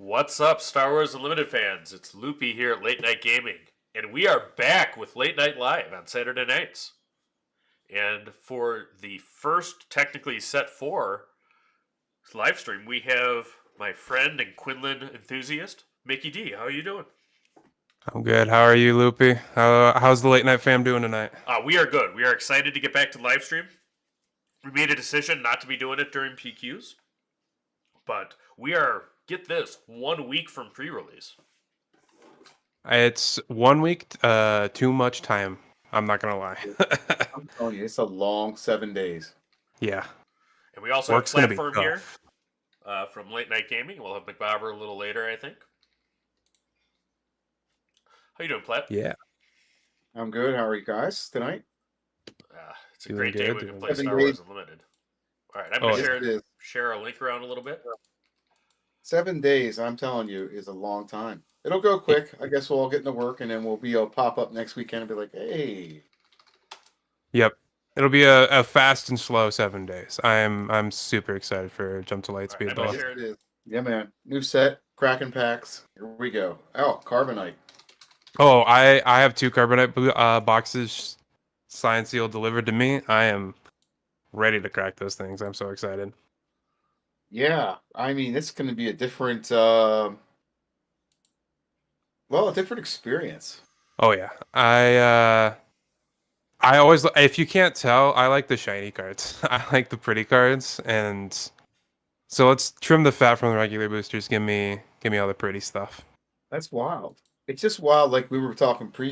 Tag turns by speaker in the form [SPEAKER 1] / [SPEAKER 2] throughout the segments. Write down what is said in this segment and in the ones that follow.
[SPEAKER 1] What's up, Star Wars Unlimited fans? It's Loopy here at Late Night Gaming, and we are back with Late Night Live on Saturday nights. And for the first, technically set 4 live stream, we have my friend and Quinlan enthusiast, MickeyD. How are you doing?
[SPEAKER 2] I'm good. How are you, Loopy? How's the late night fam doing tonight?
[SPEAKER 1] We are good. We are excited to get back to live stream. We made a decision not to be doing it during PQs, but we are, get this, 1 week from pre-release.
[SPEAKER 2] It's 1 week, too much time. I'm not gonna lie.
[SPEAKER 3] I'm telling you, it's a long 7 days.
[SPEAKER 2] Yeah.
[SPEAKER 1] And we also
[SPEAKER 2] Work's
[SPEAKER 1] have
[SPEAKER 2] gonna be
[SPEAKER 1] Platform here
[SPEAKER 2] tough.
[SPEAKER 1] from Late Night Gaming. We'll have McBobber a little later, I think. How you doing, Platt?
[SPEAKER 2] Yeah.
[SPEAKER 3] I'm good. How are you guys tonight?
[SPEAKER 1] It's a
[SPEAKER 2] Doing
[SPEAKER 1] great day.
[SPEAKER 2] good,
[SPEAKER 1] We can
[SPEAKER 2] doing
[SPEAKER 1] play
[SPEAKER 3] good.
[SPEAKER 1] Star Wars Unlimited. All right, I'm going
[SPEAKER 3] Yes, it
[SPEAKER 1] to
[SPEAKER 3] is.
[SPEAKER 1] share a link around a little bit.
[SPEAKER 3] 7 days, I'm telling you, is a long time. It'll go quick. I guess we'll all get into work and then we'll be able to pop up next weekend and be like, hey.
[SPEAKER 2] Yep. It'll be a fast and slow 7 days. I'm super excited for Jump to Lightspeed.
[SPEAKER 1] I'm
[SPEAKER 2] Though.
[SPEAKER 1] gonna share
[SPEAKER 3] Yes, it is. Yeah, man. New set, Kraken packs. Here we go. Oh, Carbonite.
[SPEAKER 2] Oh, I have 2 Carbonite boxes signed, sealed, delivered to me. I am ready to crack those things. I'm so excited.
[SPEAKER 3] Yeah, I mean, it's going to be a different, a different experience.
[SPEAKER 2] Oh yeah. I always, if you can't tell, I like the shiny cards. I like the pretty cards, and so let's trim the fat from the regular boosters. Give me all the pretty stuff.
[SPEAKER 3] That's wild. It's just wild, like we were talking pre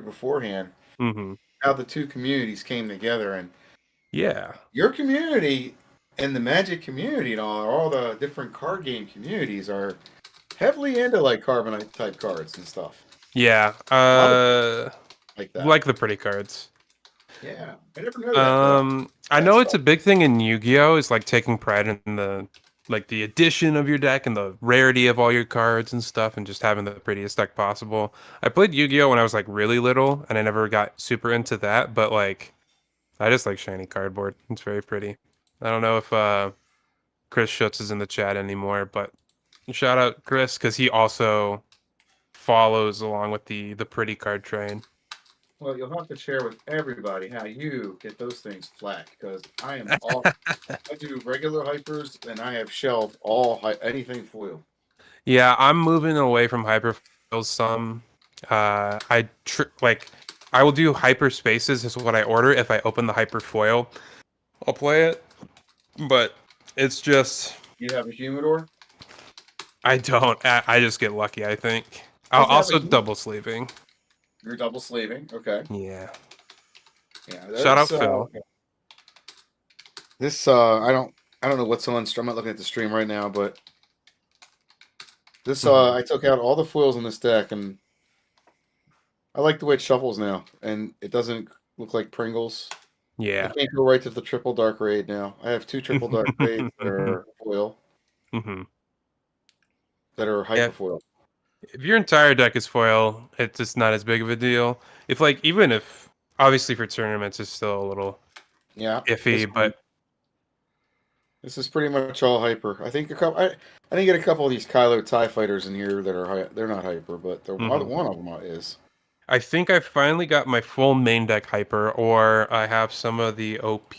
[SPEAKER 3] beforehand,
[SPEAKER 2] Mm-hmm.
[SPEAKER 3] how the two communities came together, and
[SPEAKER 2] Yeah.
[SPEAKER 3] your community and the Magic community and all the different card game communities are heavily into like Carbonite type cards and stuff
[SPEAKER 2] Yeah.
[SPEAKER 3] like that.
[SPEAKER 2] Like the pretty cards.
[SPEAKER 3] Yeah, I never knew that.
[SPEAKER 2] I
[SPEAKER 3] That
[SPEAKER 2] know it's
[SPEAKER 3] stuff.
[SPEAKER 2] a big thing in Yu-Gi-Oh! Is like taking pride in the addition of your deck and the rarity of all your cards and stuff, and just having the prettiest deck possible. I played Yu-Gi-Oh! When I was like really little, and I never got super into that, but like I just like shiny cardboard. It's very pretty. I don't know if Chris Schutz is in the chat anymore, but shout out Chris because he also follows along with the pretty card train.
[SPEAKER 3] Well, you'll have to share with everybody how you get those things flat because I am all I do regular hypers and I have shelved anything foil.
[SPEAKER 2] Yeah, I'm moving away from hyperfoils some. I will do hyperspaces is what I order. If I open the hyperfoil, I'll play it. But it's just
[SPEAKER 3] You have a humidor?
[SPEAKER 2] I don't. I just get lucky. I think.
[SPEAKER 3] Does have
[SPEAKER 2] Also
[SPEAKER 3] a
[SPEAKER 2] double sleeving.
[SPEAKER 3] You're double sleeving, okay?
[SPEAKER 2] Yeah.
[SPEAKER 3] Yeah.
[SPEAKER 2] Shout out Phil.
[SPEAKER 3] This I don't know what's on. I'm not looking at the stream right now, but this I took out all the foils in this deck, and I like the way it shuffles now, and it doesn't look like Pringles.
[SPEAKER 2] Yeah.
[SPEAKER 3] I can't go right to the triple dark raid now. I have 2 triple dark raids that are foil, that are hyper foil.
[SPEAKER 2] If your entire deck is foil, it's just not as big of a deal. Even if obviously for tournaments it's still a little iffy, but
[SPEAKER 3] this is pretty much all hyper. I think I didn't get a couple of these Kylo TIE fighters in here that are they're not hyper, but one of them is.
[SPEAKER 2] I think I finally got my full main deck hyper, or I have some of the OP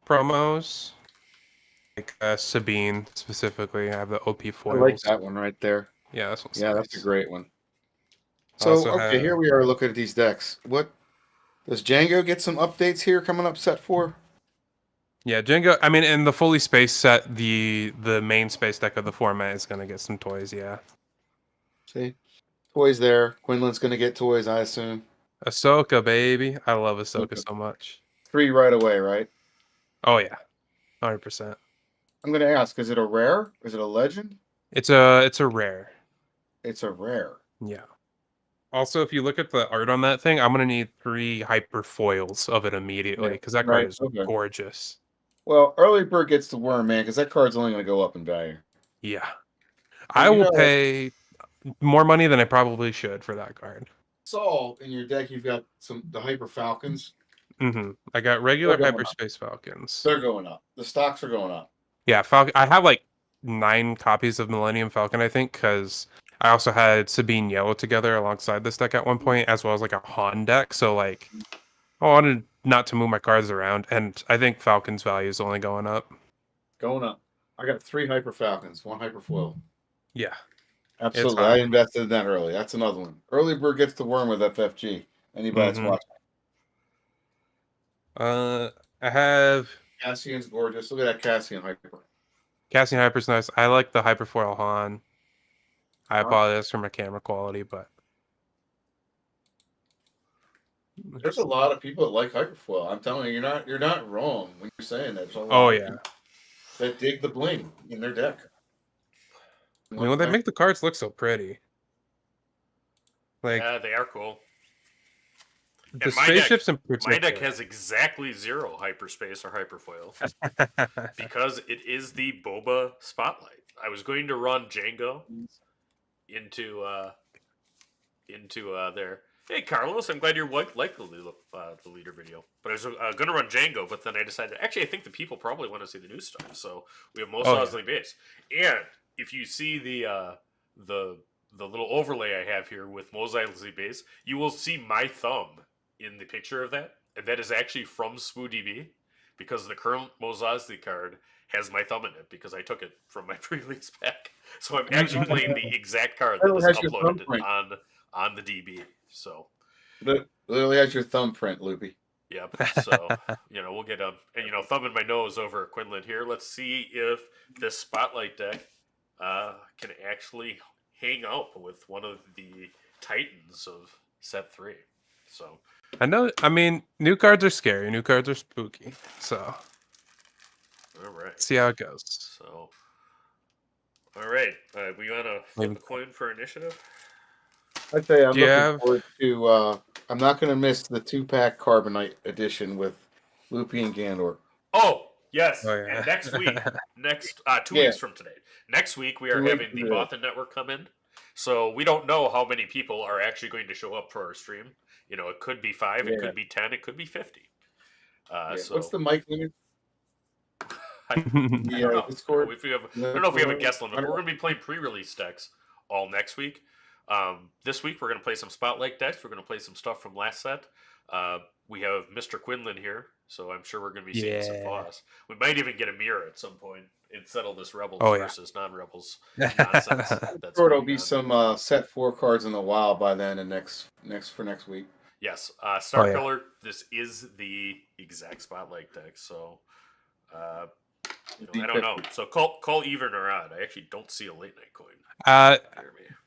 [SPEAKER 2] promos, like Sabine specifically. I have the OP foils.
[SPEAKER 3] I like that one right there.
[SPEAKER 2] Yeah, that's nice.
[SPEAKER 3] That's a great one. So here we are looking at these decks. What does Django get some updates here coming up set 4?
[SPEAKER 2] Yeah, Django. I mean, in the fully spaced set, the main space deck of the format is gonna get some toys. Yeah.
[SPEAKER 3] See, toys there. Quinlan's gonna get toys, I assume.
[SPEAKER 2] Ahsoka, baby. I love Ahsoka so much.
[SPEAKER 3] 3 right away, right?
[SPEAKER 2] Oh yeah, 100%.
[SPEAKER 3] I'm gonna ask: is it a rare? Is it a legend?
[SPEAKER 2] It's a rare.
[SPEAKER 3] It's a rare.
[SPEAKER 2] Yeah. Also, if you look at the art on that thing, I'm gonna need 3 hyper foils of it immediately because that card is gorgeous.
[SPEAKER 3] Well, early bird gets the worm, man, because that card's only going to go up in value.
[SPEAKER 2] Yeah. I will pay more money than I probably should for that card.
[SPEAKER 3] So, in your deck, you've got the Hyper Falcons.
[SPEAKER 2] I got regular Hyperspace Falcons.
[SPEAKER 3] They're going up. The stocks are going up.
[SPEAKER 2] Yeah, Falcon. I have like 9 copies of Millennium Falcon, I think, because I also had Sabine Yellow together alongside this deck at one point, as well as like a Han deck. So like, I wanted not to move my cards around, and I think Falcon's value is only going up.
[SPEAKER 3] Going up. I got 3 Hyper Falcons, 1 Hyper Foil.
[SPEAKER 2] Yeah, it's
[SPEAKER 3] Absolutely. I
[SPEAKER 2] hot.
[SPEAKER 3] invested in that early. That's another one. Early bird gets the worm with FFG. Anybody that's
[SPEAKER 2] Mhm.
[SPEAKER 3] watching.
[SPEAKER 2] I have
[SPEAKER 3] Cassian's gorgeous. Look at that Cassian Hyper.
[SPEAKER 2] Cassian Hyper's nice. I like the Hyperfoil Han. I
[SPEAKER 3] Huh?
[SPEAKER 2] apologize for my camera quality, but
[SPEAKER 3] There's a lot of people that like Hyperfoil. I'm telling you, you're not wrong when you're saying that. There's a lot
[SPEAKER 2] oh
[SPEAKER 3] of
[SPEAKER 2] yeah.
[SPEAKER 3] people that dig the bling in their deck.
[SPEAKER 2] I mean, when they make the cards look so pretty, like
[SPEAKER 1] Yeah, they are cool.
[SPEAKER 2] the
[SPEAKER 1] And
[SPEAKER 2] spaceships in
[SPEAKER 1] my
[SPEAKER 2] particular.
[SPEAKER 1] deck has exactly 0 hyperspace or hyperfoil because it is the Boba Spotlight. I was going to run Django into there. Hey Carlos, I'm glad you like the leader video. But I was going to run Django, but then I decided actually I think the people probably want to see the new stuff. So we have Mos Eisley base, and if you see the little overlay I have here with Mos Eisley base, you will see my thumb in the picture of that, and that is actually from SwooDB because the current Mos Eisley card has my thumb in it because I took it from my pre-release pack. So I'm actually playing the exact card that is uploaded on the DB. So
[SPEAKER 3] Literally has your thumbprint, Loopy.
[SPEAKER 1] yep. So we'll get and thumb in my nose over Quinlan here. Let's see if this Spotlight deck can actually hang out with one of the titans of set 3. So
[SPEAKER 2] I know. I mean, new cards are scary. New cards are spooky. So,
[SPEAKER 1] all right.
[SPEAKER 2] see how it goes.
[SPEAKER 1] So, all right. We want to flip a coin for initiative.
[SPEAKER 3] I'd say I'm looking forward to. I'm not going to miss the 2-pack Carbonite edition with Loopy and Gandor.
[SPEAKER 1] Oh yes.
[SPEAKER 2] Oh, yeah.
[SPEAKER 1] And next week, 2 weeks from today, next week we are having the Bothan Network come in. So we don't know how many people are actually going to show up for our stream. It could be 5, it could be 10, it could be 50. So
[SPEAKER 3] what's the mic limit?
[SPEAKER 1] I don't know.
[SPEAKER 3] Discord?
[SPEAKER 1] I don't know if we have a guest limit. We're going to be playing pre-release decks all next week. This week we're going to play some Spotlight decks. We're going to play some stuff from last set. We have Mr. Quinlan here, so I'm sure we're going to be seeing some boss. We might even get a mirror at some point and settle this Rebels versus non-Rebels nonsense.
[SPEAKER 3] There'll be some set 4 cards in the wild by then and next week.
[SPEAKER 1] Yes, Star Killer. This is the exact Spotlight deck, so I don't know. So call even or odd. I actually don't see a late night coin.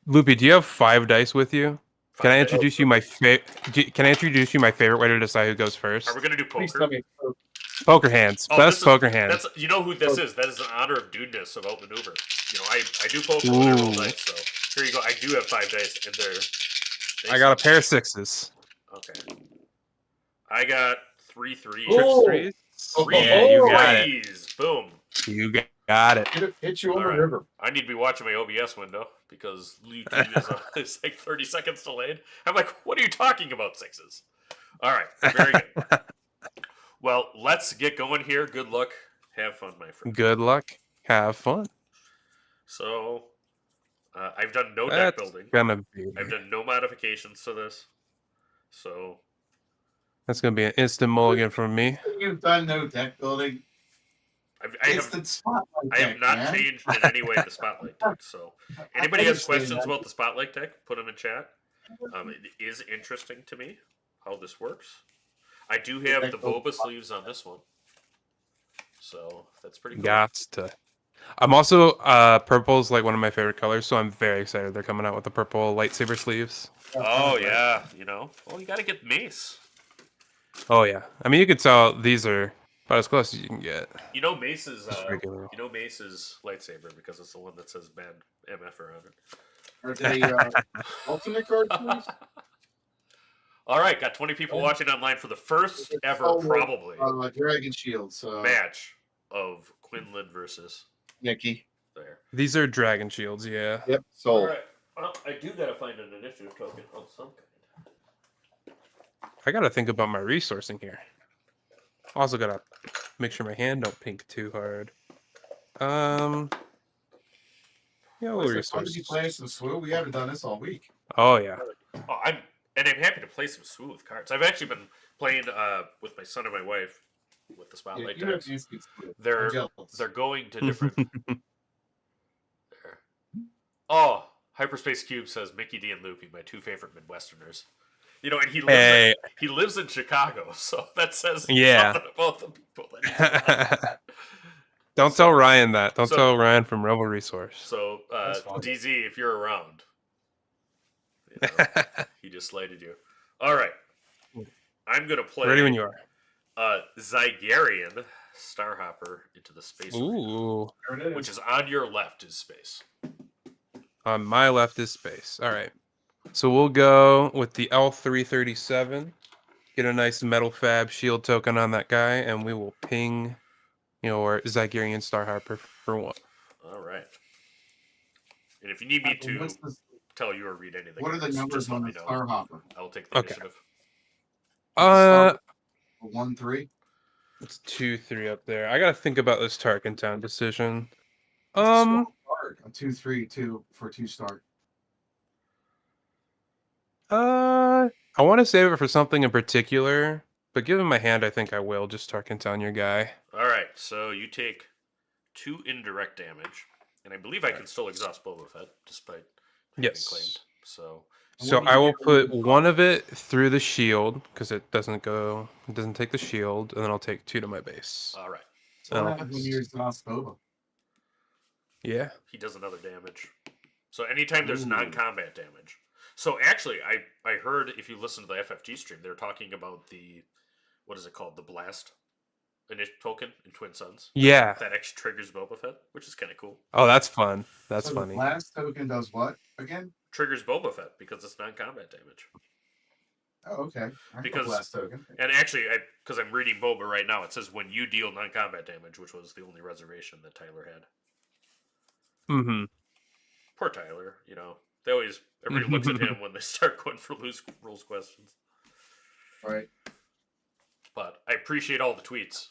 [SPEAKER 2] Loopy, do you have 5 dice with you? Can I introduce you my Can I introduce you my favorite way to decide who goes first?
[SPEAKER 1] Are we gonna do poker?
[SPEAKER 2] Poker hands, best poker hands.
[SPEAKER 1] That's who this is. That is an honor of dudeness of Outmaneuver. I do poker when I roll dice. So here you go. I do have 5 dice, and
[SPEAKER 2] I got a pair of 6s.
[SPEAKER 1] Okay. I got 3 3s.
[SPEAKER 2] Threes? Yeah, you got it.
[SPEAKER 1] Boom.
[SPEAKER 2] You got it.
[SPEAKER 3] Hit you on the river.
[SPEAKER 1] I need to be watching my OBS window because YouTube is like 30 seconds delayed. I'm like, what are you talking about, 6s? All right. Very good. Well, let's get going here. Good luck. Have fun, my friend.
[SPEAKER 2] Good luck. Have fun.
[SPEAKER 1] So, I've done no deck building. I've done no modifications to this. So,
[SPEAKER 2] that's going to be an instant mulligan from me.
[SPEAKER 3] You've done no deck building.
[SPEAKER 1] I have not changed in any way the Spotlight deck. So, anybody has questions about the Spotlight deck, put them in chat. It is interesting to me how this works. I do have the boba sleeves on this one, so that's pretty cool.
[SPEAKER 2] I'm also purple's like one of my favorite colors, so I'm very excited they're coming out with the purple lightsaber sleeves.
[SPEAKER 1] Oh yeah, well you got to get Mace.
[SPEAKER 2] Oh yeah, I mean you could tell these are about as close as you can get.
[SPEAKER 1] Mace's Mace's lightsaber because it's the one that says banned MF around it.
[SPEAKER 3] Are they ultimate cards, please?
[SPEAKER 1] All right, got 20 people watching online for the first ever probably
[SPEAKER 3] Dragon Shields
[SPEAKER 1] match of Quinlan versus
[SPEAKER 3] Mickey.
[SPEAKER 1] There.
[SPEAKER 2] These are Dragon Shields, yeah.
[SPEAKER 3] Yep. Sold.
[SPEAKER 1] All right. Well, I do gotta find an initiative token of some kind.
[SPEAKER 2] I gotta think about my resourcing here. Also gotta make sure my hand don't pink too hard. Yeah,
[SPEAKER 3] Well,
[SPEAKER 2] we'll
[SPEAKER 3] it's fun to be
[SPEAKER 2] resources.
[SPEAKER 3] playing some SWU. We haven't done this all week.
[SPEAKER 2] Oh yeah.
[SPEAKER 1] Oh, I'm happy to play some SWU with cards. I've actually been playing with my son and my wife with the
[SPEAKER 3] Yeah,
[SPEAKER 1] spotlight
[SPEAKER 3] you have
[SPEAKER 1] decks.
[SPEAKER 3] instant SWU. I'm
[SPEAKER 1] They're
[SPEAKER 3] jealous.
[SPEAKER 1] going to different. There. Oh, Hyperspace Cube says MickeyD and Loopy, my two favorite Midwesterners. You know, and
[SPEAKER 2] Hey.
[SPEAKER 1] he lives in Chicago, so that says
[SPEAKER 2] Yeah.
[SPEAKER 1] something about the people that he's around.
[SPEAKER 2] Don't
[SPEAKER 1] So-
[SPEAKER 2] tell Ryan that. Don't
[SPEAKER 1] so-
[SPEAKER 2] tell Ryan from Rebel Resource.
[SPEAKER 1] So,
[SPEAKER 3] That's fine.
[SPEAKER 1] DZ, if you're around, you know, he just slighted you. All right, I'm gonna play.
[SPEAKER 2] Ready when you are.
[SPEAKER 1] Zygarian Starhopper into the space arena,
[SPEAKER 2] Ooh.
[SPEAKER 3] There it is.
[SPEAKER 1] which is on your left is space.
[SPEAKER 2] On my left is space. All right. So we'll go with the L337. Get a nice metal fab shield token on that guy, and we will ping your Zygarian Starhopper for one.
[SPEAKER 1] All right. And if you need me to
[SPEAKER 3] What's the-
[SPEAKER 1] tell you or read anything,
[SPEAKER 3] what are the
[SPEAKER 1] just
[SPEAKER 3] numbers
[SPEAKER 1] let
[SPEAKER 3] on
[SPEAKER 1] me
[SPEAKER 3] the
[SPEAKER 1] know.
[SPEAKER 3] Star Hopper?
[SPEAKER 1] I will take the
[SPEAKER 2] Okay.
[SPEAKER 1] initiative.
[SPEAKER 2] Uh,
[SPEAKER 3] 1-3.
[SPEAKER 2] it's 2-3 up there. I gotta think about this Tarkintown decision.
[SPEAKER 3] Start. A 2-3-2 for 2-star.
[SPEAKER 2] I want to save it for something in particular, but given my hand, I think I will just Tarkintown your guy.
[SPEAKER 1] All right, so you take 2 indirect damage, and I believe I can still exhaust Boba Fett despite having
[SPEAKER 2] Yes.
[SPEAKER 1] claimed. So
[SPEAKER 2] So I will put one of it through the shield because it doesn't take the shield, and then I'll take 2 to my base.
[SPEAKER 1] all right,
[SPEAKER 3] So what happens when you exhaust Boba?
[SPEAKER 2] Yeah.
[SPEAKER 1] he does another damage. So anytime there's
[SPEAKER 3] Ooh.
[SPEAKER 1] non-combat damage. So actually, I heard if you listen to the FFG stream, they're talking about the what is it called, the blast token in Twin Suns.
[SPEAKER 2] Yeah.
[SPEAKER 1] That actually triggers Boba Fett, which is kind of cool.
[SPEAKER 2] Oh, that's fun. That's
[SPEAKER 3] So
[SPEAKER 2] funny.
[SPEAKER 3] The last token does what again?
[SPEAKER 1] Triggers Boba Fett because it's non-combat damage.
[SPEAKER 3] Oh, okay.
[SPEAKER 1] Because-
[SPEAKER 3] last token.
[SPEAKER 1] And actually, because I'm reading Boba right now, it says when you deal non-combat damage, which was the only reservation that Tyler had.
[SPEAKER 2] Mm-hmm.
[SPEAKER 1] Poor Tyler, you know. Everybody looks at him when they start going for rules questions.
[SPEAKER 3] Right.
[SPEAKER 1] But I appreciate all the tweets.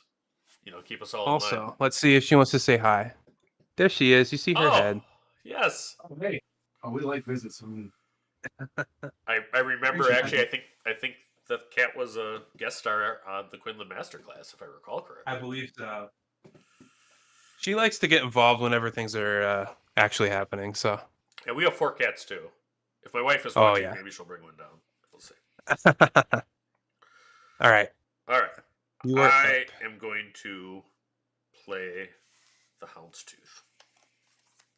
[SPEAKER 1] You know, keep us all in line.
[SPEAKER 2] Also, let's see if she wants to say hi. There she is. You see her head.
[SPEAKER 1] Yes.
[SPEAKER 3] Oh, hey. Oh, we like visits from.
[SPEAKER 1] I remember
[SPEAKER 3] Appreciate
[SPEAKER 1] actually. I think the cat was a guest star on the Quinlan Masterclass, if I recall correctly.
[SPEAKER 2] I believe so. She likes to get involved whenever things are actually happening. So.
[SPEAKER 1] And we have 4 cats too. If my wife is
[SPEAKER 2] Oh,
[SPEAKER 1] watching,
[SPEAKER 2] yeah.
[SPEAKER 1] maybe she'll bring one down. We'll see.
[SPEAKER 2] All right.
[SPEAKER 1] All right.
[SPEAKER 2] You are
[SPEAKER 1] I
[SPEAKER 2] up.
[SPEAKER 1] am going to play the Houndstooth.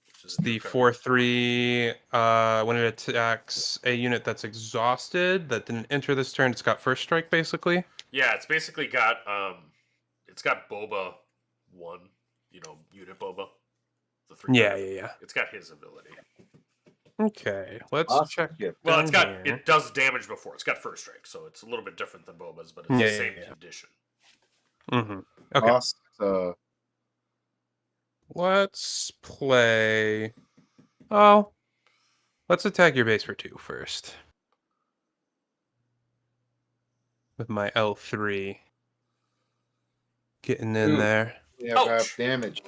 [SPEAKER 1] Which is a
[SPEAKER 2] The
[SPEAKER 1] new card.
[SPEAKER 2] 4/3. When it attacks a unit that's exhausted that didn't enter this turn, it's got first strike basically.
[SPEAKER 1] Yeah, it's basically got Boba 1, unit Boba. The 3.
[SPEAKER 2] Yeah.
[SPEAKER 1] It's got his ability.
[SPEAKER 2] Okay, let's
[SPEAKER 3] Awesome.
[SPEAKER 2] check it.
[SPEAKER 1] Well, it's
[SPEAKER 2] down
[SPEAKER 1] got
[SPEAKER 2] here.
[SPEAKER 1] it does damage before. It's got first strike, so it's a little bit different than Boba's, but it's the
[SPEAKER 2] Yeah,
[SPEAKER 1] same
[SPEAKER 2] yeah.
[SPEAKER 1] condition.
[SPEAKER 2] Mhm. Okay,
[SPEAKER 3] Awesome.
[SPEAKER 2] let's play. Oh, let's attack your base for 2 first. With my L3 getting in
[SPEAKER 3] Ooh.
[SPEAKER 2] there.
[SPEAKER 3] We have
[SPEAKER 1] Ouch.
[SPEAKER 3] damage.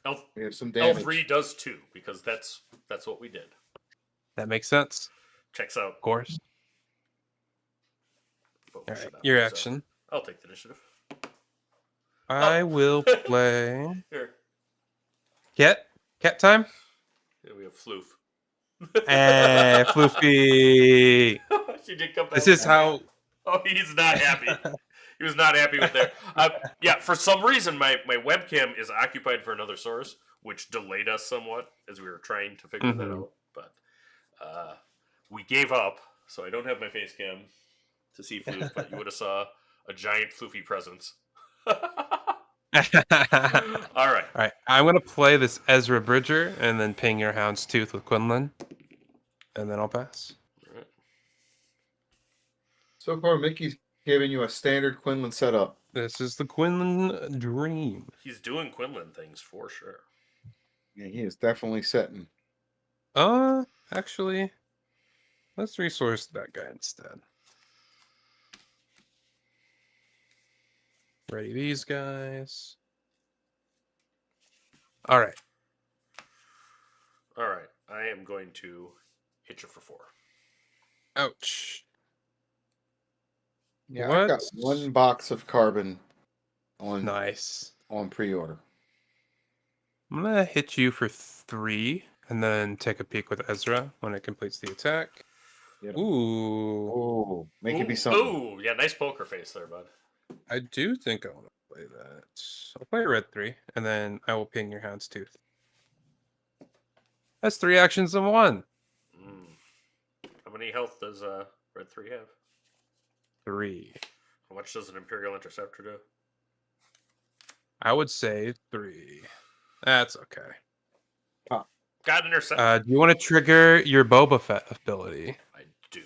[SPEAKER 1] L
[SPEAKER 3] We have some damage.
[SPEAKER 1] L3 does 2 because that's what we did.
[SPEAKER 2] That makes sense,
[SPEAKER 1] Checks out.
[SPEAKER 2] of course.
[SPEAKER 1] Boba
[SPEAKER 2] All right,
[SPEAKER 1] shut up,
[SPEAKER 2] your
[SPEAKER 1] so
[SPEAKER 2] action.
[SPEAKER 1] I'll take the initiative.
[SPEAKER 2] I will play.
[SPEAKER 1] Here,
[SPEAKER 2] Cat time.
[SPEAKER 1] here we have Floof.
[SPEAKER 2] Eh, Floofy.
[SPEAKER 1] She did come back.
[SPEAKER 2] This is how.
[SPEAKER 1] Oh, he's not happy. He was not happy with that. Yeah, for some reason, my webcam is occupied for another source, which delayed us somewhat as we were trying to figure that out. But we gave up, so I don't have my face cam to see Floof, but you would have saw a giant Floofy presence. All right.
[SPEAKER 2] All right, I'm gonna play this Ezra Bridger and then ping your Houndstooth with Quinlan, and then I'll pass.
[SPEAKER 1] All right.
[SPEAKER 3] So far, Mickey's giving you a standard Quinlan setup.
[SPEAKER 2] This is the Quinlan dream.
[SPEAKER 1] He's doing Quinlan things for sure.
[SPEAKER 3] Yeah, he is definitely setting.
[SPEAKER 2] Actually, let's resource that guy instead. Ready these guys. All right.
[SPEAKER 1] All right. I am going to hit you for 4.
[SPEAKER 2] Ouch.
[SPEAKER 3] Yeah, I've
[SPEAKER 2] What?
[SPEAKER 3] got one box of carbon on
[SPEAKER 2] Nice.
[SPEAKER 3] pre-order.
[SPEAKER 2] I'm gonna hit you for 3, and then take a peek with Ezra when it completes the attack.
[SPEAKER 3] Get 'em.
[SPEAKER 2] Ooh,
[SPEAKER 3] Oh, make it be
[SPEAKER 1] Ooh,
[SPEAKER 3] something.
[SPEAKER 1] ooh, yeah, nice poker face there, bud.
[SPEAKER 2] I do think I want to play that. I'll play red 3, and then I will ping your Houndstooth. That's 3 actions in 1.
[SPEAKER 1] How many health does Red 3 have?
[SPEAKER 2] 3.
[SPEAKER 1] How much does an Imperial Interceptor do?
[SPEAKER 2] I would say 3. That's okay.
[SPEAKER 1] Got intercept.
[SPEAKER 2] Do you want to trigger your Boba Fett ability?
[SPEAKER 1] I do.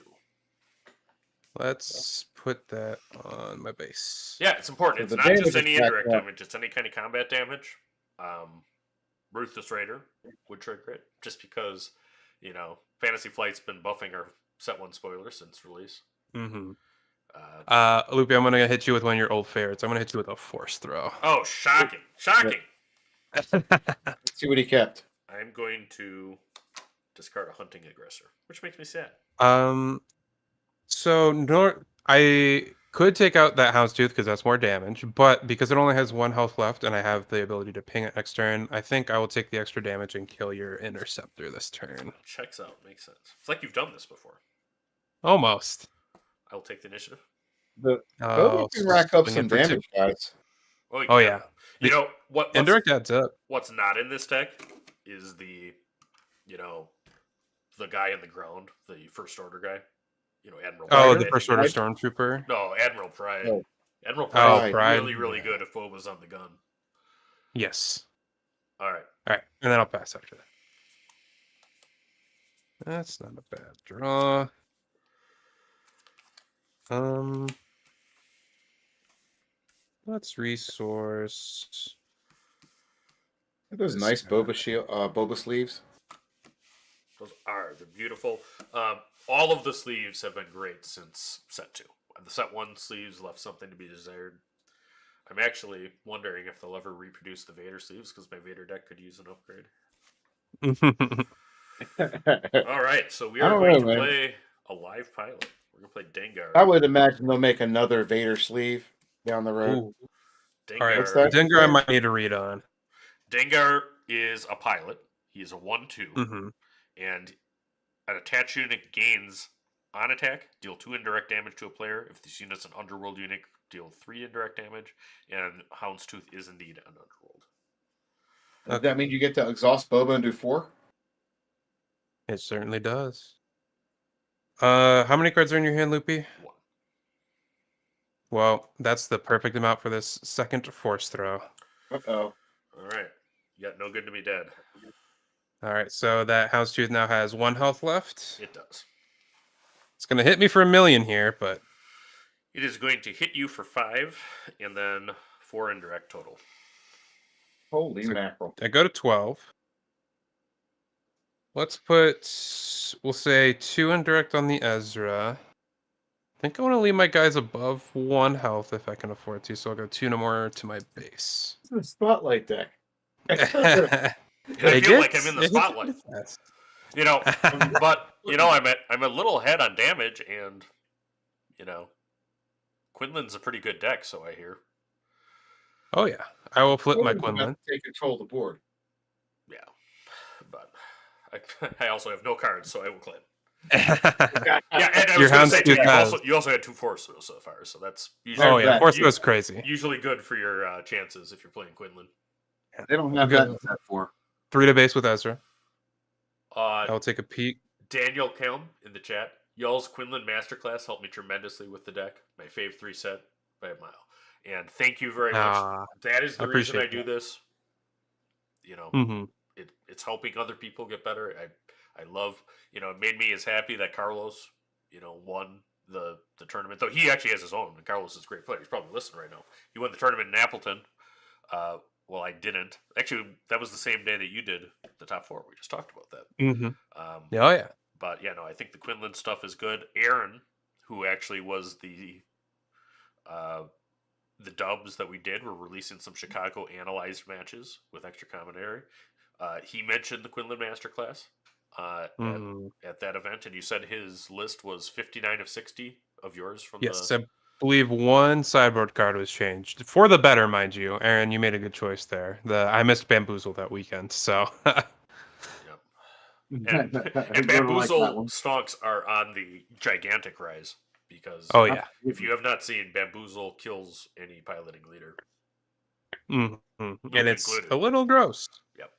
[SPEAKER 2] Let's put that on my base.
[SPEAKER 1] Yeah, it's important.
[SPEAKER 3] So
[SPEAKER 1] It's
[SPEAKER 3] the
[SPEAKER 1] not just
[SPEAKER 3] damage
[SPEAKER 1] any
[SPEAKER 3] is back
[SPEAKER 1] indirect
[SPEAKER 3] up.
[SPEAKER 1] damage, it's any kind of combat damage. Ruthless Raider would trigger it, just because, Fantasy Flight's been buffing our set 1 spoiler since release.
[SPEAKER 2] Mm-hmm.
[SPEAKER 1] Uh,
[SPEAKER 2] Loopy, I'm gonna hit you with one of your old favorites. I'm gonna hit you with a force throw.
[SPEAKER 1] oh, shocking. Shocking.
[SPEAKER 3] Let's see what he kept.
[SPEAKER 1] I'm going to discard a Hunting Aggressor, which makes me sad.
[SPEAKER 2] So I could take out that Houndstooth because that's more damage, but because it only has 1 health left and I have the ability to ping it next turn, I think I will take the extra damage and kill your Interceptor this turn.
[SPEAKER 1] Checks out. Makes sense. It's like you've done this before.
[SPEAKER 2] Almost.
[SPEAKER 1] I'll take the initiative.
[SPEAKER 3] The
[SPEAKER 2] Oh,
[SPEAKER 3] Boba can rack up
[SPEAKER 2] swing
[SPEAKER 3] some
[SPEAKER 2] in for 2.
[SPEAKER 3] damage, guys.
[SPEAKER 2] Oh yeah.
[SPEAKER 1] You know what's
[SPEAKER 2] Indirect adds up.
[SPEAKER 1] what's not in this deck is the guy in the ground, the first order guy. Admiral.
[SPEAKER 2] Oh,
[SPEAKER 1] Pride,
[SPEAKER 2] the
[SPEAKER 1] I
[SPEAKER 2] first
[SPEAKER 1] think
[SPEAKER 2] order
[SPEAKER 1] it is.
[SPEAKER 2] Stormtrooper.
[SPEAKER 1] No, Admiral Pride.
[SPEAKER 3] Oh.
[SPEAKER 1] Admiral Pride
[SPEAKER 2] Pride.
[SPEAKER 1] really, really
[SPEAKER 2] Yeah.
[SPEAKER 1] good if Bob was on the gun.
[SPEAKER 2] Yes.
[SPEAKER 1] All right.
[SPEAKER 2] All right, and then I'll pass after that. That's not a bad draw. Let's resource.
[SPEAKER 3] Those
[SPEAKER 2] This
[SPEAKER 3] nice
[SPEAKER 2] guy.
[SPEAKER 3] Boba sleeves.
[SPEAKER 1] They're beautiful. All of the sleeves have been great since set 2. The set 1 sleeves left something to be desired. I'm actually wondering if they'll ever reproduce the Vader sleeves because my Vader deck could use an upgrade. All right, so we are going to play a live pilot. We're going to play Dengar.
[SPEAKER 3] I would imagine they'll make another Vader sleeve down the road.
[SPEAKER 2] Ooh.
[SPEAKER 1] Dengar,
[SPEAKER 2] All right,
[SPEAKER 3] What's that?
[SPEAKER 2] Dengar I might need to read on.
[SPEAKER 1] Dengar is a pilot. He is a 1/2.
[SPEAKER 2] Mm-hmm.
[SPEAKER 1] And an attached unit gains on attack, deal 2 indirect damage to a player. If this unit's an underworld unit, deal 3 indirect damage. And Houndstooth is indeed an underworld.
[SPEAKER 3] Does that mean you get to exhaust Boba and do 4?
[SPEAKER 2] It certainly does. How many cards are in your hand, Loopy?
[SPEAKER 1] 1.
[SPEAKER 2] Well, that's the perfect amount for this second force throw.
[SPEAKER 3] Uh-oh.
[SPEAKER 1] All right. You got no good to be dead.
[SPEAKER 2] All right, so that Houndstooth now has 1 health left.
[SPEAKER 1] It does.
[SPEAKER 2] It's going to hit me for 1,000,000 here, but...
[SPEAKER 1] It is going to hit you for 5, and then 4 indirect total.
[SPEAKER 3] Holy mackerel.
[SPEAKER 2] I go to 12. Let's put, we'll say 2 indirect on the Ezra. I think I want to leave my guys above 1 health if I can afford to, so I'll go 2 no more to my base.
[SPEAKER 3] It's a spotlight deck.
[SPEAKER 1] I feel like I'm in the spotlight. But I'm a little ahead on damage, and Quinlan's a pretty good deck, so I hear.
[SPEAKER 2] Oh yeah, I will flip my Quinlan.
[SPEAKER 3] Take control of the board.
[SPEAKER 1] Yeah, but I also have no cards, so I will claim.
[SPEAKER 2] Yeah,
[SPEAKER 1] and I was going to say too, you also had 2 force throws so far, so that's usually
[SPEAKER 2] force throws crazy.
[SPEAKER 1] Usually good for your chances if you're playing Quinlan.
[SPEAKER 3] They don't have that in set 4.
[SPEAKER 2] 3 to base with Ezra.
[SPEAKER 1] I
[SPEAKER 2] will take a peek.
[SPEAKER 1] Daniel Kelm in the chat. Y'all's Quinlan Masterclass helped me tremendously with the deck. My fave 3 set by a mile. And thank you very much. That is the reason I do this. It's helping other people get better. I love, it made me as happy that Carlos, won the tournament. Though he actually has his own. And Carlos is a great player. He's probably listening right now. He won the tournament in Appleton. Well, I didn't. Actually, that was the same day that you did the top 4. We just talked about that.
[SPEAKER 2] Mm-hmm. Yeah.
[SPEAKER 1] But I think the Quinlan stuff is good. Aaron, who actually was the dubs that we did, we're releasing some Chicago analyzed matches with extra commentary. He mentioned the Quinlan Masterclass at that event, and you said his list was 59 of 60 of yours from
[SPEAKER 2] Yes,
[SPEAKER 1] the.
[SPEAKER 2] I believe one sideboard card was changed for the better, mind you. Aaron, you made a good choice there. I missed Bamboozle that weekend, so
[SPEAKER 1] Yep. And, and
[SPEAKER 3] Gonna like that
[SPEAKER 1] Bamboozle
[SPEAKER 3] one.
[SPEAKER 1] stonks are on the gigantic rise because
[SPEAKER 2] oh yeah.
[SPEAKER 1] if you have not seen, Bamboozle kills any piloting leader.
[SPEAKER 2] Mhm.
[SPEAKER 1] Luke
[SPEAKER 2] And it's
[SPEAKER 1] included.
[SPEAKER 2] a little gross.
[SPEAKER 1] Yep.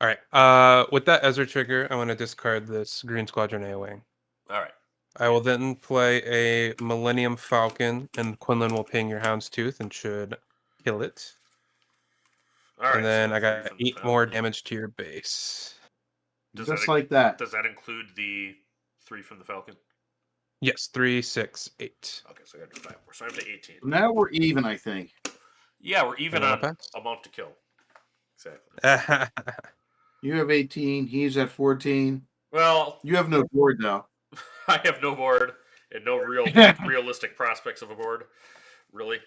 [SPEAKER 2] All right. With that Ezra trigger, I want to discard this Green Squadron A-Wing.
[SPEAKER 1] All right.
[SPEAKER 2] I will then play a Millennium Falcon, and Quinlan will ping your Houndstooth and should kill it.
[SPEAKER 1] All right.
[SPEAKER 2] And then
[SPEAKER 1] so
[SPEAKER 2] I
[SPEAKER 1] 3
[SPEAKER 2] got
[SPEAKER 1] from the
[SPEAKER 2] 8 more
[SPEAKER 1] Falcon.
[SPEAKER 2] damage to your base.
[SPEAKER 3] Just like that.
[SPEAKER 1] Does that include the 3 from the Falcon?
[SPEAKER 2] Yes, 3, 6, 8.
[SPEAKER 1] Okay, so I got to do 5 more. So I'm to 18.
[SPEAKER 3] Now we're even, I think.
[SPEAKER 1] Yeah, we're even
[SPEAKER 2] Anyone
[SPEAKER 1] on
[SPEAKER 2] else?
[SPEAKER 1] amount to kill. Exactly.
[SPEAKER 3] You have 18. He's at 14.
[SPEAKER 1] Well,
[SPEAKER 3] You have no board though.
[SPEAKER 1] I have no board and no realistic prospects of a board. Really?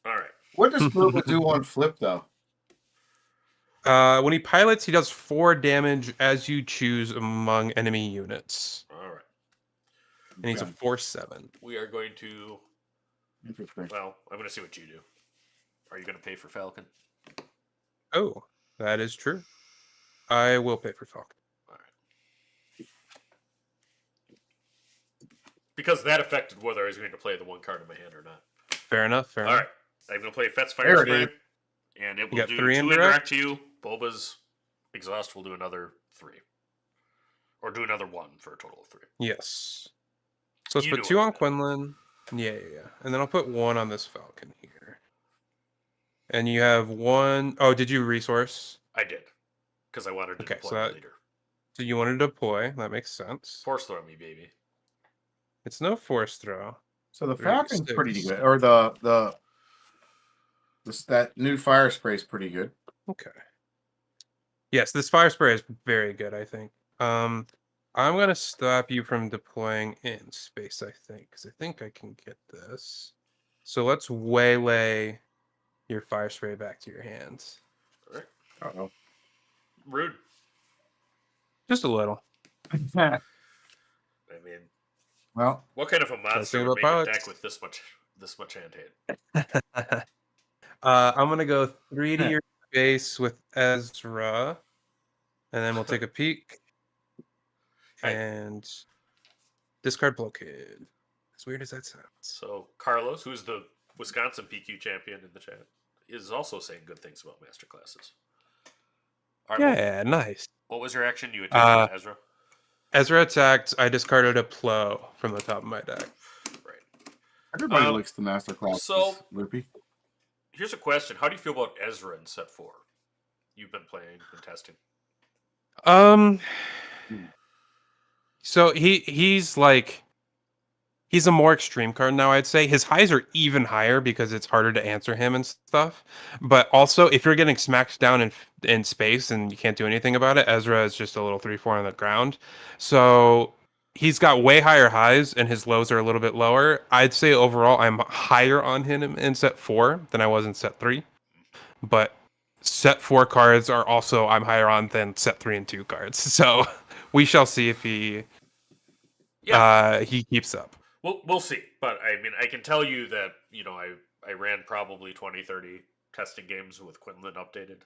[SPEAKER 1] All right.
[SPEAKER 3] What does Purple do on flip though?
[SPEAKER 2] When he pilots, he does 4 damage as you choose among enemy units.
[SPEAKER 1] All right.
[SPEAKER 2] And he's a
[SPEAKER 3] Okay.
[SPEAKER 2] 4/7.
[SPEAKER 1] We are going to.
[SPEAKER 3] Interesting.
[SPEAKER 1] Well, I'm going to see what you do. Are you going to pay for Falcon?
[SPEAKER 2] Oh, that is true. I will pay for Falcon.
[SPEAKER 1] All right. Because that affected whether I was going to play the 1 card in my hand or not.
[SPEAKER 2] Fair enough. Fair
[SPEAKER 1] All
[SPEAKER 2] enough.
[SPEAKER 1] right. I'm going to play Fet's
[SPEAKER 3] There
[SPEAKER 1] Fire
[SPEAKER 3] it
[SPEAKER 1] Spray.
[SPEAKER 3] is.
[SPEAKER 1] And it
[SPEAKER 2] You
[SPEAKER 1] will
[SPEAKER 2] got
[SPEAKER 1] do
[SPEAKER 2] 3
[SPEAKER 1] 2
[SPEAKER 2] indirect?
[SPEAKER 1] indirect to you. Boba's Exhaust will do another 3. Or do another 1 for a total of 3.
[SPEAKER 2] Yes. So let's
[SPEAKER 1] You
[SPEAKER 2] put
[SPEAKER 1] do
[SPEAKER 2] 2
[SPEAKER 1] it.
[SPEAKER 2] on Quinlan. Yeah. And then I'll put 1 on this Falcon here. And you have 1. Oh, did you resource?
[SPEAKER 1] I did. Because I wanted to
[SPEAKER 2] Okay,
[SPEAKER 1] deploy
[SPEAKER 2] so
[SPEAKER 1] my
[SPEAKER 2] that-
[SPEAKER 1] leader.
[SPEAKER 2] So you want to deploy. That makes sense.
[SPEAKER 1] Force throw me, baby.
[SPEAKER 2] It's no force throw.
[SPEAKER 3] So the
[SPEAKER 2] 3,
[SPEAKER 3] Falcon's
[SPEAKER 2] 6.
[SPEAKER 3] pretty good, or that new fire spray is pretty good.
[SPEAKER 2] Okay. Yes, this fire spray is very good, I think. I'm gonna stop you from deploying in space, I think, because I think I can get this. So let's waylay your fire spray back to your hands.
[SPEAKER 1] All right.
[SPEAKER 3] Uh-oh.
[SPEAKER 1] Rude.
[SPEAKER 2] Just a little.
[SPEAKER 1] I mean,
[SPEAKER 3] Well,
[SPEAKER 1] what kind of a monster
[SPEAKER 2] thing
[SPEAKER 1] would make
[SPEAKER 2] about
[SPEAKER 1] a deck
[SPEAKER 2] pilots.
[SPEAKER 1] with this much hand hate?
[SPEAKER 2] I'm gonna go 3 to your base with Ezra, and then we'll take a peek
[SPEAKER 1] Right.
[SPEAKER 2] and discard blockade. As weird as that sounds.
[SPEAKER 1] So Carlos, who's the Wisconsin PQ champion in the chat, is also saying good things about master classes. All right,
[SPEAKER 2] Yeah, nice.
[SPEAKER 1] what was your action? You attacked Ezra.
[SPEAKER 2] Ezra attacked. I discarded a Plo from the top of my deck.
[SPEAKER 1] Right.
[SPEAKER 3] everybody likes the master classes.
[SPEAKER 1] so-
[SPEAKER 3] Loopy.
[SPEAKER 1] Here's a question: how do you feel about Ezra in set 4? You've been playing and testing.
[SPEAKER 2] So he's like he's a more extreme card now, I'd say. His highs are even higher because it's harder to answer him and stuff. But also, if you're getting smacked down in space and you can't do anything about it, Ezra is just a little 3/4 on the ground. So he's got way higher highs and his lows are a little bit lower. I'd say overall I'm higher on him in set 4 than I was in set 3. But set 4 cards are also I'm higher on than set 3 and 2 cards. So we shall see if he keeps up.
[SPEAKER 1] We'll see. But I mean, I can tell you that, I ran probably 20, 30 testing games with Quinlan updated.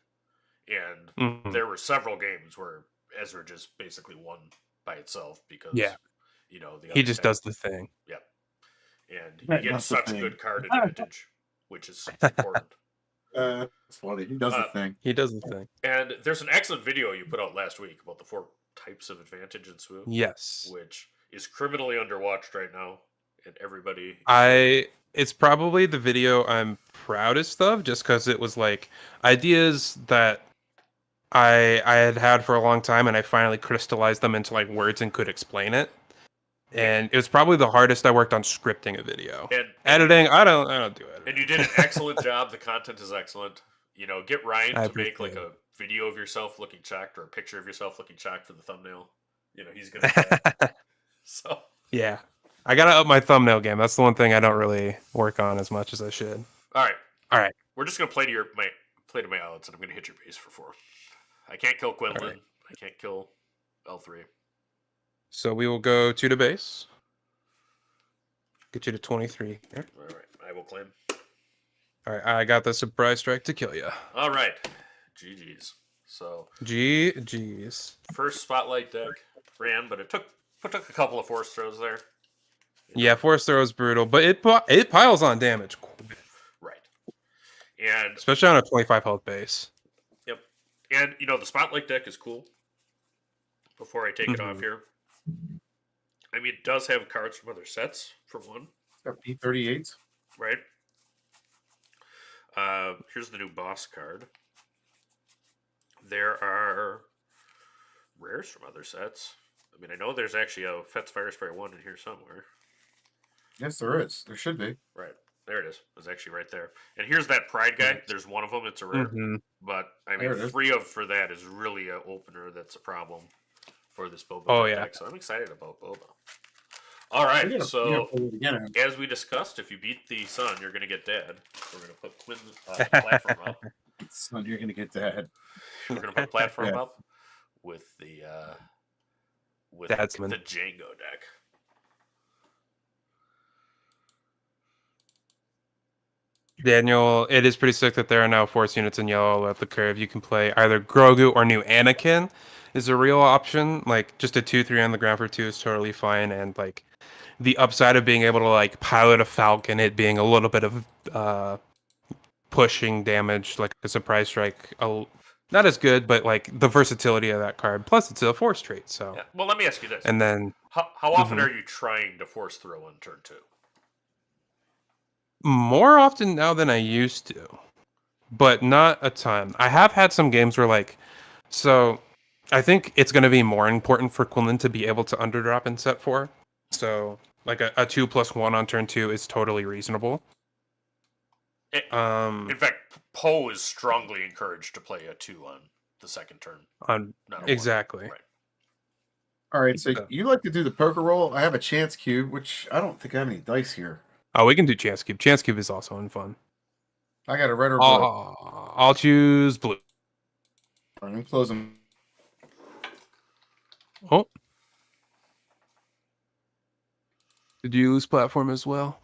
[SPEAKER 1] And there were several games where Ezra just basically won by itself because, the
[SPEAKER 2] he
[SPEAKER 1] other
[SPEAKER 2] just
[SPEAKER 1] guy-
[SPEAKER 2] does the thing.
[SPEAKER 1] Yep. And he
[SPEAKER 3] Right,
[SPEAKER 1] gets
[SPEAKER 3] that's the
[SPEAKER 1] such
[SPEAKER 3] thing.
[SPEAKER 1] good card advantage, which is important.
[SPEAKER 3] It's funny. He does the thing.
[SPEAKER 2] He does the thing.
[SPEAKER 1] And there's an excellent video you put out last week about the 4 types of advantage in Swoop,
[SPEAKER 2] Yes.
[SPEAKER 1] which is criminally underwatched right now, and everybody.
[SPEAKER 2] It's probably the video I'm proudest of, just because it was like ideas that I had for a long time, and I finally crystallized them into like words and could explain it. And it was probably the hardest I worked on scripting a video.
[SPEAKER 1] And
[SPEAKER 2] Editing, I don't do it.
[SPEAKER 1] And you did an excellent job. The content is excellent. Get Ryan
[SPEAKER 2] I
[SPEAKER 1] to make like
[SPEAKER 2] appreciate
[SPEAKER 1] a video of yourself looking shocked or a picture of yourself looking shocked for the thumbnail. He's gonna do that. So
[SPEAKER 2] Yeah. I gotta up my thumbnail game. That's the one thing I don't really work on as much as I should.
[SPEAKER 1] all right.
[SPEAKER 2] All right.
[SPEAKER 1] We're just gonna play to my odds, and I'm gonna hit your base for 4. I can't kill Quinlan. I can't kill L3.
[SPEAKER 2] So we will go 2 to base. Get you to 23 here.
[SPEAKER 1] All right, I will claim.
[SPEAKER 2] All right, I got the surprise strike to kill you.
[SPEAKER 1] All right, GG's. So
[SPEAKER 2] GG's.
[SPEAKER 1] first spotlight deck ran, but it took a couple of force throws there.
[SPEAKER 2] Yeah, force throw is brutal, but it piles on damage quick,
[SPEAKER 1] Right. And
[SPEAKER 2] especially on a 25 health base.
[SPEAKER 1] yep. And the spotlight deck is cool. Before I take it off here, I mean, it does have cards from other sets, for one.
[SPEAKER 3] P38s.
[SPEAKER 1] Right. Here's the new boss card. There are rares from other sets. I mean, I know there's actually a Fetz Fire Spray 1 in here somewhere.
[SPEAKER 3] Yes, there is. There should be.
[SPEAKER 1] Right. There it is. It's actually right there. And here's that Pride guy. There's one of them. It's a rare. But, I mean, 3 of for that is really an opener that's a problem for this Boba deck. So I'm excited about Boba. All right. So, as we discussed, if you beat the sun, you're going to get dead. We're going to put Quinlan's platform up.
[SPEAKER 3] Son, you're going to get dead.
[SPEAKER 1] We're going to put a platform up with the Django deck.
[SPEAKER 2] Daniel, it is pretty sick that there are now force units in yellow at the curve. You can play either Grogu or new Anakin is a real option. Like just a 2/3 on the ground for 2 is totally fine, and like the upside of being able to like pilot a Falcon, it being a little bit of pushing damage, like a surprise strike, not as good, but like the versatility of that card. Plus, it's a force trait. So
[SPEAKER 1] yeah. Well, let me ask you this:
[SPEAKER 2] and then
[SPEAKER 1] how often are you trying to force throw on turn 2?
[SPEAKER 2] More often now than I used to, but not a ton. I have had some games where so I think it's going to be more important for Quinlan to be able to underdrop in set 4. So like a 2+1 on turn 2 is totally reasonable.
[SPEAKER 1] In fact, Poe is strongly encouraged to play a 2 on the second turn.
[SPEAKER 2] Exactly.
[SPEAKER 1] Right.
[SPEAKER 3] All right, so you like to do the poker roll. I have a chance cube, which I don't think I have any dice here.
[SPEAKER 2] Oh, we can do Chance Cube. Chance Cube is also fun.
[SPEAKER 3] I got a red or blue.
[SPEAKER 2] I'll choose blue.
[SPEAKER 3] All right, I'm closing.
[SPEAKER 2] Oh. Did you lose platform as well?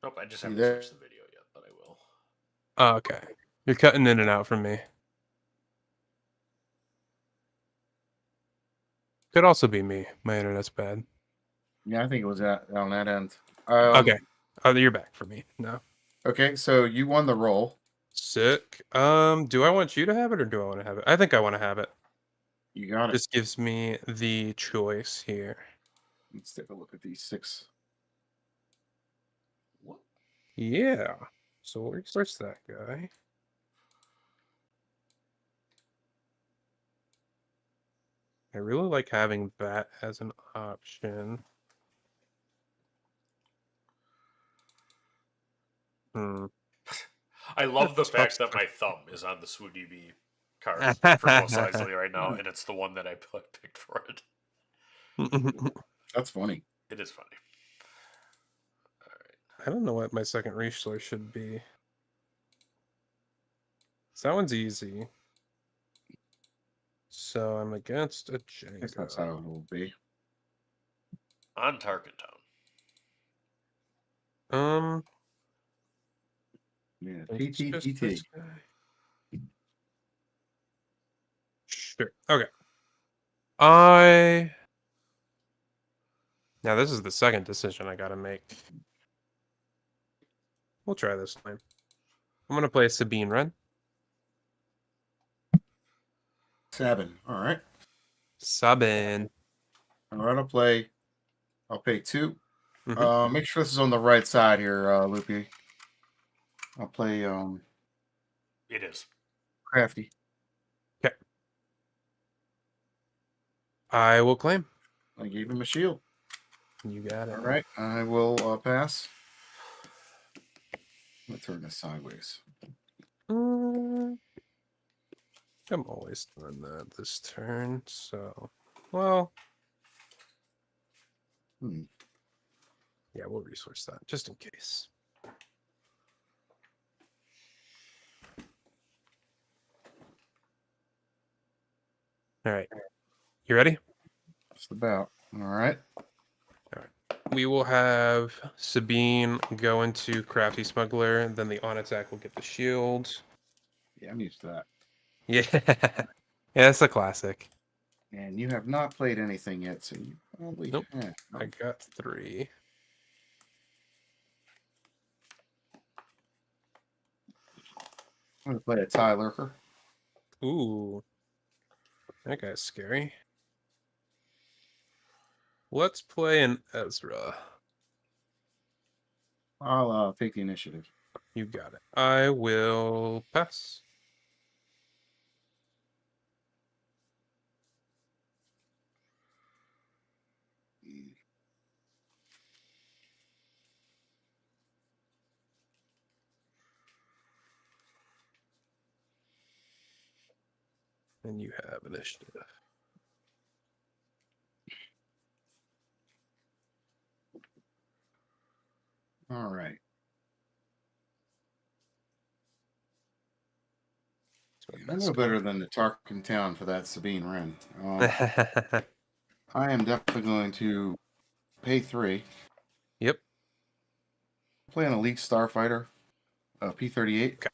[SPEAKER 1] Nope, I just haven't switched the video yet, but I will.
[SPEAKER 2] Oh, okay. You're cutting in and out from me. Could also be me. My internet's bad.
[SPEAKER 3] Yeah, I think it was on that end.
[SPEAKER 2] Okay. Oh, you're back for me. No.
[SPEAKER 3] Okay, so you won the roll.
[SPEAKER 2] Sick. Do I want you to have it or do I want to have it? I think I want to have it.
[SPEAKER 3] You got it.
[SPEAKER 2] This gives me the choice here.
[SPEAKER 3] Let's take a look at these 6.
[SPEAKER 1] What?
[SPEAKER 2] Yeah. So we'll research that guy. I really like having that as an option.
[SPEAKER 1] I love the fact that my thumb is on the SWODB card for most sides right now, and it's the one that I picked for it.
[SPEAKER 3] That's funny.
[SPEAKER 1] It is funny. All right.
[SPEAKER 2] I don't know what my second resource should be. So that one's easy. So I'm against a Django.
[SPEAKER 3] I guess that's how it will be.
[SPEAKER 1] On Tarkintown.
[SPEAKER 3] Yeah, TTTT.
[SPEAKER 2] Sure. Okay. Now this is the second decision I gotta make. We'll try this time. I'm gonna play Sabine Wren.
[SPEAKER 3] Sabin. All right.
[SPEAKER 2] Sabin.
[SPEAKER 3] All right, I'll pay 2. Make sure this is on the right side here, Loopy. I'll play
[SPEAKER 1] It is.
[SPEAKER 3] Crafty.
[SPEAKER 2] Okay. I will claim.
[SPEAKER 3] I gave him a shield.
[SPEAKER 2] You got it.
[SPEAKER 3] All right. I will pass. Let's turn this sideways.
[SPEAKER 2] I'm always doing that this turn, so well. Yeah, we'll resource that just in case. All right. You ready?
[SPEAKER 3] Just about. All right.
[SPEAKER 2] We will have Sabine go into Crafty Smuggler, and then the on attack will get the shield.
[SPEAKER 3] Yeah, I'm used to that.
[SPEAKER 2] Yeah. Yeah, it's a classic.
[SPEAKER 3] And you have not played anything yet, so you probably
[SPEAKER 2] Nope.
[SPEAKER 3] have.
[SPEAKER 2] I got 3.
[SPEAKER 3] I'm going to play a tie lurker.
[SPEAKER 2] Ooh. That guy's scary. Let's play an Ezra.
[SPEAKER 3] I'll take the initiative.
[SPEAKER 2] You got it. I will pass. And you have initiative.
[SPEAKER 3] All right. I know better than the Tarkintown for that Sabine Wren. I am definitely going to pay 3.
[SPEAKER 2] Yep.
[SPEAKER 3] Play an Elite Starfighter, P-38.
[SPEAKER 2] Okay.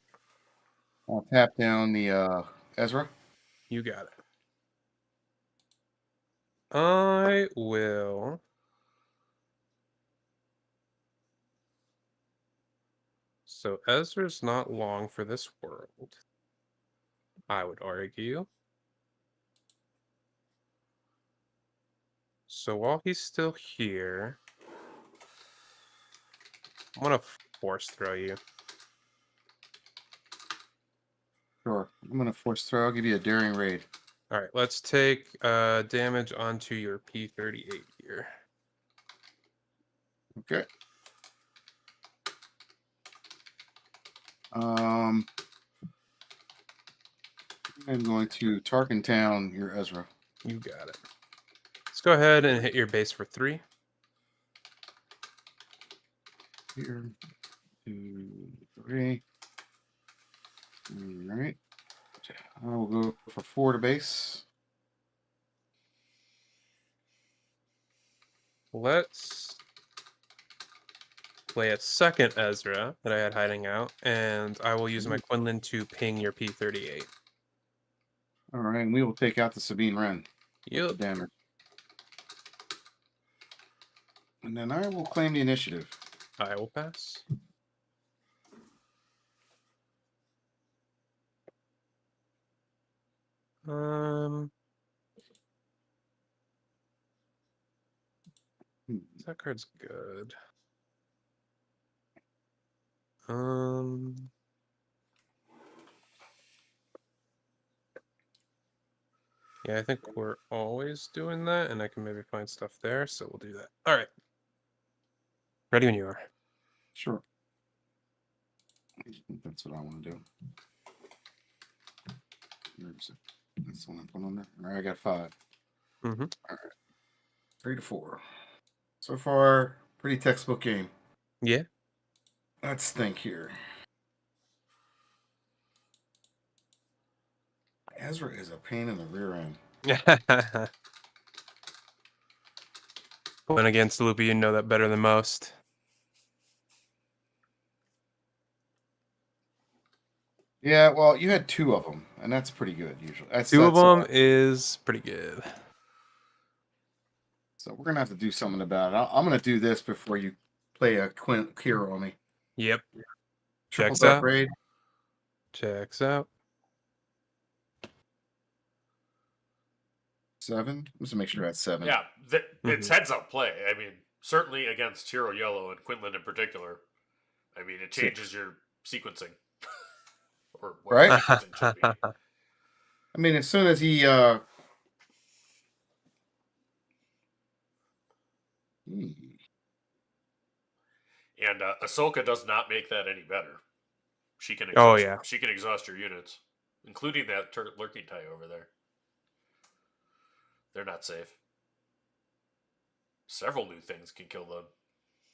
[SPEAKER 3] I'll tap down the Ezra.
[SPEAKER 2] You got it. I will. So Ezra's not long for this world, I would argue. So while he's still here, I'm gonna force throw you.
[SPEAKER 3] Sure. I'm going to force throw. I'll give you a daring raid.
[SPEAKER 2] All right, let's take damage onto your P-38 here.
[SPEAKER 3] Okay. I'm going to Tarkintown your Ezra.
[SPEAKER 2] You got it. Let's go ahead and hit your base for 3.
[SPEAKER 3] Here, 2, 3. All right. I will go for 4 to base.
[SPEAKER 2] Let's play a second Ezra that I had hiding out, and I will use my Quinlan to ping your P-38.
[SPEAKER 3] All right, and we will take out the Sabine Wren.
[SPEAKER 2] Yep.
[SPEAKER 3] Damage. And then I will claim the initiative.
[SPEAKER 2] I will pass. That card's good. Yeah, I think we're always doing that, and I can maybe find stuff there, so we'll do that. All right. Ready when you are.
[SPEAKER 3] Sure. That's what I want to do. That's the one I put on there. All right, I got 5.
[SPEAKER 2] Mm-hmm.
[SPEAKER 3] All right. 3 to 4. So far, pretty textbook game.
[SPEAKER 2] Yeah.
[SPEAKER 3] Let's think here. Ezra is a pain in the rear end.
[SPEAKER 2] Going against Loopy, you know that better than most.
[SPEAKER 3] Yeah, well, you had 2 of them, and that's pretty good usually.
[SPEAKER 2] Two of them is pretty good.
[SPEAKER 3] So we're gonna have to do something about it. I'm gonna do this before you play a Kira on me.
[SPEAKER 2] Yep.
[SPEAKER 3] Triple
[SPEAKER 2] Checks
[SPEAKER 3] Dark
[SPEAKER 2] out.
[SPEAKER 3] Raid.
[SPEAKER 2] Checks out.
[SPEAKER 3] 7. Just to make sure that's 7.
[SPEAKER 1] Yeah, it's heads up play. I mean, certainly against Hero Yellow and Quinlan in particular. I mean, it changes your sequencing. Or what
[SPEAKER 3] Right?
[SPEAKER 1] sequencing should be.
[SPEAKER 3] I mean, as soon as he
[SPEAKER 1] And Ahsoka does not make that any better. She can
[SPEAKER 2] Oh,
[SPEAKER 1] exhaust,
[SPEAKER 2] yeah.
[SPEAKER 1] she can exhaust your units, including that lurking tie over there. They're not safe. Several new things can kill them.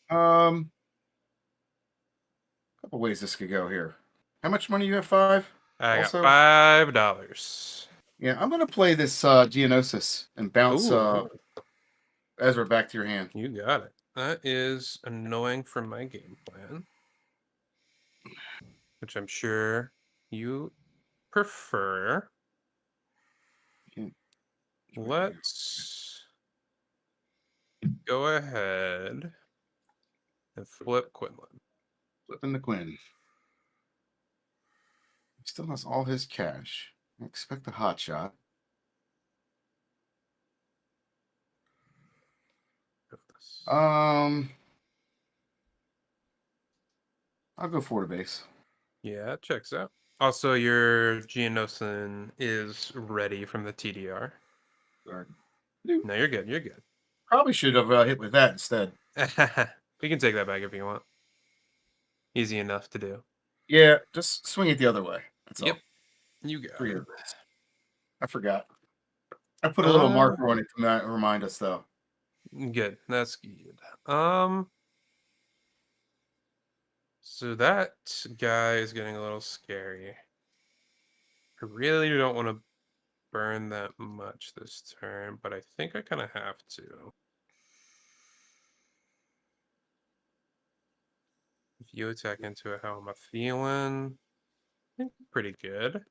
[SPEAKER 3] a couple ways this could go here. How much money you have? 5.
[SPEAKER 2] I
[SPEAKER 3] Also?
[SPEAKER 2] got $5.
[SPEAKER 3] Yeah, I'm gonna play this Geonosis and bounce
[SPEAKER 2] Ooh,
[SPEAKER 3] Ezra back to your hand.
[SPEAKER 2] you got it. That is annoying for my game plan, which I'm sure you prefer.
[SPEAKER 3] Yeah.
[SPEAKER 2] Let's go ahead and flip Quinlan.
[SPEAKER 3] Flipping the Quinn. He still has all his cash. I expect a hot shot. I'll go for the base.
[SPEAKER 2] Yeah, it checks out. Also, your Geonosin is ready from the TDR.
[SPEAKER 3] Or,
[SPEAKER 2] No, you're good. You're good.
[SPEAKER 3] probably should have hit with that instead.
[SPEAKER 2] We can take that back if you want. Easy enough to do.
[SPEAKER 3] Yeah, just swing it the other way. That's
[SPEAKER 2] Yep,
[SPEAKER 3] all.
[SPEAKER 2] you got
[SPEAKER 3] Three
[SPEAKER 2] it.
[SPEAKER 3] of those. I forgot. I put a little
[SPEAKER 2] Uh,
[SPEAKER 3] marker on it to remind us, though.
[SPEAKER 2] Good. That's good. So that guy is getting a little scary. I really don't want to burn that much this turn, but I think I kind of have to. If you attack into it, how am I feeling? I think pretty good.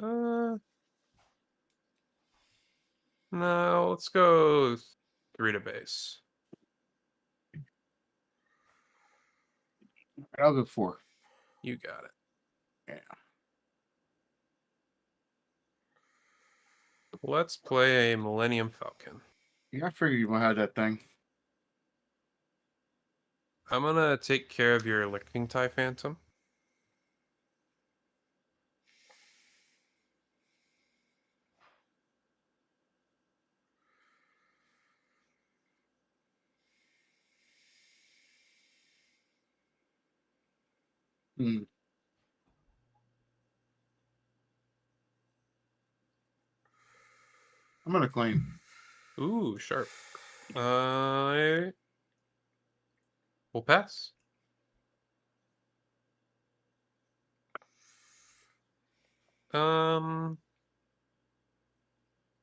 [SPEAKER 2] Uh, no, let's go 3 to base.
[SPEAKER 3] I'll go 4.
[SPEAKER 2] You got it.
[SPEAKER 3] Yeah.
[SPEAKER 2] Let's play a Millennium Falcon.
[SPEAKER 3] Yeah, I figured you might have that thing.
[SPEAKER 2] I'm gonna take care of your Licking Tie Phantom.
[SPEAKER 3] Hmm. I'm gonna claim.
[SPEAKER 2] Ooh, sharp. I will pass.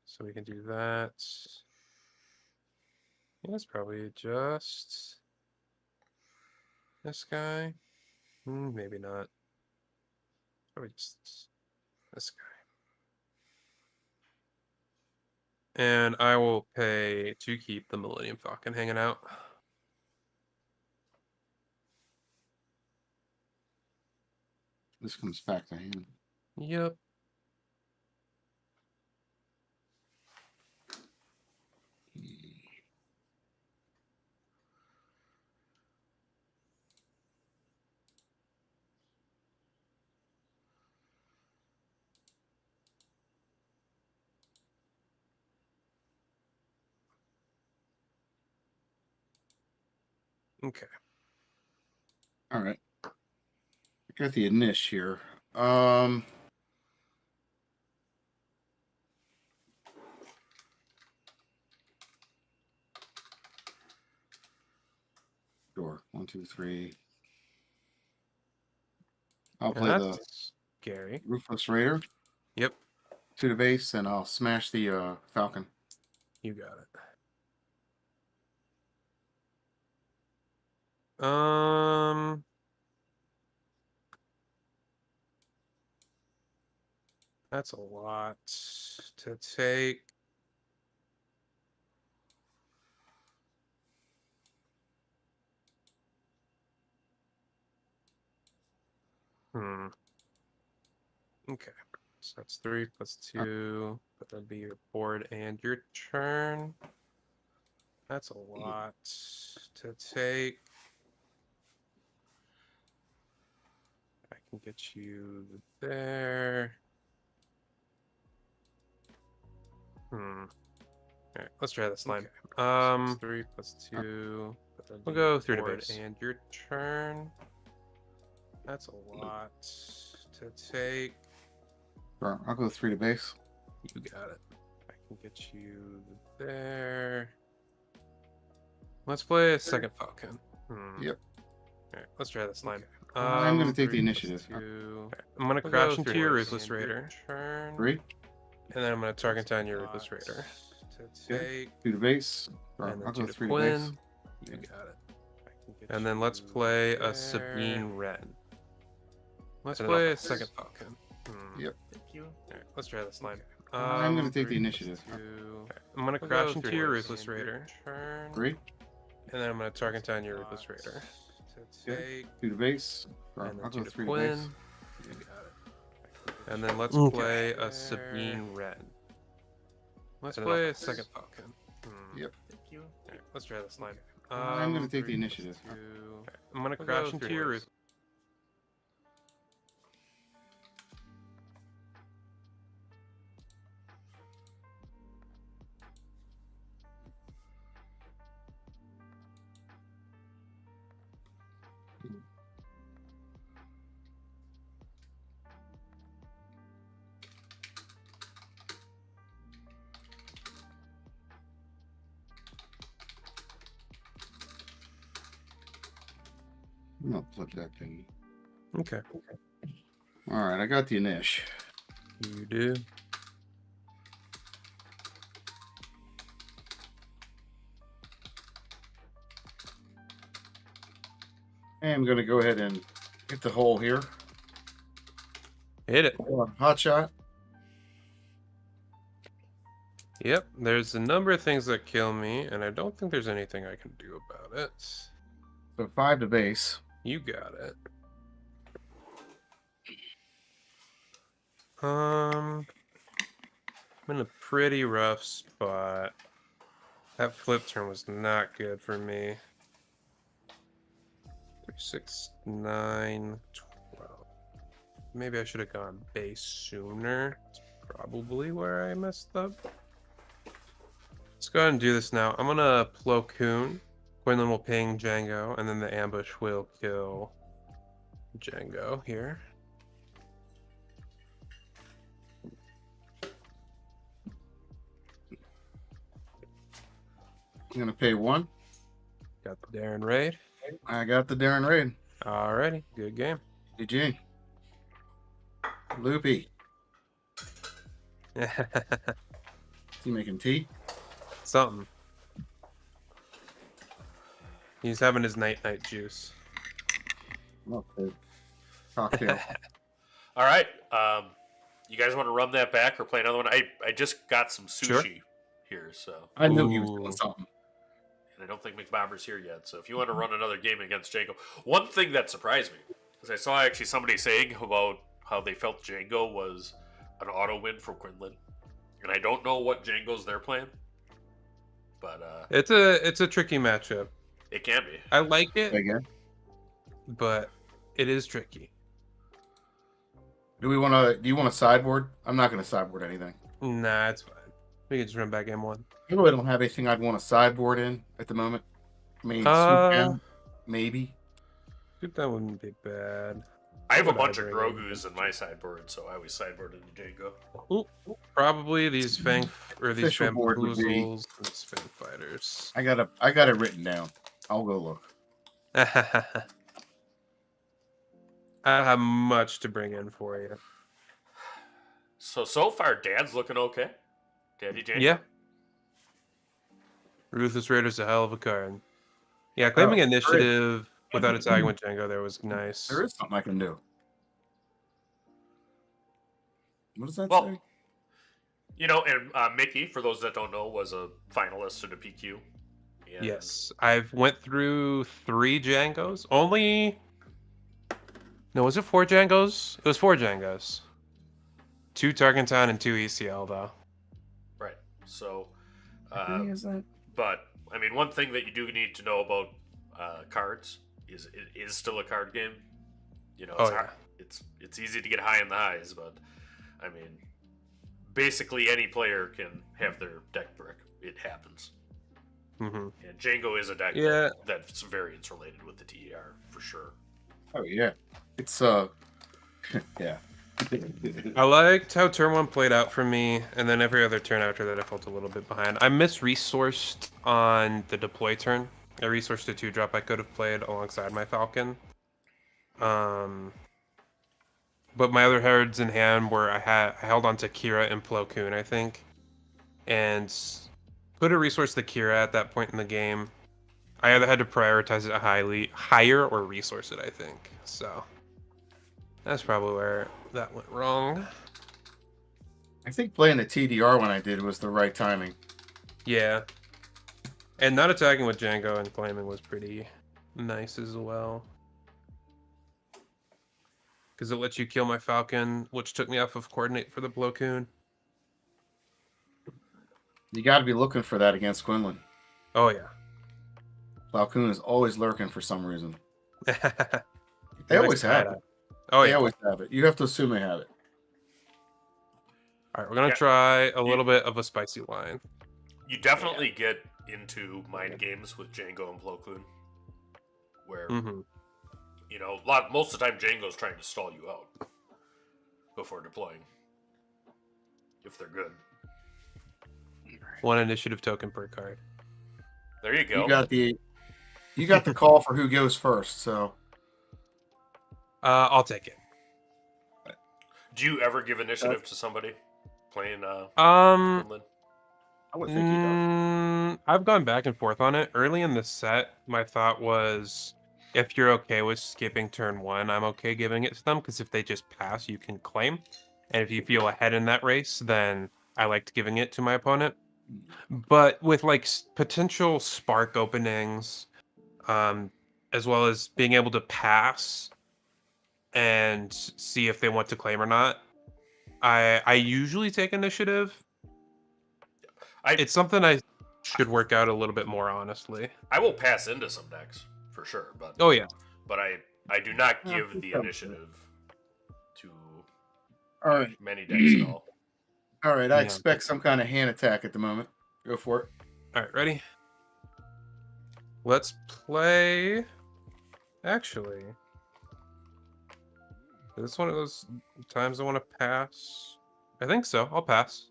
[SPEAKER 2] So we can do that. Yeah, that's probably just this guy. Maybe not. Probably just this guy. And I will pay to keep the Millennium Falcon hanging out.
[SPEAKER 3] This comes back to hand.
[SPEAKER 2] Yep. Okay.
[SPEAKER 3] All right. I got the Inish here. Sure. 1, 2, 3. I'll
[SPEAKER 2] And
[SPEAKER 3] play the
[SPEAKER 2] that's scary.
[SPEAKER 3] Ruthless Raider
[SPEAKER 2] Yep.
[SPEAKER 3] to the base, and I'll smash the Falcon.
[SPEAKER 2] You got it. That's a lot to take. Okay. So that's 3 plus 2, but that'd be your board and your turn. That's a lot to take. I can get you there. All right, let's try this line. So it's 3 plus 2, but that'd
[SPEAKER 1] We'll
[SPEAKER 2] be your
[SPEAKER 1] go 3 to
[SPEAKER 2] board
[SPEAKER 1] base.
[SPEAKER 2] and your turn. That's a lot to take.
[SPEAKER 3] Sure. I'll go 3 to base.
[SPEAKER 2] You got it. I can get you there. Let's play a second Falcon.
[SPEAKER 3] Yep.
[SPEAKER 2] All right, let's try this line.
[SPEAKER 3] I'm going to take the
[SPEAKER 2] 3 plus
[SPEAKER 3] initiative.
[SPEAKER 2] 2. I'm going to
[SPEAKER 1] We'll
[SPEAKER 2] crash
[SPEAKER 1] go
[SPEAKER 2] into
[SPEAKER 1] 3
[SPEAKER 2] your
[SPEAKER 1] ways.
[SPEAKER 2] Ruthless Raider. Turn.
[SPEAKER 3] 3.
[SPEAKER 2] And then I'm going to Tarkintown your Ruthless Raider. To
[SPEAKER 3] Okay.
[SPEAKER 2] take.
[SPEAKER 3] 2 to base. Or
[SPEAKER 2] And then
[SPEAKER 3] I'll
[SPEAKER 2] 2
[SPEAKER 3] go
[SPEAKER 2] to
[SPEAKER 3] 3 to base.
[SPEAKER 2] Quinn. You got it. And then let's play a Sabine Wren. Let's play a second Falcon.
[SPEAKER 3] Yep.
[SPEAKER 1] Thank you.
[SPEAKER 2] Alright, let's try this line.
[SPEAKER 3] I'm going to take the
[SPEAKER 2] 3 plus
[SPEAKER 3] initiative.
[SPEAKER 2] 2. I'm going to
[SPEAKER 1] We'll
[SPEAKER 2] crash
[SPEAKER 1] go
[SPEAKER 2] into
[SPEAKER 1] 3
[SPEAKER 2] your
[SPEAKER 1] ways.
[SPEAKER 2] Ruthless Raider. Turn.
[SPEAKER 3] 3.
[SPEAKER 2] And then I'm going to Tarkintown your Ruthless Raider. To
[SPEAKER 3] Okay.
[SPEAKER 2] take.
[SPEAKER 3] 2 to base. Or
[SPEAKER 2] And then
[SPEAKER 3] I'll
[SPEAKER 2] 2
[SPEAKER 3] go
[SPEAKER 2] to
[SPEAKER 3] 3 to
[SPEAKER 2] Quinn.
[SPEAKER 3] base.
[SPEAKER 2] You got it. And then let's
[SPEAKER 3] Okay.
[SPEAKER 2] play a Sabine Wren. Let's
[SPEAKER 1] And
[SPEAKER 2] play
[SPEAKER 1] then
[SPEAKER 2] a second Falcon.
[SPEAKER 3] Yep.
[SPEAKER 1] Thank you.
[SPEAKER 2] Alright, let's try this line.
[SPEAKER 3] I'm going to take the
[SPEAKER 2] 3 plus
[SPEAKER 3] initiative.
[SPEAKER 2] 2. I'm going to
[SPEAKER 1] We'll
[SPEAKER 2] crash
[SPEAKER 1] go
[SPEAKER 2] into
[SPEAKER 1] 3
[SPEAKER 2] your
[SPEAKER 1] ways.
[SPEAKER 2] Ruthless.
[SPEAKER 3] I'm going to flip that thing.
[SPEAKER 2] Okay.
[SPEAKER 3] All right. I got the initial.
[SPEAKER 2] You do.
[SPEAKER 3] I'm going to go ahead and hit the hole here.
[SPEAKER 2] Hit it.
[SPEAKER 3] Hot shot.
[SPEAKER 2] Yep, there's a number of things that kill me, and I don't think there's anything I can do about it.
[SPEAKER 3] So 5 to base.
[SPEAKER 2] You got it. I'm in a pretty rough spot. That flip turn was not good for me. 3, 6, 9, 12. Maybe I should have gone base sooner. It's probably where I messed up. Let's go ahead and do this now. I'm gonna Plo Koon. Quinlan will ping Django, and then the ambush will kill Django here.
[SPEAKER 3] I'm going to pay 1.
[SPEAKER 2] Got the Darren raid.
[SPEAKER 3] I got the Darren raid.
[SPEAKER 2] Alrighty, good game.
[SPEAKER 3] GG. Loopy. Is he making tea?
[SPEAKER 2] Something. He's having his night juice.
[SPEAKER 3] Okay. Cocktail.
[SPEAKER 1] All right. You guys want to run that back or play another one? I just got some sushi
[SPEAKER 2] Sure.
[SPEAKER 1] here, so
[SPEAKER 3] I knew he was
[SPEAKER 2] Ooh.
[SPEAKER 3] doing something.
[SPEAKER 1] and I don't think McBomber's here yet. So if you want to run another game against Django, one thing that surprised me is I saw actually somebody saying about how they felt Django was an auto win for Quinlan, and I don't know what Django's they're playing, but
[SPEAKER 2] It's a tricky matchup.
[SPEAKER 1] it can be.
[SPEAKER 2] I like it,
[SPEAKER 3] Again.
[SPEAKER 2] but it is tricky.
[SPEAKER 3] Do you want to sideboard? I'm not going to sideboard anything.
[SPEAKER 2] Nah, it's fine. We can just run back M1.
[SPEAKER 3] I really don't have anything I'd want to sideboard in at the moment. I mean, swoop down, maybe.
[SPEAKER 2] Dude, that wouldn't be bad.
[SPEAKER 1] I have a
[SPEAKER 2] What would I
[SPEAKER 1] bunch of
[SPEAKER 2] bring
[SPEAKER 1] Grogu's in my sideboard, so I always sideboarded the Django.
[SPEAKER 2] Ooh, probably these these
[SPEAKER 3] Official board would be-
[SPEAKER 2] bamboozles, these Fang Fighters.
[SPEAKER 3] I got it written down. I'll go look.
[SPEAKER 2] I have much to bring in for you.
[SPEAKER 1] So far, Dad's looking okay. Daddy Django.
[SPEAKER 2] Yeah. Ruthless Raider's a hell of a card. Yeah, claiming
[SPEAKER 3] Oh,
[SPEAKER 2] initiative without attacking with Django there was nice.
[SPEAKER 3] There is something I can do. What does that
[SPEAKER 1] Well,
[SPEAKER 3] say?
[SPEAKER 1] you know, and Mickey, for those that don't know, was a finalist at the PQ. And
[SPEAKER 2] Yes, I've went through 3 Djangos. Only no, was it 4 Djangos? It was 4 Djangos. 2 Tarkintown and 2 ECL though.
[SPEAKER 1] Right. So,
[SPEAKER 3] How many is that?
[SPEAKER 1] but I mean, one thing that you do need to know about cards is it is still a card game. You know, it's
[SPEAKER 2] Oh,
[SPEAKER 1] hard, it's easy to get high in the highs, but I mean, basically any player can have their deck brick. It happens.
[SPEAKER 2] Mm-hmm.
[SPEAKER 1] And Django is a deck
[SPEAKER 2] Yeah.
[SPEAKER 1] that's very insulated with the TER for sure.
[SPEAKER 3] Oh yeah, it's yeah.
[SPEAKER 2] I liked how turn 1 played out for me, and then every other turn after that I felt a little bit behind. I mis-resourced on the deploy turn. I resourced a 2-drop I could have played alongside my Falcon. Um, but my other cards in hand were I held on to Kira and Plo Koon, I think, and put a resource to Kira at that point in the game. I either had to prioritize it higher or resource it, I think. So that's probably where that went wrong.
[SPEAKER 3] I think playing the TDR when I did was the right timing.
[SPEAKER 2] Yeah. And not attacking with Django and claiming was pretty nice as well. Because it lets you kill my Falcon, which took me off of coordinate for the Plo Koon.
[SPEAKER 3] You got to be looking for that against Quinlan.
[SPEAKER 2] Oh, yeah.
[SPEAKER 3] Falcon is always lurking for some reason. They
[SPEAKER 2] He likes
[SPEAKER 3] always
[SPEAKER 2] to
[SPEAKER 3] have
[SPEAKER 2] hide
[SPEAKER 3] it.
[SPEAKER 2] Oh,
[SPEAKER 3] They
[SPEAKER 2] yeah.
[SPEAKER 3] always have it. You have to assume they have it.
[SPEAKER 2] All right, we're going to try a little bit of a spicy line.
[SPEAKER 1] You definitely get into mind games with Django and Plo Koon, where you know, most of the time Django's trying to stall you out before deploying, if they're good.
[SPEAKER 2] One initiative token per card.
[SPEAKER 1] There you go.
[SPEAKER 3] You got the call for who goes first. So
[SPEAKER 2] I'll take it.
[SPEAKER 1] Do you ever give initiative to somebody playing Quinlan?
[SPEAKER 3] I would think he does.
[SPEAKER 2] I've gone back and forth on it. Early in the set, my thought was, if you're okay with skipping turn 1, I'm okay giving it to them, because if they just pass, you can claim. And if you feel ahead in that race, then I liked giving it to my opponent. But with like potential spark openings, as well as being able to pass and see if they want to claim or not, I usually take initiative. It's something I should work out a little bit more, honestly.
[SPEAKER 1] I will pass into some decks for sure, but
[SPEAKER 2] oh yeah,
[SPEAKER 1] but I do not give the initiative to
[SPEAKER 3] All right.
[SPEAKER 1] many decks at all.
[SPEAKER 3] All right. I
[SPEAKER 2] Yeah.
[SPEAKER 3] expect some kind of hand attack at the moment. Go for it.
[SPEAKER 2] All right, ready? Let's play. Actually, is this one of those times I want to pass? I think so. I'll pass.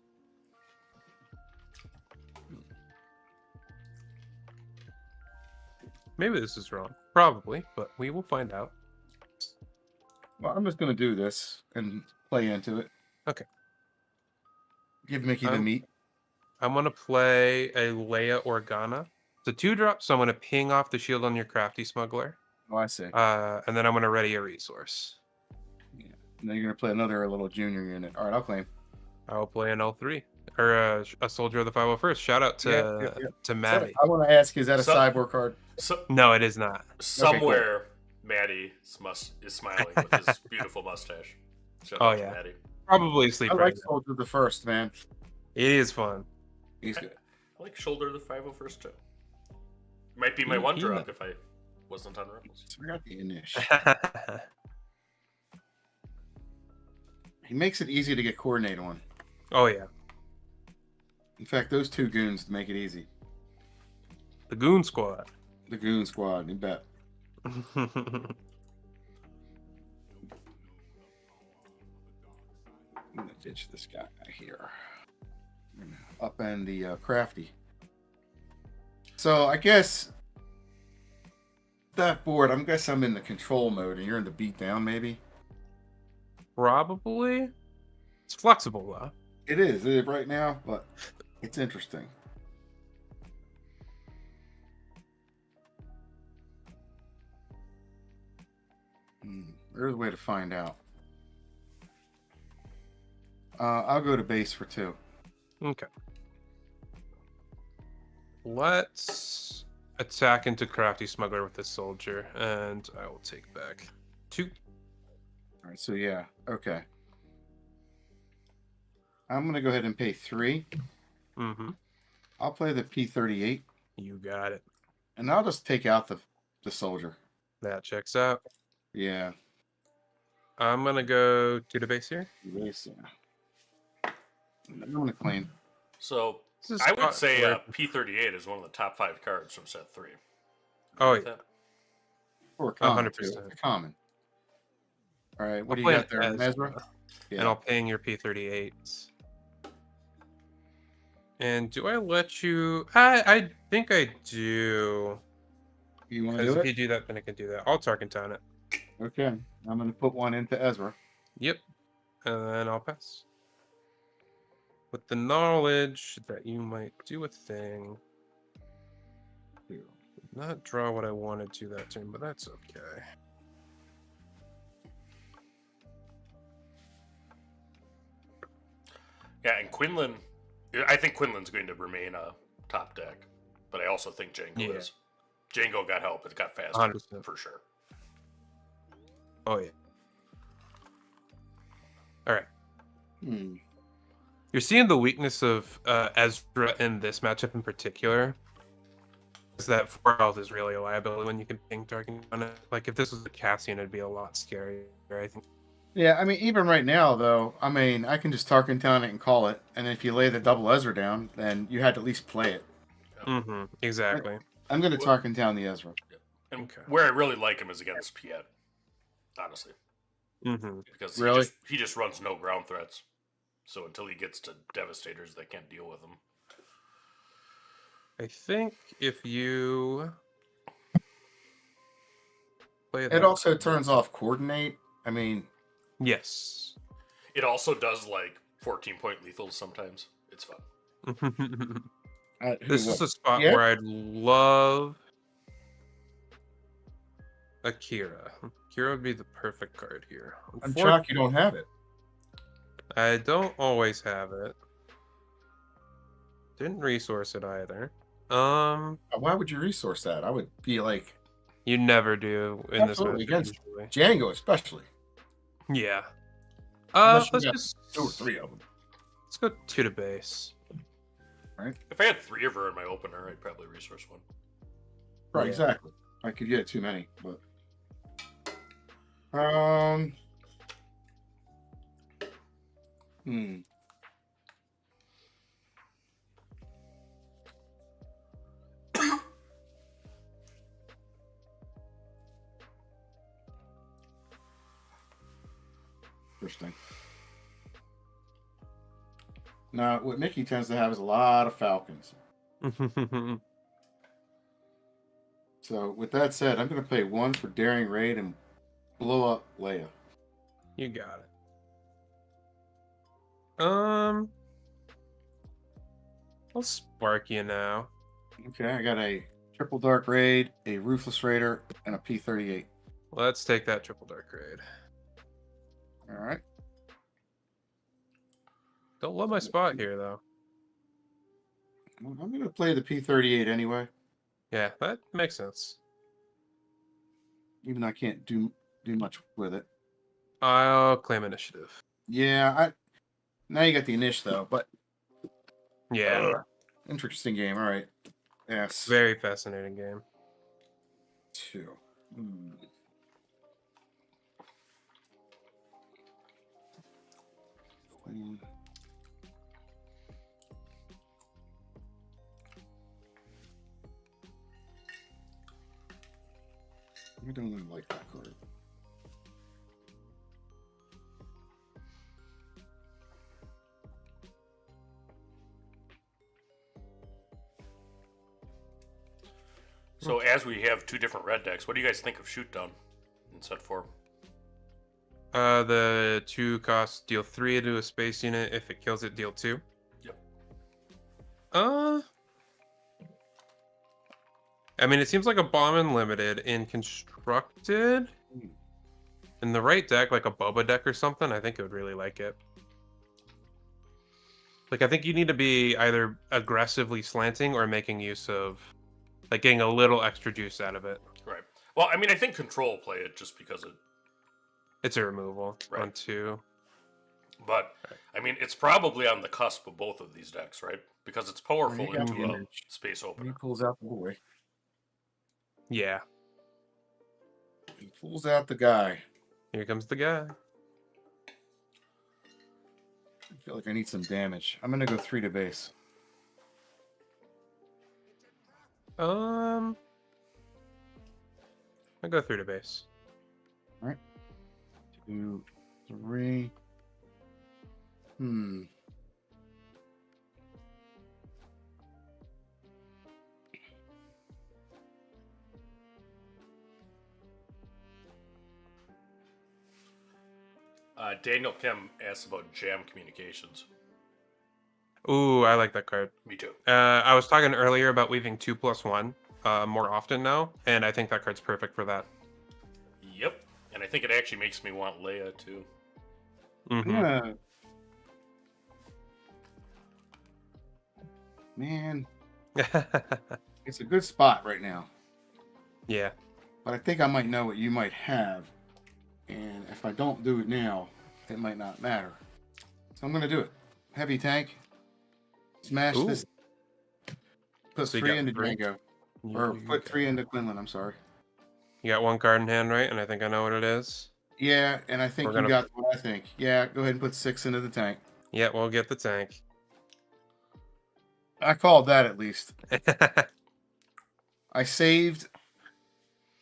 [SPEAKER 2] Maybe this is wrong. Probably, but we will find out.
[SPEAKER 3] Well, I'm just going to do this and play into it.
[SPEAKER 2] Okay.
[SPEAKER 3] Give Mickey the meat.
[SPEAKER 2] I'm going to play a Leia Organa. It's a 2-drop, so I'm going to ping off the shield on your Crafty Smuggler.
[SPEAKER 3] Oh, I see.
[SPEAKER 2] And then I'm going to ready a resource.
[SPEAKER 3] Yeah. And then you're going to play another little junior unit. All right, I'll claim.
[SPEAKER 2] I'll play an L3. Or a Soldier of the 501st. Shout out to Maddie.
[SPEAKER 3] I want to ask, is that a cyborg card?
[SPEAKER 2] No, it is not.
[SPEAKER 1] Somewhere, Maddie is smiling with his beautiful mustache. Shout out to Maddie.
[SPEAKER 2] Probably asleep.
[SPEAKER 3] I like Soldier of the First, man.
[SPEAKER 2] It is fun.
[SPEAKER 3] He's good.
[SPEAKER 1] I like Shoulder of the 501st too. Might be my one drug if I wasn't on Rebels.
[SPEAKER 3] So I got the initial. He makes it easy to get coordinated on.
[SPEAKER 2] Oh yeah.
[SPEAKER 3] In fact, those 2 goons make it easy.
[SPEAKER 2] The Goon Squad.
[SPEAKER 3] The Goon Squad, you bet. I'm gonna ditch this guy here. I'm gonna upend the Crafty. So I guess that board, I'm in the control mode and you're in the beat down, maybe.
[SPEAKER 2] Probably. It's flexible though.
[SPEAKER 3] It is right now, but it's interesting. There's a way to find out. I'll go to base for 2.
[SPEAKER 2] Okay. Let's attack into Crafty Smuggler with this soldier, and I will take back 2.
[SPEAKER 3] All right, so yeah, okay. I'm gonna go ahead and pay 3. I'll play the P38.
[SPEAKER 2] You got it.
[SPEAKER 3] And I'll just take out the soldier.
[SPEAKER 2] That checks out.
[SPEAKER 3] Yeah.
[SPEAKER 2] I'm gonna go to the base here.
[SPEAKER 3] Base, yeah. I'm gonna claim.
[SPEAKER 1] So I would say P38 is one of the top 5 cards from set 3.
[SPEAKER 2] Oh yeah.
[SPEAKER 3] Or common,
[SPEAKER 2] 100%.
[SPEAKER 3] Common. All right, what do you got there, Ezra?
[SPEAKER 2] Yeah. And I'll ping your P38s. And do I let you? I think I do.
[SPEAKER 3] You want to do
[SPEAKER 2] Because
[SPEAKER 3] it?
[SPEAKER 2] if you do that, then I can do that. I'll Tarkintown it.
[SPEAKER 3] Okay, I'm going to put one into Ezra.
[SPEAKER 2] Yep. And then I'll pass. With the knowledge that you might do a thing.
[SPEAKER 3] Here.
[SPEAKER 2] Not draw what I wanted to that turn, but that's okay.
[SPEAKER 1] Yeah, and Quinlan, I think Quinlan's going to remain a top deck, but I also think Django
[SPEAKER 2] Yeah.
[SPEAKER 1] is. Django got help; it got faster
[SPEAKER 2] 100%.
[SPEAKER 1] for sure.
[SPEAKER 2] Oh yeah. All right.
[SPEAKER 3] Hmm.
[SPEAKER 2] You're seeing the weakness of Ezra in this matchup in particular. Is that 4 health is really a liability when you can ping Tarkintown on it. Like if this was a Cassian, it'd be a lot scarier, I think.
[SPEAKER 3] Yeah, I mean, even right now, though, I mean, I can just Tarkintown it and call it. And if you lay the double Ezra down, then you had to at least play it.
[SPEAKER 2] Mm-hmm. Exactly.
[SPEAKER 3] I'm going to
[SPEAKER 1] Well-
[SPEAKER 3] Tarkintown the Ezra.
[SPEAKER 1] And
[SPEAKER 2] Okay.
[SPEAKER 1] where I really like him is against Piet, honestly,
[SPEAKER 2] Mm-hmm.
[SPEAKER 1] because
[SPEAKER 3] Really?
[SPEAKER 1] he just runs no ground threats. So until he gets to Devastators, they can't deal with him.
[SPEAKER 2] I think if you play
[SPEAKER 3] It
[SPEAKER 2] that,
[SPEAKER 3] also turns off Coordinate. I mean,
[SPEAKER 2] yes.
[SPEAKER 1] It also does like 14-point lethals sometimes. It's fun.
[SPEAKER 2] This is a spot
[SPEAKER 3] Yeah?
[SPEAKER 2] where I'd love Akira. Akira would be the perfect card here.
[SPEAKER 3] I'm shocked you don't have it.
[SPEAKER 2] I don't always have it. Didn't resource it either.
[SPEAKER 3] Why would you resource that? I would be like,
[SPEAKER 2] You never do in
[SPEAKER 3] absolutely
[SPEAKER 2] this matchup
[SPEAKER 3] against
[SPEAKER 2] usually.
[SPEAKER 3] Django, especially.
[SPEAKER 2] Yeah.
[SPEAKER 3] Unless you
[SPEAKER 2] Let's
[SPEAKER 3] got
[SPEAKER 2] just
[SPEAKER 3] 2 or 3 of them.
[SPEAKER 2] let's go 2 to base.
[SPEAKER 1] If I had 3 of her in my opener, I'd probably resource one.
[SPEAKER 3] Right,
[SPEAKER 2] Yeah.
[SPEAKER 3] exactly. I could get too many, but hmm. Interesting. Now, what Mickey tends to have is a lot of Falcons. So, with that said, I'm going to pay 1 for Daring Raid and blow up Leia.
[SPEAKER 2] You got it. I'll spark you now.
[SPEAKER 3] Okay, I got a Triple Dark Raid, a Ruthless Raider, and a P-38.
[SPEAKER 2] Let's take that triple dark raid.
[SPEAKER 3] All right.
[SPEAKER 2] Don't love my spot here though.
[SPEAKER 3] Well, I'm going to play the P-38 anyway,
[SPEAKER 2] Yeah, that makes sense.
[SPEAKER 3] even though I can't do much with it.
[SPEAKER 2] I'll claim initiative.
[SPEAKER 3] Yeah, now you got the initiative, though, but
[SPEAKER 2] Yeah,
[SPEAKER 3] interesting game. All right. Yes.
[SPEAKER 2] very fascinating game.
[SPEAKER 3] 2. Hmm. I don't really like that card.
[SPEAKER 1] So as we have 2 different red decks, what do you guys think of Shoot Down in set 4?
[SPEAKER 2] The 2 costs deal 3 to a space unit. If it kills it, deal 2.
[SPEAKER 1] Yep.
[SPEAKER 2] I mean, it seems like a bomb unlimited in constructed. In the right deck, like a Boba deck or something, I think it would really like it. Like, I think you need to be either aggressively slanting or making use of, like, getting a little extra juice out of it.
[SPEAKER 1] Right. Well, I mean, I think Control play it just because it.
[SPEAKER 2] It's a removal
[SPEAKER 1] Right.
[SPEAKER 2] on 2.
[SPEAKER 1] But I mean, it's probably on the cusp of both of these decks, right? Because it's powerful
[SPEAKER 3] You got
[SPEAKER 1] into
[SPEAKER 3] the
[SPEAKER 1] a
[SPEAKER 3] image.
[SPEAKER 1] space
[SPEAKER 3] He
[SPEAKER 1] opener.
[SPEAKER 3] pulls out the boy.
[SPEAKER 2] Yeah.
[SPEAKER 3] He pulls out the guy.
[SPEAKER 2] Here comes the guy.
[SPEAKER 3] I feel like I need some damage. I'm going to go 3 to base.
[SPEAKER 2] I'll go 3 to base.
[SPEAKER 3] 2, 3. Hmm.
[SPEAKER 1] Daniel Kim asked about Jam Communications.
[SPEAKER 2] Ooh, I like that card.
[SPEAKER 1] Me too.
[SPEAKER 2] I was talking earlier about weaving 2+1 more often now, and I think that card's perfect for that.
[SPEAKER 1] Yep. And I think it actually makes me want Leia too.
[SPEAKER 2] Mm-hmm.
[SPEAKER 3] Yeah. Man, it's a good spot right now.
[SPEAKER 2] Yeah.
[SPEAKER 3] But I think I might know what you might have. And if I don't do it now, it might not matter. So I'm going to do it. Heavy tank. Smash
[SPEAKER 2] Ooh.
[SPEAKER 3] this. Put
[SPEAKER 2] So you
[SPEAKER 3] 3
[SPEAKER 2] got
[SPEAKER 3] into
[SPEAKER 2] 3?
[SPEAKER 3] Django.
[SPEAKER 2] You-
[SPEAKER 3] Or
[SPEAKER 2] you
[SPEAKER 3] put
[SPEAKER 2] got-
[SPEAKER 3] 3 into Quinlan, I'm sorry.
[SPEAKER 2] You got 1 card in hand, right? And I think I know what it is.
[SPEAKER 3] Yeah, and I think
[SPEAKER 2] We're
[SPEAKER 3] you
[SPEAKER 2] gonna-
[SPEAKER 3] got what I think. Yeah, go ahead and put 6 into the tank.
[SPEAKER 2] Yeah, we'll get the tank.
[SPEAKER 3] I called that at least. I saved.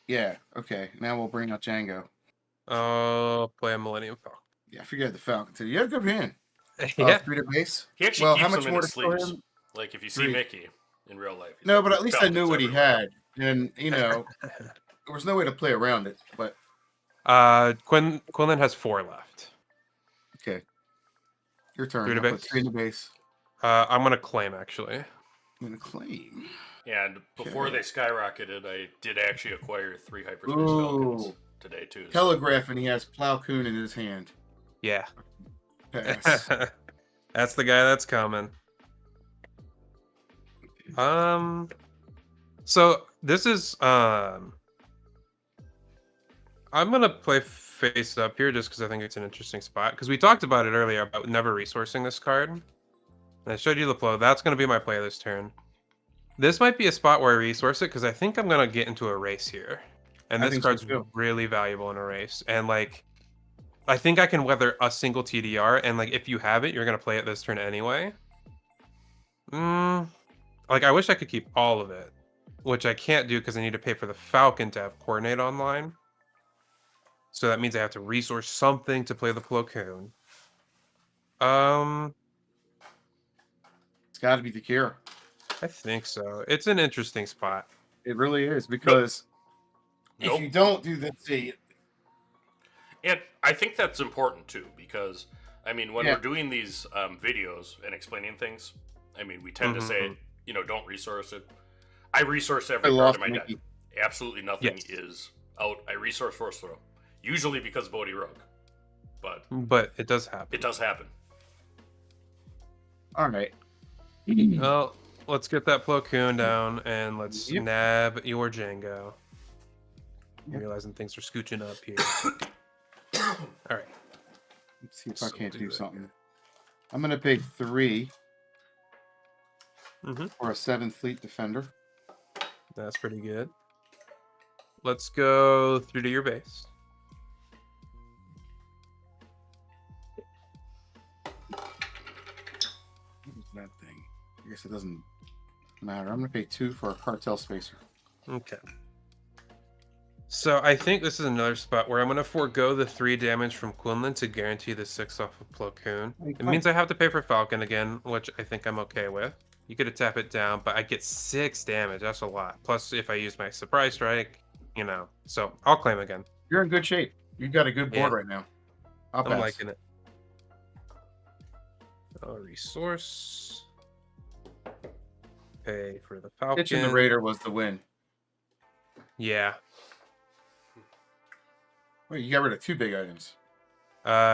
[SPEAKER 3] Yeah, okay. Now we'll bring out Django.
[SPEAKER 2] Oh, play a Millennium Falcon.
[SPEAKER 3] Yeah, I figured the Falcon too. You have a good hand.
[SPEAKER 2] Yeah.
[SPEAKER 3] 3 to base.
[SPEAKER 1] He actually
[SPEAKER 3] Well,
[SPEAKER 1] keeps
[SPEAKER 3] how much
[SPEAKER 1] them in
[SPEAKER 3] more
[SPEAKER 1] his
[SPEAKER 3] to show
[SPEAKER 1] sleeves.
[SPEAKER 3] him?
[SPEAKER 1] Like if you see
[SPEAKER 3] 3.
[SPEAKER 1] Mickey in real life. he's
[SPEAKER 3] No,
[SPEAKER 1] got
[SPEAKER 3] but at least I
[SPEAKER 1] Falcons
[SPEAKER 3] knew what he
[SPEAKER 1] everywhere.
[SPEAKER 3] had. And, there was no way to play around it. But,
[SPEAKER 2] Quinlan has 4 left.
[SPEAKER 3] okay. Your turn.
[SPEAKER 2] 3 to
[SPEAKER 3] I'll put
[SPEAKER 2] base?
[SPEAKER 3] 3 in the base.
[SPEAKER 2] I'm gonna claim actually.
[SPEAKER 3] I'm going to claim.
[SPEAKER 1] And before
[SPEAKER 3] Okay.
[SPEAKER 1] they skyrocketed, I did actually acquire 3 hyperspace
[SPEAKER 3] Ooh.
[SPEAKER 1] Falcons today too. so-
[SPEAKER 3] Telegraph, and he has Plow Coon in his hand.
[SPEAKER 2] Yeah.
[SPEAKER 3] Pass.
[SPEAKER 2] That's the guy that's coming. So this is I'm gonna play face up here just because I think it's an interesting spot. Because we talked about it earlier about never resourcing this card. And I showed you the flow. That's gonna be my play this turn. This might be a spot where I resource it because I think I'm gonna get into a race here. And
[SPEAKER 3] I
[SPEAKER 2] this
[SPEAKER 3] think so,
[SPEAKER 2] card's
[SPEAKER 3] too.
[SPEAKER 2] really valuable in a race. And like I think I can weather a single TDR, and like if you have it, you're gonna play it this turn anyway. Like I wish I could keep all of it, which I can't do because I need to pay for the Falcon to have Coordinate online. So that means I have to resource something to play the Plo Koon.
[SPEAKER 3] It's got to be the cure.
[SPEAKER 2] I think so. It's an interesting spot.
[SPEAKER 3] It really is, because if
[SPEAKER 1] Nope.
[SPEAKER 3] you don't do this, see,
[SPEAKER 1] And I think that's important too, because I mean, when
[SPEAKER 3] Yeah.
[SPEAKER 1] we're doing these videos and explaining things, I mean, we tend to say, don't resource it. I resource every
[SPEAKER 3] I
[SPEAKER 1] part
[SPEAKER 3] lost
[SPEAKER 1] of my deck.
[SPEAKER 3] Mickey.
[SPEAKER 1] Absolutely nothing
[SPEAKER 2] Yes.
[SPEAKER 1] is out. I resource force throw, usually because of Bodhi Rogue, but
[SPEAKER 2] But it does happen.
[SPEAKER 1] it does happen.
[SPEAKER 3] All right.
[SPEAKER 2] Well, let's get that Plo Koon down and let's
[SPEAKER 3] Yep.
[SPEAKER 2] nab your Django. I'm
[SPEAKER 3] Yep.
[SPEAKER 2] realizing things are scooching up here. All right.
[SPEAKER 3] Let's see if
[SPEAKER 2] So
[SPEAKER 3] I can't
[SPEAKER 2] do
[SPEAKER 3] do
[SPEAKER 2] that.
[SPEAKER 3] something. I'm going to pay 3
[SPEAKER 2] Mhm.
[SPEAKER 3] for a 7 Fleet Defender.
[SPEAKER 2] That's pretty good. Let's go through to your base.
[SPEAKER 3] What is that thing? I guess it doesn't matter. I'm going to pay 2 for a Cartel Spacer.
[SPEAKER 2] Okay. So I think this is another spot where I'm going to forego the 3 damage from Quinlan to guarantee the 6 off of Plo Koon. It means I have to pay for Falcon again, which I think I'm okay with. You could tap it down, but I get 6 damage. That's a lot. Plus, if I use my Surprise Strike, So I'll claim again.
[SPEAKER 3] You're in good shape. You've got a good board
[SPEAKER 2] Yeah.
[SPEAKER 3] right now. I'll
[SPEAKER 2] I'm
[SPEAKER 3] pass.
[SPEAKER 2] liking it. Resource. Pay for the Falcon.
[SPEAKER 3] Pitching the Raider was the win.
[SPEAKER 2] Yeah.
[SPEAKER 3] Wait, you got rid of 2 big items.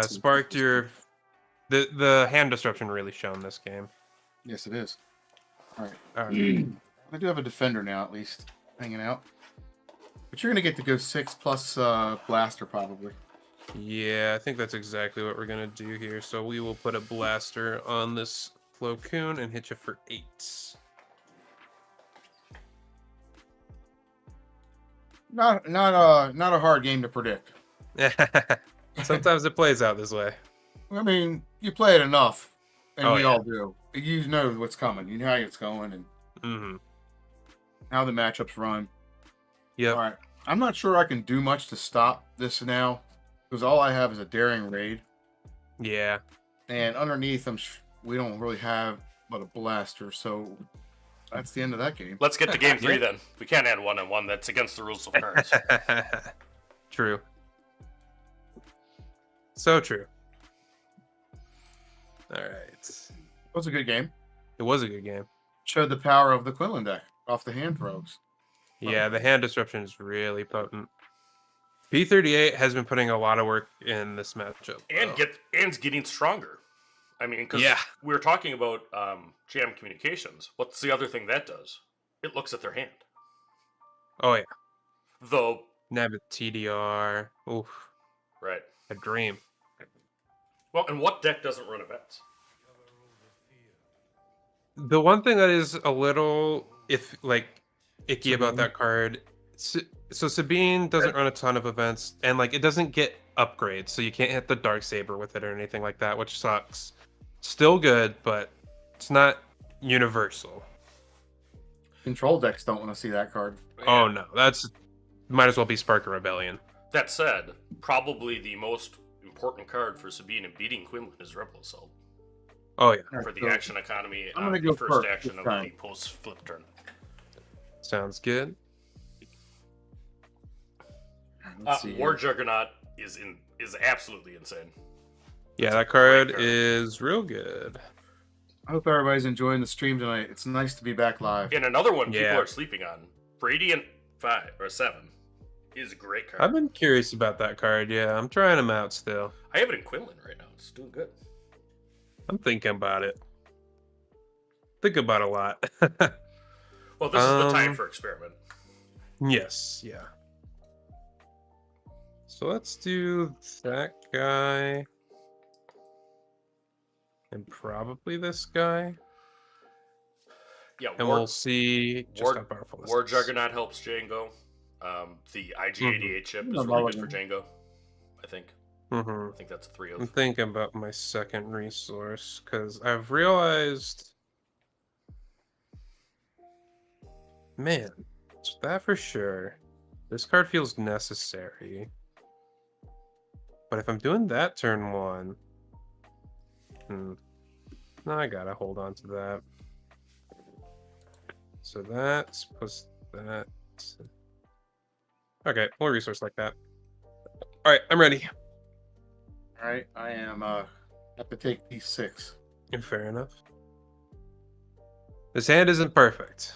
[SPEAKER 2] Sparked your... The hand disruption really shone this game.
[SPEAKER 3] Yes, it is. All right.
[SPEAKER 2] All right.
[SPEAKER 3] I do have a Defender now, at least, hanging out. But you're going to get to go 6 plus Blaster, probably.
[SPEAKER 2] Yeah, I think that's exactly what we're gonna do here. So we will put a blaster on this Plo Koon and hit you for 8.
[SPEAKER 3] Not a hard game to predict.
[SPEAKER 2] Sometimes it plays out this way.
[SPEAKER 3] I mean, you play it enough, and
[SPEAKER 2] Oh,
[SPEAKER 3] we
[SPEAKER 2] yeah.
[SPEAKER 3] all do. You know what's coming. You know how it's going, and
[SPEAKER 2] Mm-hmm.
[SPEAKER 3] how the matchups run.
[SPEAKER 2] Yep.
[SPEAKER 3] All right. I'm not sure I can do much to stop this now, because all I have is a Daring Raid,
[SPEAKER 2] Yeah.
[SPEAKER 3] and underneath we don't really have but a Blaster, so that's the end of that game.
[SPEAKER 1] Let's get to game 3
[SPEAKER 2] Yeah.
[SPEAKER 1] then. We can't add 1-on-1. That's against the rules of cards.
[SPEAKER 2] True. So true. All right.
[SPEAKER 3] It was a good game.
[SPEAKER 2] It was a good game.
[SPEAKER 3] Showed the power of the Quinlan deck off the hand throws.
[SPEAKER 2] Yeah, the hand disruption is really potent. P38 has been putting a lot of work in this matchup.
[SPEAKER 1] And getting stronger. I mean, because
[SPEAKER 2] Yeah.
[SPEAKER 1] we were talking about jam communications. What's the other thing that does? It looks at their hand.
[SPEAKER 2] Oh yeah.
[SPEAKER 1] Though,
[SPEAKER 2] Nab TDR. Oof.
[SPEAKER 1] right.
[SPEAKER 2] A dream.
[SPEAKER 1] Well, and what deck doesn't run events?
[SPEAKER 2] The one thing that is a little icky about
[SPEAKER 3] Sabine?
[SPEAKER 2] that card. So Sabine doesn't run a ton of events, and like it doesn't get upgrades, so you can't hit the Dark Saber with it or anything like that, which sucks. Still good, but it's not universal.
[SPEAKER 3] Control decks don't want to see that card.
[SPEAKER 2] Oh no, that's might as well be Spark of Rebellion.
[SPEAKER 1] That said, probably the most important card for Sabine in beating Quinlan is Rebel Assault.
[SPEAKER 2] Oh yeah,
[SPEAKER 1] For the action economy,
[SPEAKER 3] I'm gonna
[SPEAKER 1] the
[SPEAKER 3] go
[SPEAKER 1] first
[SPEAKER 3] first
[SPEAKER 1] action
[SPEAKER 3] this
[SPEAKER 1] of
[SPEAKER 3] time.
[SPEAKER 1] the post-flip turn.
[SPEAKER 2] sounds good.
[SPEAKER 3] Let's see
[SPEAKER 1] War
[SPEAKER 3] here.
[SPEAKER 1] Juggernaut is absolutely insane.
[SPEAKER 2] Yeah,
[SPEAKER 1] It's a
[SPEAKER 2] that card
[SPEAKER 1] great card.
[SPEAKER 2] is real good.
[SPEAKER 3] I hope everybody's enjoying the stream tonight. It's nice to be back live.
[SPEAKER 1] And another one people
[SPEAKER 2] Yeah.
[SPEAKER 1] are sleeping on, Radiant 5 or 7, is a great card.
[SPEAKER 2] I've been curious about that card. Yeah, I'm trying them out still.
[SPEAKER 1] I have it in Quinlan right now. It's doing good.
[SPEAKER 2] I'm thinking about it. Think about it a lot.
[SPEAKER 1] Well, this is the time
[SPEAKER 2] Um,
[SPEAKER 1] for experiment.
[SPEAKER 2] Yes, yeah. So let's do that guy. And probably this guy.
[SPEAKER 1] Yeah,
[SPEAKER 2] And we'll see just
[SPEAKER 1] War-
[SPEAKER 2] how powerful this
[SPEAKER 1] War
[SPEAKER 2] is.
[SPEAKER 1] Juggernaut helps Django. The IG-88 chip is
[SPEAKER 3] No,
[SPEAKER 1] really good for
[SPEAKER 3] Mulligan.
[SPEAKER 1] Django. I think.
[SPEAKER 2] Mhm.
[SPEAKER 1] I think that's 3
[SPEAKER 2] I'm
[SPEAKER 1] of.
[SPEAKER 2] thinking about my second resource because I've realized, man, it's that for sure. This card feels necessary. But if I'm doing that turn one, no, I gotta hold on to that. So that's plus that. Okay, more resource like that. All right, I'm ready.
[SPEAKER 3] All right, I am have to take these 6.
[SPEAKER 2] Fair enough. This hand isn't perfect.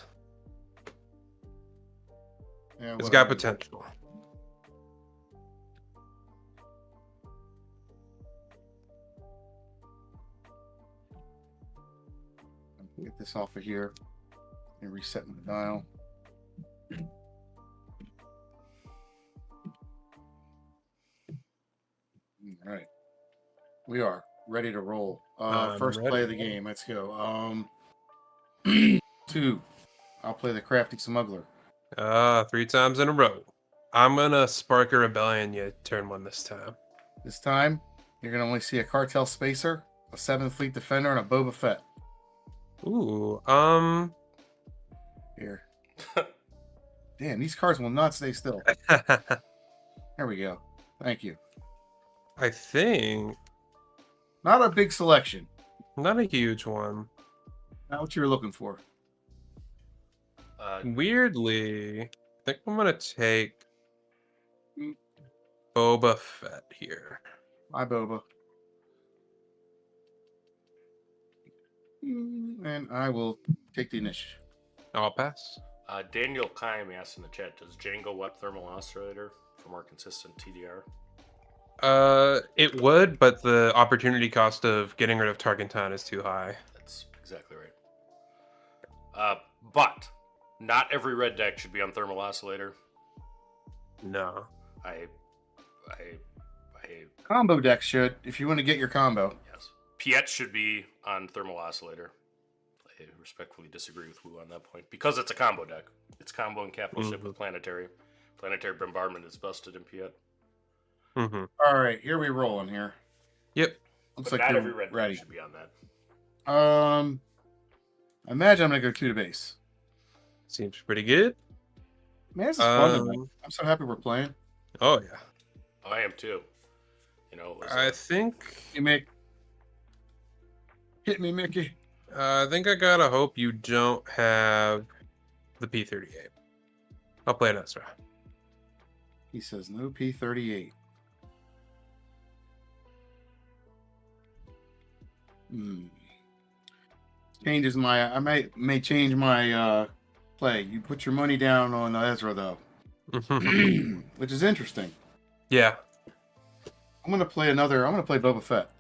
[SPEAKER 3] Yeah,
[SPEAKER 2] It's
[SPEAKER 3] what
[SPEAKER 2] got
[SPEAKER 3] I-
[SPEAKER 2] potential.
[SPEAKER 3] Get this off of here and reset my dial. All right, we are ready to roll.
[SPEAKER 2] I'm
[SPEAKER 3] First play of the
[SPEAKER 2] ready.
[SPEAKER 3] game. Let's go. 2. I'll play the crafty smuggler.
[SPEAKER 2] 3 times in a row. I'm gonna spark a rebellion you turn one this time.
[SPEAKER 3] This time, you're gonna only see a cartel spacer, a 7th Fleet Defender, and a Boba Fett.
[SPEAKER 2] Ooh,
[SPEAKER 3] Here. Damn, these cards will not stay still. There we go. Thank you.
[SPEAKER 2] I think
[SPEAKER 3] Not a big selection.
[SPEAKER 2] not a huge one.
[SPEAKER 3] Not what you were looking for.
[SPEAKER 2] Weirdly, I think I'm gonna take Boba Fett here.
[SPEAKER 3] Hi, Boba. And I will take the initiative.
[SPEAKER 2] I'll pass.
[SPEAKER 1] Daniel Kaim asked in the chat, does Django up thermal oscillator for more consistent TDR?
[SPEAKER 2] It would, but the opportunity cost of getting rid of Tarkintown is too high.
[SPEAKER 1] That's exactly right. But not every red deck should be on thermal oscillator.
[SPEAKER 2] No.
[SPEAKER 1] I
[SPEAKER 3] Combo deck should, if you want to get your combo.
[SPEAKER 1] yes. Piet should be on thermal oscillator. I respectfully disagree with Wu on that point because it's a combo deck. It's combo and capital ship with planetary. Planetary bombardment is busted in Piet.
[SPEAKER 2] Mm-hmm.
[SPEAKER 3] All right, here we rolling here.
[SPEAKER 2] Yep.
[SPEAKER 3] Looks
[SPEAKER 1] But
[SPEAKER 3] like
[SPEAKER 1] not
[SPEAKER 3] you're
[SPEAKER 1] every red
[SPEAKER 3] ready.
[SPEAKER 1] deck should be on that.
[SPEAKER 3] I imagine I'm gonna go 2 to base.
[SPEAKER 2] Seems pretty good.
[SPEAKER 3] Man, this is fun tonight. I'm so happy we're playing.
[SPEAKER 2] Oh yeah.
[SPEAKER 1] Oh, I am too. You know, it was,
[SPEAKER 2] I think
[SPEAKER 3] Hey, Mick. Hit me, Mickey.
[SPEAKER 2] I gotta hope you don't have the P38. I'll play it Ezra.
[SPEAKER 3] He says no P38. Changes my. I may change my play. You put your money down on Ezra though, which is interesting.
[SPEAKER 2] Yeah.
[SPEAKER 3] I'm gonna play Boba Fett.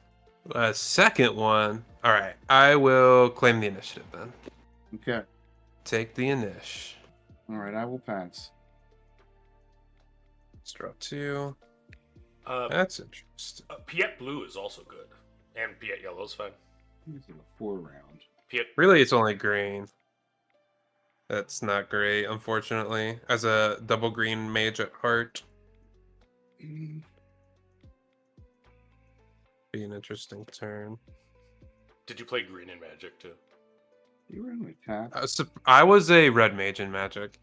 [SPEAKER 2] A second one. All right. I will claim the initiative then.
[SPEAKER 3] Okay.
[SPEAKER 2] Take the initiative.
[SPEAKER 3] All right. I will pass.
[SPEAKER 2] Let's draw 2.
[SPEAKER 1] Uh,
[SPEAKER 2] That's interesting.
[SPEAKER 1] Piet Blue is also good. And Piet Yellow is fine.
[SPEAKER 3] This is a 4 round.
[SPEAKER 1] Piet,
[SPEAKER 2] Really, it's only green. That's not great, unfortunately. As a double green mage at heart. Be an interesting turn.
[SPEAKER 1] did you play green in Magic too?
[SPEAKER 3] You were only tap.
[SPEAKER 2] I was a red mage in Magic.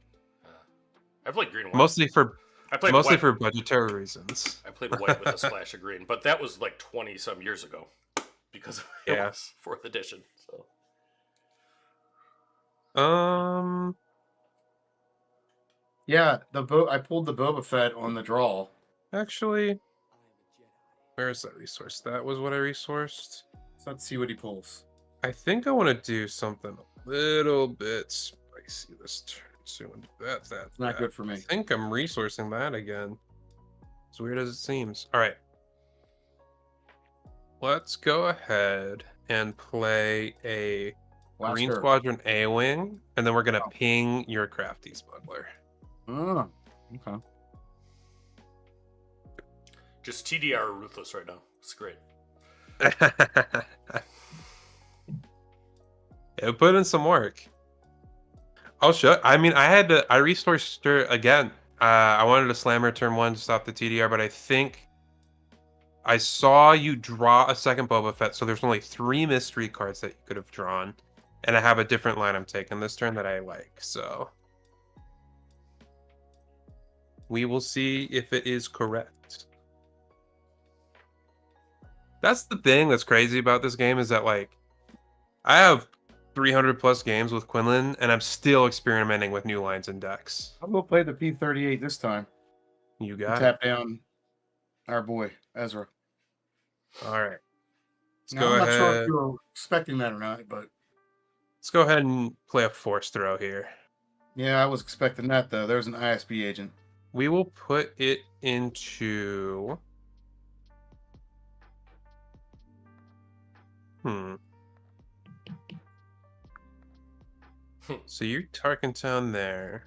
[SPEAKER 1] I played green white.
[SPEAKER 2] Mostly for
[SPEAKER 1] white.
[SPEAKER 2] for budgetary reasons.
[SPEAKER 1] I played white with a splash of green, but that was like 20 some years ago because it was 4th edition. So
[SPEAKER 3] Yeah, I pulled the Boba Fett on the draw.
[SPEAKER 2] Actually, where is that resource? That was what I resourced.
[SPEAKER 3] So let's see what he pulls.
[SPEAKER 2] I think I want to do something a little bit spicy this turn. So that's
[SPEAKER 3] Not good for me.
[SPEAKER 2] I think I'm resourcing that again. As weird as it seems. All right. Let's go ahead and play a Green
[SPEAKER 3] Blaster.
[SPEAKER 2] Squadron A-Wing, and then we're going to ping your Crafty Smuggler.
[SPEAKER 3] Oh, okay.
[SPEAKER 1] just TDR Ruthless right now. It's great.
[SPEAKER 2] It put in some work. I'll show. I mean, I resourced her again. I wanted to slam her turn 1 to stop the TDR, but I think I saw you draw a second Boba Fett, so there's only 3 mystery cards that you could have drawn, and I have a different line I'm taking this turn that I like. So we will see if it is correct. That's the thing that's crazy about this game is that like I have 300 plus games with Quinlan, and I'm still experimenting with new lines and decks.
[SPEAKER 3] I'll go play the P-38 this time.
[SPEAKER 2] You got
[SPEAKER 3] tap down our boy Ezra.
[SPEAKER 2] it. All right.
[SPEAKER 3] I'm not sure if you were expecting that or not, but
[SPEAKER 2] Let's go ahead and play a force throw here.
[SPEAKER 3] yeah, I was expecting that though. There's an ISB agent.
[SPEAKER 2] We will put it into. So you're Tarkintown there.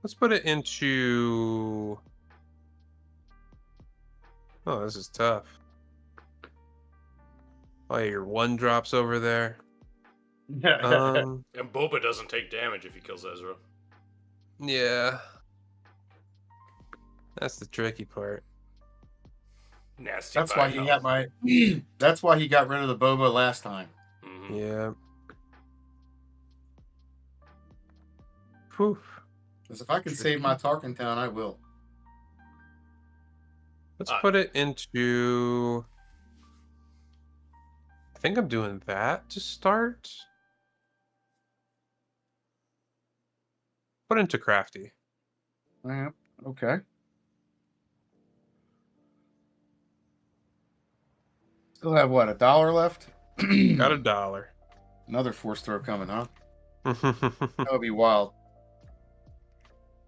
[SPEAKER 2] Let's put it into. Oh, this is tough. Oh, your 1 drops over there.
[SPEAKER 1] And Boba doesn't take damage if he kills Ezra.
[SPEAKER 2] Yeah. That's the tricky part.
[SPEAKER 1] Nasty.
[SPEAKER 3] That's why he got That's why he got rid of the Boba last time.
[SPEAKER 1] Mm-hmm.
[SPEAKER 2] Yeah. Whew.
[SPEAKER 3] Because if I can save my Tarkintown, I will.
[SPEAKER 2] Let's put it into. I think I'm doing that to start. Put into Crafty.
[SPEAKER 3] Yeah, okay. Still have what, $1 left?
[SPEAKER 2] Got $1.
[SPEAKER 3] Another force throw coming, huh? That would be wild.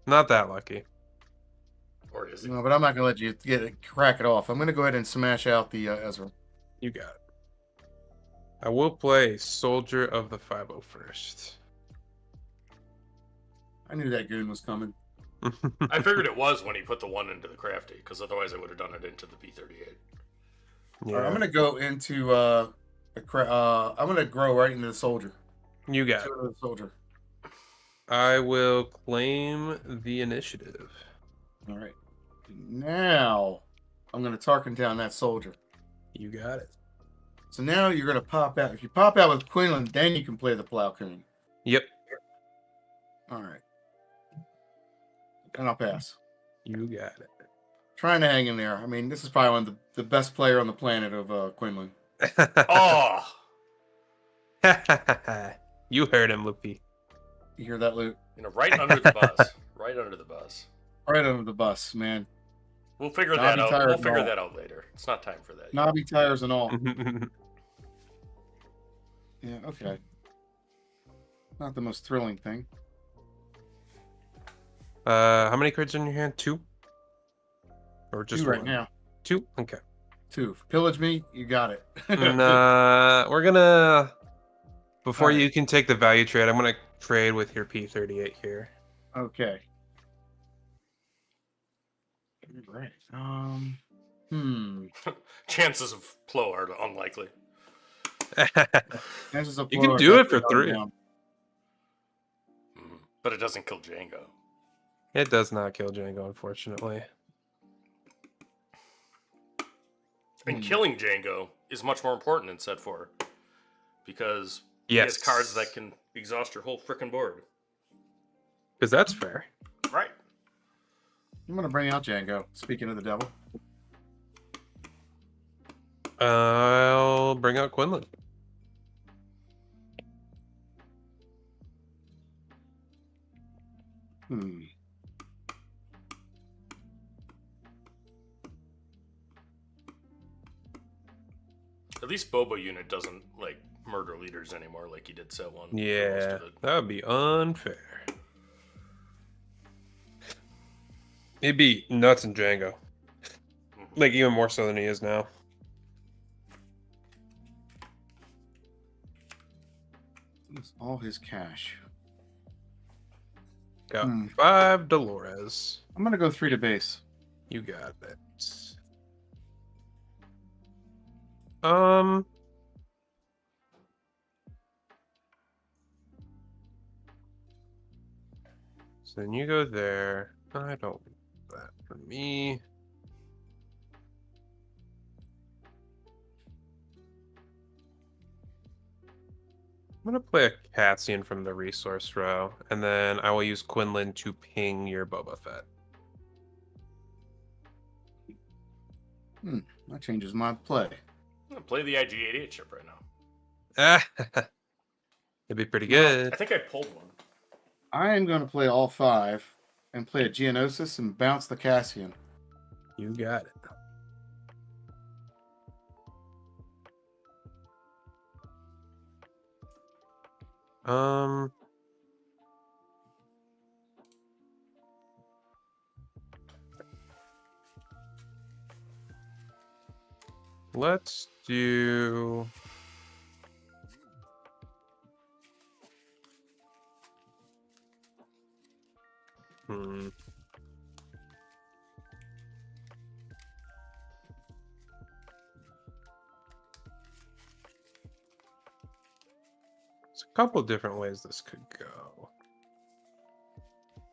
[SPEAKER 2] Not that lucky.
[SPEAKER 1] Or is it?
[SPEAKER 3] No, but I'm not gonna let you crack it off. I'm gonna go ahead and smash out the Ezra.
[SPEAKER 2] You got it. I will play Soldier of the 501st.
[SPEAKER 3] I knew that goon was coming.
[SPEAKER 1] I figured it was when he put the 1 into the Crafty, because otherwise I would have done it into the P-38.
[SPEAKER 2] Yeah.
[SPEAKER 3] Right, I'm gonna go into I'm gonna grow right into the soldier.
[SPEAKER 2] You got it.
[SPEAKER 3] The soldier.
[SPEAKER 2] I will claim the initiative.
[SPEAKER 3] All right. Now I'm gonna Tarkintown that soldier.
[SPEAKER 2] You got it.
[SPEAKER 3] So now you're gonna pop out. If you pop out with Quinlan, then you can play the Plow Coon.
[SPEAKER 2] Yep.
[SPEAKER 3] All right. And I'll pass.
[SPEAKER 2] You got it.
[SPEAKER 3] Trying to hang in there. I mean, this is probably one of the best player on the planet of Quinlan.
[SPEAKER 1] Oh!
[SPEAKER 2] You heard him, Loopy.
[SPEAKER 3] You hear that, Luke?
[SPEAKER 1] Right under the bus. Right under the bus.
[SPEAKER 3] Right under the bus, man.
[SPEAKER 1] We'll figure that
[SPEAKER 3] Knobby
[SPEAKER 1] out.
[SPEAKER 3] tires
[SPEAKER 1] We'll
[SPEAKER 3] and
[SPEAKER 1] figure
[SPEAKER 3] all.
[SPEAKER 1] that out later. It's not time for that yet.
[SPEAKER 3] Knobby tires and all. Yeah, okay. Not the most thrilling thing.
[SPEAKER 2] How many cards in your hand? 2? Or just
[SPEAKER 3] 2 right
[SPEAKER 2] one?
[SPEAKER 3] now.
[SPEAKER 2] 2? Okay.
[SPEAKER 3] 2. Pillage me, you got it.
[SPEAKER 2] We're gonna... Before
[SPEAKER 3] Alright.
[SPEAKER 2] you can take the value trade, I'm gonna trade with your P38 here.
[SPEAKER 3] Okay. Right.
[SPEAKER 1] Chances of Plo are unlikely.
[SPEAKER 3] Chances of
[SPEAKER 2] You
[SPEAKER 3] Plo
[SPEAKER 2] can
[SPEAKER 3] are
[SPEAKER 2] do it for
[SPEAKER 3] definitely
[SPEAKER 2] 3.
[SPEAKER 3] down.
[SPEAKER 1] But it doesn't kill Django.
[SPEAKER 2] It does not kill Django, unfortunately.
[SPEAKER 1] And killing Django is much more important in set 4. Because he has cards that can exhaust your whole frickin' board.
[SPEAKER 2] Because that's fair.
[SPEAKER 1] Right.
[SPEAKER 3] I'm gonna bring out Django. Speaking of the devil.
[SPEAKER 2] I'll bring out Quinlan.
[SPEAKER 1] At least Boba unit doesn't like murder leaders anymore like he did set 1.
[SPEAKER 2] Yeah, that would be unfair. He'd be nuts in Django. Like, even more so than he is now.
[SPEAKER 3] It's all his cash.
[SPEAKER 2] Got 5 Dolores.
[SPEAKER 3] I'm gonna go 3 to base.
[SPEAKER 2] You got it. So then you go there. I don't want that for me. I'm gonna play a Cassian from the resource row, and then I will use Quinlan to ping your Boba Fett.
[SPEAKER 3] That changes my play.
[SPEAKER 1] I'm gonna play the IG-88 ship right now.
[SPEAKER 2] It'd be pretty good.
[SPEAKER 1] I think I pulled one.
[SPEAKER 3] I am gonna play all 5 and play a Geonosis and bounce the Cassian.
[SPEAKER 2] You got it. Let's do... There's a couple different ways this could go.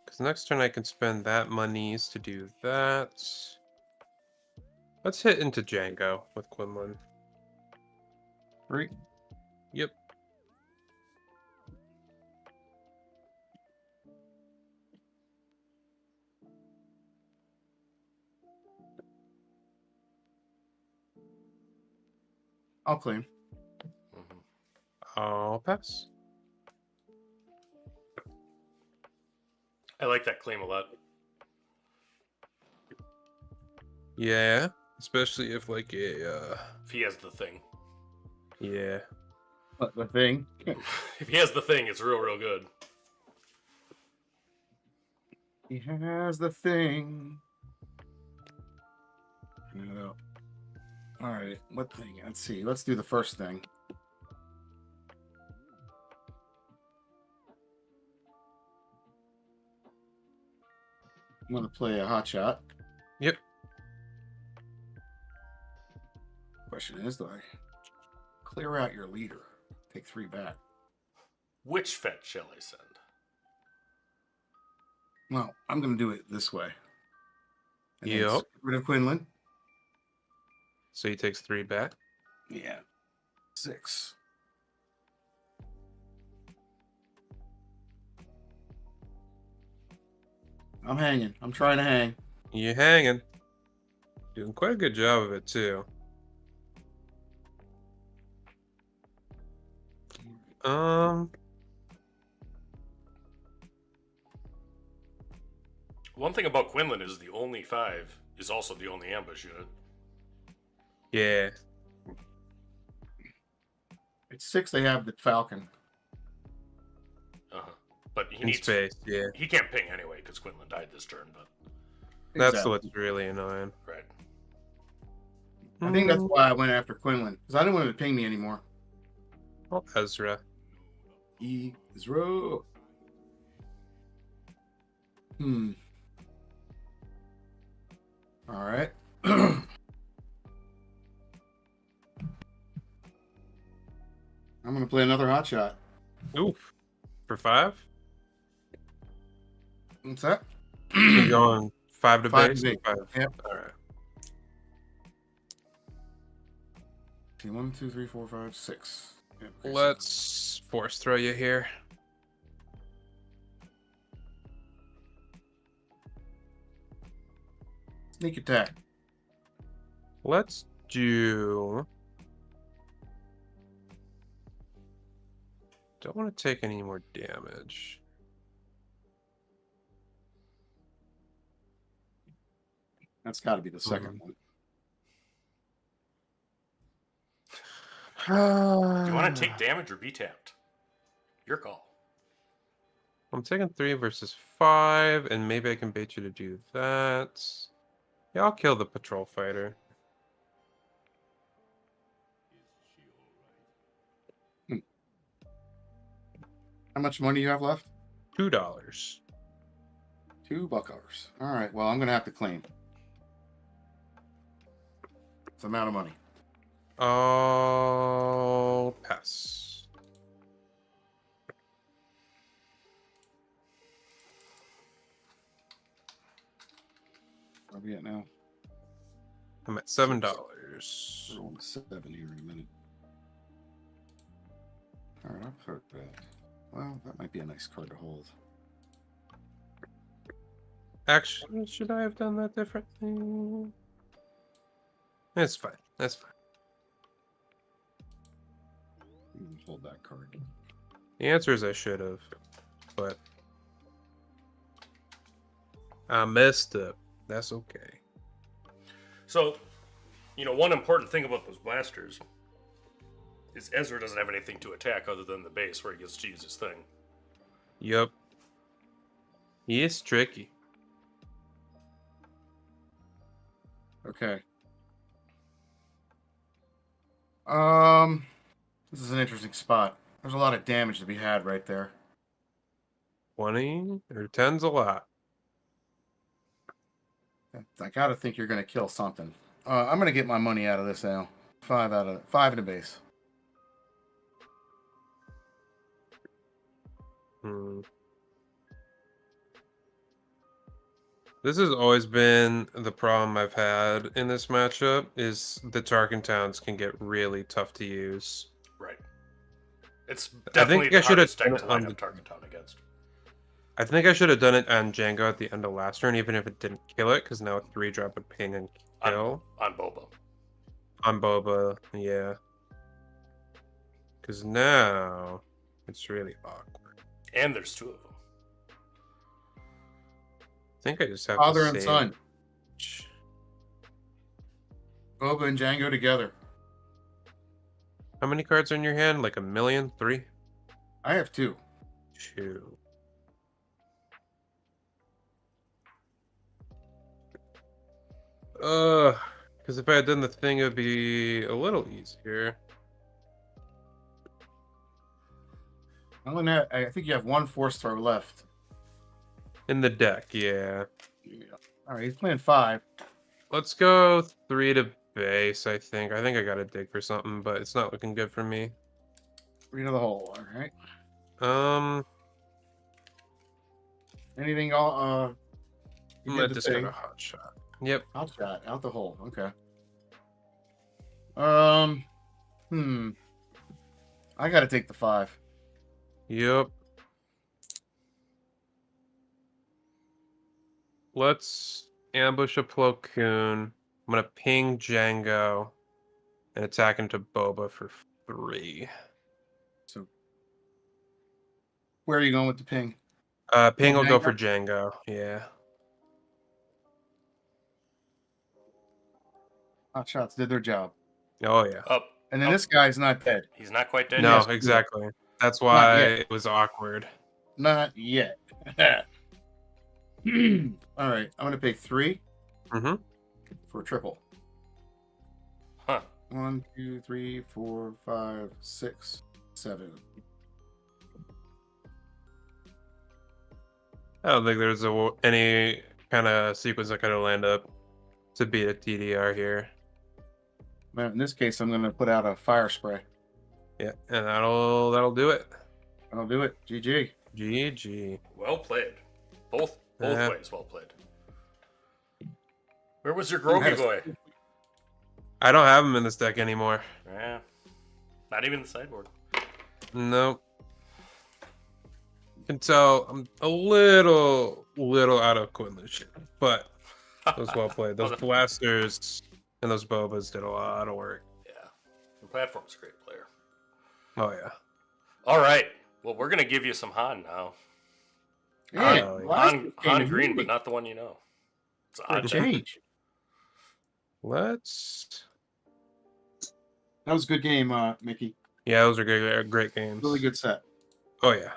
[SPEAKER 2] Because next turn I can spend that monies to do that. Let's hit into Django with Quinlan.
[SPEAKER 3] 3.
[SPEAKER 2] Yep.
[SPEAKER 3] I'll claim.
[SPEAKER 2] I'll pass.
[SPEAKER 1] I like that claim a lot.
[SPEAKER 2] Yeah, especially if like a
[SPEAKER 1] If he has the thing.
[SPEAKER 2] yeah.
[SPEAKER 3] What, the thing?
[SPEAKER 1] If he has the thing, it's real, real good.
[SPEAKER 3] He has the thing. No. All right, what thing? Let's see. Let's do the first thing. I'm gonna play a hot shot.
[SPEAKER 2] Yep.
[SPEAKER 3] Question is, do I clear out your leader? Take 3 back.
[SPEAKER 1] Which fetch shall I send?
[SPEAKER 3] Well, I'm gonna do it this way. And then
[SPEAKER 2] Yep.
[SPEAKER 3] get rid of Quinlan.
[SPEAKER 2] So he takes 3 back.
[SPEAKER 3] Yeah. 6. I'm hanging. I'm trying to hang.
[SPEAKER 2] You hanging. Doing quite a good job of it too.
[SPEAKER 1] One thing about Quinlan is the only 5 is also the only ambush unit.
[SPEAKER 2] Yeah.
[SPEAKER 3] At 6, they have the Falcon.
[SPEAKER 1] Uh-huh. But he
[SPEAKER 2] In
[SPEAKER 1] needs
[SPEAKER 2] space, yeah.
[SPEAKER 1] He can't ping anyway because Quinlan died this turn. But
[SPEAKER 2] That's
[SPEAKER 3] Exactly.
[SPEAKER 2] what's really annoying.
[SPEAKER 1] right.
[SPEAKER 3] I think that's why I went after Quinlan, because I didn't want him to ping me anymore.
[SPEAKER 2] Oh, Ezra.
[SPEAKER 3] Ezra. All right. I'm gonna play another hot shot.
[SPEAKER 2] Oof. For 5?
[SPEAKER 3] What's that?
[SPEAKER 2] You going 5 to
[SPEAKER 3] 5
[SPEAKER 2] base?
[SPEAKER 3] to base.
[SPEAKER 2] 5.
[SPEAKER 3] Yep.
[SPEAKER 2] All right.
[SPEAKER 3] Okay, 1, 2, 3, 4, 5, 6. Yep, okay,
[SPEAKER 2] Let's force throw you here.
[SPEAKER 3] sneak attack.
[SPEAKER 2] Let's do. Don't want to take any more damage.
[SPEAKER 3] That's got to be the second one.
[SPEAKER 1] Do you want to take damage or be tapped? Your call.
[SPEAKER 2] I'm taking 3 versus 5, and maybe I can bait you to do that. Yeah, I'll kill the patrol fighter.
[SPEAKER 3] How much money you have left?
[SPEAKER 2] $2.
[SPEAKER 3] $2. All right. Well, I'm gonna have to claim. It's the amount of money.
[SPEAKER 2] I'll pass.
[SPEAKER 3] Where are we at now?
[SPEAKER 2] I'm at $7.
[SPEAKER 3] We're on 7 here in a minute. All right, I've heard that. Well, that might be a nice card to hold.
[SPEAKER 2] Actually, should I have done that differently? It's fine. That's fine.
[SPEAKER 3] Hold that card.
[SPEAKER 2] The answer is I should have, but I messed up. That's okay.
[SPEAKER 1] So, one important thing about those blasters is Ezra doesn't have anything to attack other than the base where he gets to use his thing.
[SPEAKER 2] Yup. He is tricky.
[SPEAKER 3] Okay. This is an interesting spot. There's a lot of damage to be had right there.
[SPEAKER 2] 20 or 10's a lot.
[SPEAKER 3] I gotta think you're gonna kill something. I'm gonna get my money out of this now. 5 in the base.
[SPEAKER 2] This has always been the problem I've had in this matchup is the Tarkintowns can get really tough to use.
[SPEAKER 1] Right. It's definitely the hardest deck to line up Tarkintown against.
[SPEAKER 2] I think I should have done it on Django at the end of last turn, even if it didn't kill it, because now 3-drop a ping and kill.
[SPEAKER 1] On Boba.
[SPEAKER 2] On Boba, yeah. Because now it's really awkward.
[SPEAKER 1] And there's 2 of them.
[SPEAKER 2] I think I just have
[SPEAKER 3] Father
[SPEAKER 2] to
[SPEAKER 3] and
[SPEAKER 2] save.
[SPEAKER 3] son. Boba and Django together.
[SPEAKER 2] How many cards are in your hand? Like 1 million? 3?
[SPEAKER 3] I have 2.
[SPEAKER 2] 2. Because if I had done the thing, it would be a little easier.
[SPEAKER 3] I think you have 1 force throw left.
[SPEAKER 2] In the deck, yeah.
[SPEAKER 3] All right, he's playing 5.
[SPEAKER 2] Let's go 3 to base, I think. I think I gotta dig for something, but it's not looking good for me.
[SPEAKER 3] 3 to the hole, all right. Anything
[SPEAKER 2] I'm gonna discard a hot shot. Yep.
[SPEAKER 3] Hot shot, out the hole, okay. I gotta take the 5.
[SPEAKER 2] Yep. Let's ambush a Plo Koon. I'm gonna ping Django and attack into Boba for 3.
[SPEAKER 3] So, where are you going with the ping?
[SPEAKER 2] Ping will go
[SPEAKER 3] Django?
[SPEAKER 2] for Django. Yeah.
[SPEAKER 3] Hot shots did their job.
[SPEAKER 2] Oh yeah.
[SPEAKER 1] Up.
[SPEAKER 3] And then
[SPEAKER 1] Up.
[SPEAKER 3] this guy's not dead.
[SPEAKER 1] He's not quite dead
[SPEAKER 2] No,
[SPEAKER 1] yet.
[SPEAKER 2] exactly. That's
[SPEAKER 3] Not
[SPEAKER 2] why
[SPEAKER 3] yet.
[SPEAKER 2] it was awkward.
[SPEAKER 3] Not yet. All right, I'm gonna pay 3
[SPEAKER 2] Mm-hmm.
[SPEAKER 3] for a triple.
[SPEAKER 1] Huh.
[SPEAKER 3] 1, 2, 3, 4, 5, 6, 7.
[SPEAKER 2] I don't think there's any kind of sequence that could have landed up to beat a TDR here.
[SPEAKER 3] Man, in this case, I'm gonna put out a fire spray.
[SPEAKER 2] Yeah, and that'll do it.
[SPEAKER 3] I'll do it. GG.
[SPEAKER 2] GG.
[SPEAKER 1] Well played. Both
[SPEAKER 2] Yeah.
[SPEAKER 1] ways well played. Where was your Groby boy?
[SPEAKER 2] I don't have him in this deck anymore.
[SPEAKER 1] Yeah. Not even the sideboard.
[SPEAKER 2] Nope. Can tell I'm a little out of Quinlan shit, but it was well played. Those blasters and those bobas did a lot of work.
[SPEAKER 1] Yeah. The platform's a great player.
[SPEAKER 2] Oh yeah.
[SPEAKER 1] All right. Well, we're gonna give you some Han now.
[SPEAKER 3] Yeah,
[SPEAKER 1] Han green, but not the one you know. It's
[SPEAKER 3] for a
[SPEAKER 1] odd.
[SPEAKER 3] change.
[SPEAKER 2] Let's.
[SPEAKER 3] That was a good game, Mickey.
[SPEAKER 2] Yeah, those are great games.
[SPEAKER 3] Really good set.
[SPEAKER 2] Oh yeah.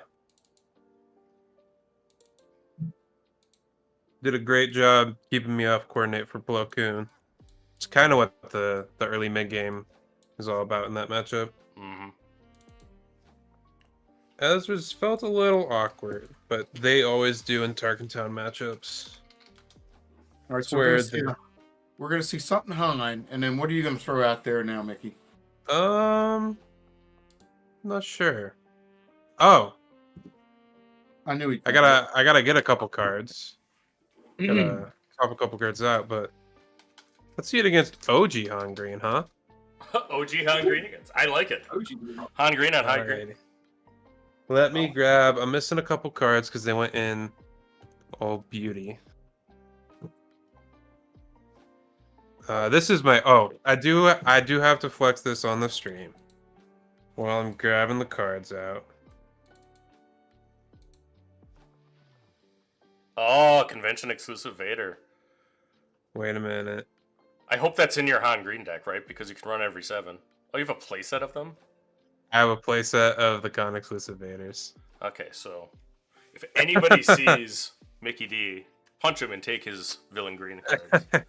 [SPEAKER 2] Did a great job keeping me off coordinate for Plo Koon. It's kind of what the early mid game is all about in that matchup.
[SPEAKER 1] Mm-hmm.
[SPEAKER 2] As was felt a little awkward, but they always do in Tarkintown matchups.
[SPEAKER 3] All right,
[SPEAKER 2] It's
[SPEAKER 3] so
[SPEAKER 2] where
[SPEAKER 3] we're gonna see something hung, and then what are you gonna throw out there now, Mickey?
[SPEAKER 2] Not sure. Oh,
[SPEAKER 3] I knew he.
[SPEAKER 2] I gotta get a couple cards. Gotta pop a couple cards out, but let's see it against OG Han Green, huh?
[SPEAKER 1] OG Han green against. I like it. Han green on high green.
[SPEAKER 2] Alrighty. Let me grab. I'm missing a couple cards because they went in all beauty. This is my. Oh, I do have to flex this on the stream while I'm grabbing the cards out.
[SPEAKER 1] Oh, convention exclusive Vader.
[SPEAKER 2] Wait a minute.
[SPEAKER 1] I hope that's in your Han green deck, right? Because you can run every 7. Oh, you have a playset of them?
[SPEAKER 2] I have a playset of the con exclusive Vaders.
[SPEAKER 1] Okay, so if anybody sees MickeyD, punch him and take his villain green cards. Get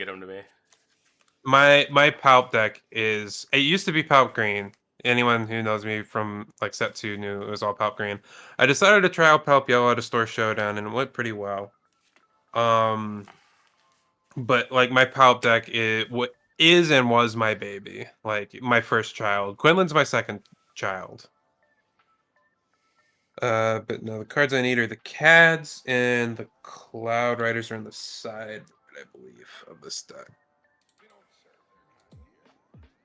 [SPEAKER 1] him to me.
[SPEAKER 2] My Palp deck is. It used to be Palp green. Anyone who knows me from like set 2 knew it was all Palp green. I decided to try out Palp yellow at a store showdown and it went pretty well. But like my Palp deck is and was my baby, like my first child. Quinlan's my second child. But no, the cards I need are the Cads and the Cloud Riders are on the side, I believe, of this deck.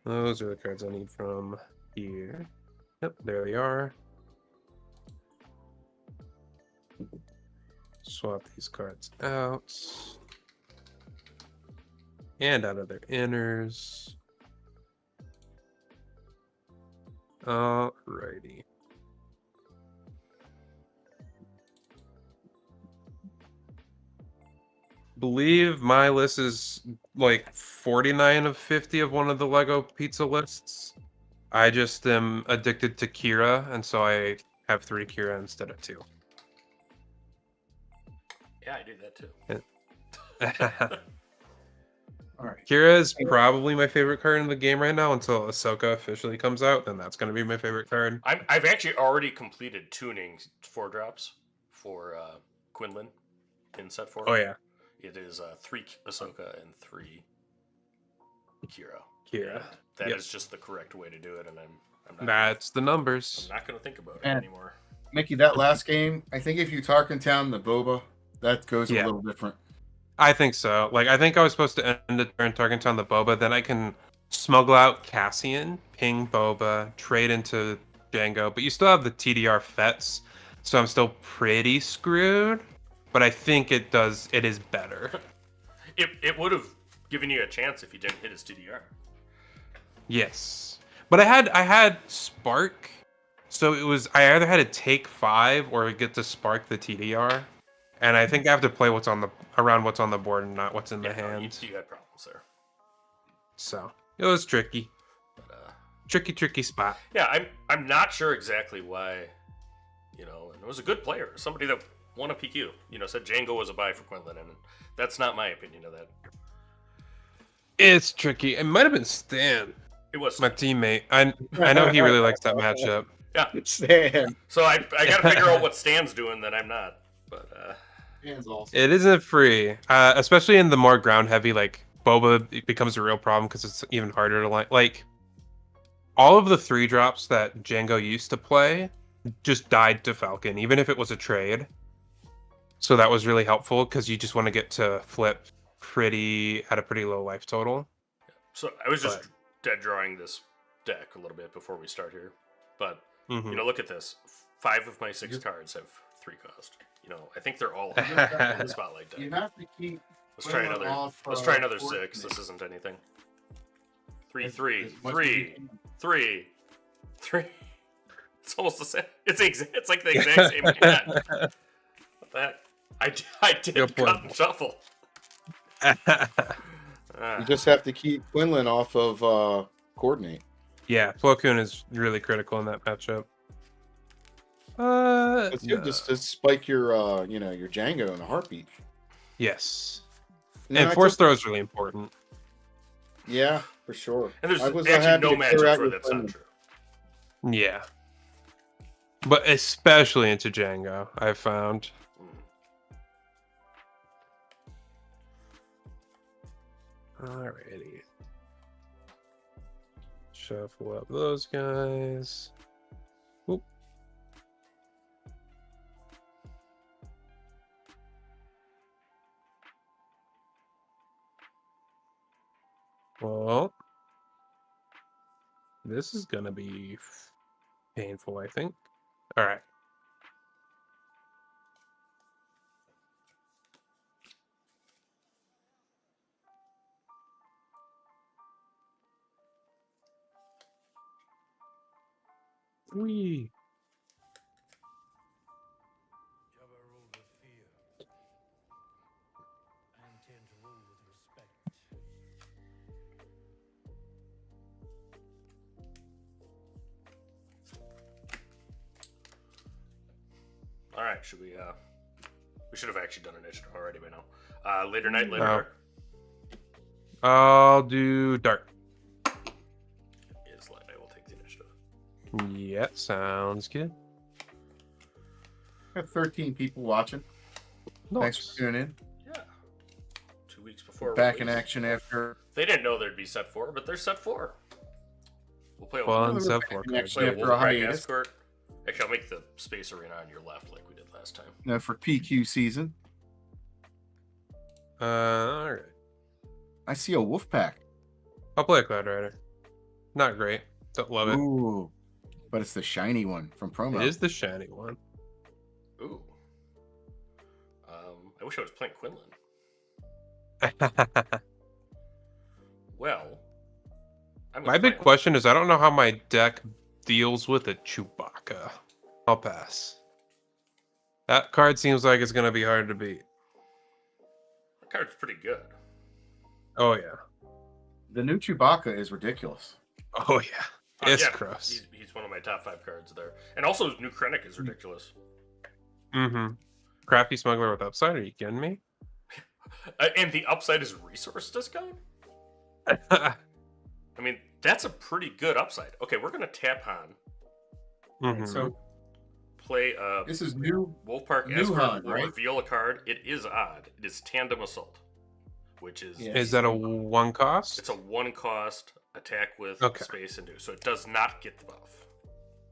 [SPEAKER 2] Those are the cards I need from here. Yep, there they are. Swap these cards out. And out of their inners. Alrighty. Believe my list is like 49 of 50 of one of the Lego pizza lists. I just am addicted to Kira, and so I have 3 Kira instead of 2.
[SPEAKER 1] Yeah, I do that too.
[SPEAKER 3] All right.
[SPEAKER 2] Kira is probably my favorite card in the game right now until Ahsoka officially comes out. Then that's going to be my favorite card.
[SPEAKER 1] I've actually already completed tuning 4-drops for Quinlan in set 4.
[SPEAKER 2] Oh, yeah.
[SPEAKER 1] It is 3 Ahsoka and 3 Kira.
[SPEAKER 2] Kira.
[SPEAKER 1] And that
[SPEAKER 2] Yep.
[SPEAKER 1] is just the correct way to do it, and I'm not.
[SPEAKER 2] That's the numbers.
[SPEAKER 1] I'm not going to think about it
[SPEAKER 3] And-
[SPEAKER 1] anymore.
[SPEAKER 3] Mickey, that last game, I think if you Tarkintown the Boba, that goes
[SPEAKER 2] Yeah.
[SPEAKER 3] a little different.
[SPEAKER 2] I think so. Like, I think I was supposed to end the turn Tarkintown the Boba. Then I can smuggle out Cassian, ping Boba, trade into Django. But you still have the TDR Fets, so I'm still pretty screwed. But I think it is better.
[SPEAKER 1] It would have given you a chance if you didn't hit his TDR.
[SPEAKER 2] Yes. But I had Spark. So it was I either had to take 5 or get to spark the TDR. And I think I have to play what's on the board and not what's in the hand.
[SPEAKER 1] You had problems there.
[SPEAKER 2] So it was tricky.
[SPEAKER 1] But,
[SPEAKER 2] Tricky spot.
[SPEAKER 1] yeah, I'm not sure exactly why. And it was a good player, somebody that won a PQ. Said Django was a buy for Quinlan, and that's not my opinion of that.
[SPEAKER 2] It's tricky. It might have been Stan,
[SPEAKER 1] It was
[SPEAKER 2] my teammate. I know he really likes that matchup.
[SPEAKER 1] yeah.
[SPEAKER 3] Stan.
[SPEAKER 1] So I got to figure out what Stan's doing that I'm not. But
[SPEAKER 3] Stan's awesome.
[SPEAKER 2] It isn't free, especially in the more ground heavy. Like Boba, it becomes a real problem because it's even harder to like. All of the 3-drops that Django used to play just died to Falcon, even if it was a trade. So that was really helpful because you just want to get to flip at a pretty low life total.
[SPEAKER 1] so I was just dead drawing this deck a little bit before we start here. But look at this. 5 of my 6 cards have 3 cost. I think they're all in the spotlight deck.
[SPEAKER 3] You have to keep.
[SPEAKER 1] Let's try another. Let's try another 6. This isn't anything. 3, 3, 3, 3, 3. It's almost the same. It's like the exact same hand. What the heck? I did cut and shuffle.
[SPEAKER 3] You just have to keep Quinlan off of coordinate.
[SPEAKER 2] Yeah, Plo Koon is really critical in that matchup.
[SPEAKER 3] It's good just to spike your your Django in a heartbeat.
[SPEAKER 2] Yes.
[SPEAKER 3] And
[SPEAKER 2] And force throw is really important.
[SPEAKER 3] Yeah, for sure.
[SPEAKER 1] And there's
[SPEAKER 3] happy
[SPEAKER 1] actually no
[SPEAKER 3] to clear
[SPEAKER 1] matchups
[SPEAKER 3] out
[SPEAKER 1] where
[SPEAKER 3] your
[SPEAKER 1] that's not
[SPEAKER 3] Quinlan.
[SPEAKER 1] true.
[SPEAKER 2] Yeah. But especially into Django, I've found. Alrighty. Shuffle up those guys. Oop. Well, this is gonna be painful, I think. All right. Whee.
[SPEAKER 4] Jabba ruled with fear. I intend to rule with respect.
[SPEAKER 1] All right, should we? We should have actually done initiative already by now. Later night, later.
[SPEAKER 2] Oh.
[SPEAKER 1] Dark.
[SPEAKER 2] I'll do dark.
[SPEAKER 1] Is light. I will take the initiative.
[SPEAKER 2] Yeah, sounds good.
[SPEAKER 3] We have 13 people watching. Thanks
[SPEAKER 2] Nice.
[SPEAKER 3] for tuning in.
[SPEAKER 1] Yeah. 2 weeks before.
[SPEAKER 3] Back in
[SPEAKER 1] release.
[SPEAKER 3] action after.
[SPEAKER 1] They didn't know there'd be set 4, but there's set 4. We'll play a
[SPEAKER 2] Fun
[SPEAKER 3] We're
[SPEAKER 2] sub
[SPEAKER 3] back
[SPEAKER 2] for
[SPEAKER 3] in
[SPEAKER 2] cards.
[SPEAKER 3] action
[SPEAKER 1] play a
[SPEAKER 3] after a
[SPEAKER 1] Wolfpack
[SPEAKER 3] hiatus.
[SPEAKER 1] Escort. Actually, I'll make the space arena on your left like we did last time.
[SPEAKER 3] No, for PQ season.
[SPEAKER 2] All right.
[SPEAKER 3] I see a wolf pack.
[SPEAKER 2] I'll play a Cloud Rider. Not great. Don't love it.
[SPEAKER 3] Ooh, but it's the shiny one from promo.
[SPEAKER 2] It is the shiny one.
[SPEAKER 1] Ooh. I wish I was playing Quinlan. Well,
[SPEAKER 2] My big question is I don't know how my deck deals with a Chewbacca. I'll pass. That card seems like it's going to be hard to beat.
[SPEAKER 1] That card's pretty good.
[SPEAKER 2] Oh, yeah.
[SPEAKER 3] The new Chewbacca is ridiculous.
[SPEAKER 2] Oh, yeah. It's gross.
[SPEAKER 1] He's one of my top 5 cards there. And also, his new Krennic is ridiculous.
[SPEAKER 2] Mm-hmm. Crafty Smuggler with upside? Are you kidding me?
[SPEAKER 1] And the upside is resource discount? I mean, that's a pretty good upside. Okay, we're going to tap Han.
[SPEAKER 2] Mhm.
[SPEAKER 3] So
[SPEAKER 1] Play
[SPEAKER 3] this is new.
[SPEAKER 1] Wolfpark
[SPEAKER 3] New
[SPEAKER 1] Escort.
[SPEAKER 3] Han,
[SPEAKER 1] Will
[SPEAKER 3] right?
[SPEAKER 1] reveal a card. It is odd. It is Tandem Assault, which is
[SPEAKER 3] Yeah.
[SPEAKER 2] Is that a 1 cost?
[SPEAKER 1] it's a 1 cost attack with
[SPEAKER 2] Okay.
[SPEAKER 1] space and do. So it does not get the buff.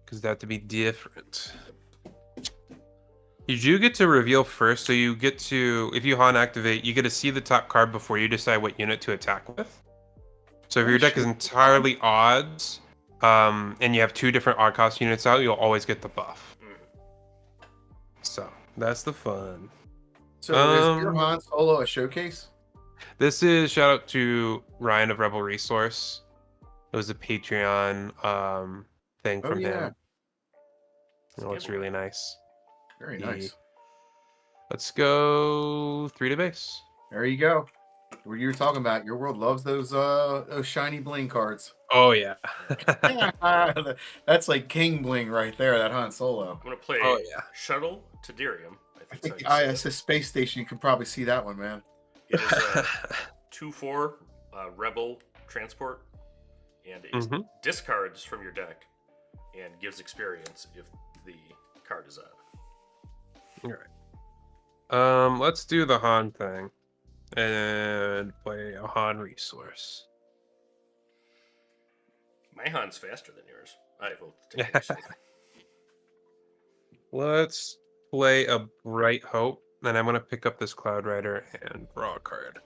[SPEAKER 2] Because that to be different. You do get to reveal first, so you get to, if you Han activate, you get to see the top card before you decide what unit to attack with. So if your deck is entirely odds, and you have 2 different odd cost units out, you'll always get the buff. So that's the fun.
[SPEAKER 3] So is Pure Han Solo a showcase?
[SPEAKER 2] This is shout out to Ryan of Rebel Resource. It was a Patreon thing from him. It looks really nice.
[SPEAKER 3] Very nice.
[SPEAKER 2] Let's go 3 to base.
[SPEAKER 3] There you go. What you were talking about, your world loves those shiny bling cards.
[SPEAKER 2] Oh yeah.
[SPEAKER 3] That's like king bling right there. That Han Solo.
[SPEAKER 1] I'm gonna play
[SPEAKER 2] Oh yeah.
[SPEAKER 1] Shuttle to Dirium.
[SPEAKER 3] I
[SPEAKER 1] I
[SPEAKER 3] think
[SPEAKER 1] think I
[SPEAKER 3] ISS space station. You can probably see that one, man.
[SPEAKER 1] it is a 2/4 Rebel transport, and it
[SPEAKER 2] Mhm.
[SPEAKER 1] discards from your deck and gives experience if the card is up.
[SPEAKER 2] All right. Let's do the Han thing and play a Han resource.
[SPEAKER 1] My Han's faster than yours. I will take it.
[SPEAKER 2] Let's play a Bright Hope, and I'm gonna pick up this Cloud Rider and draw a card.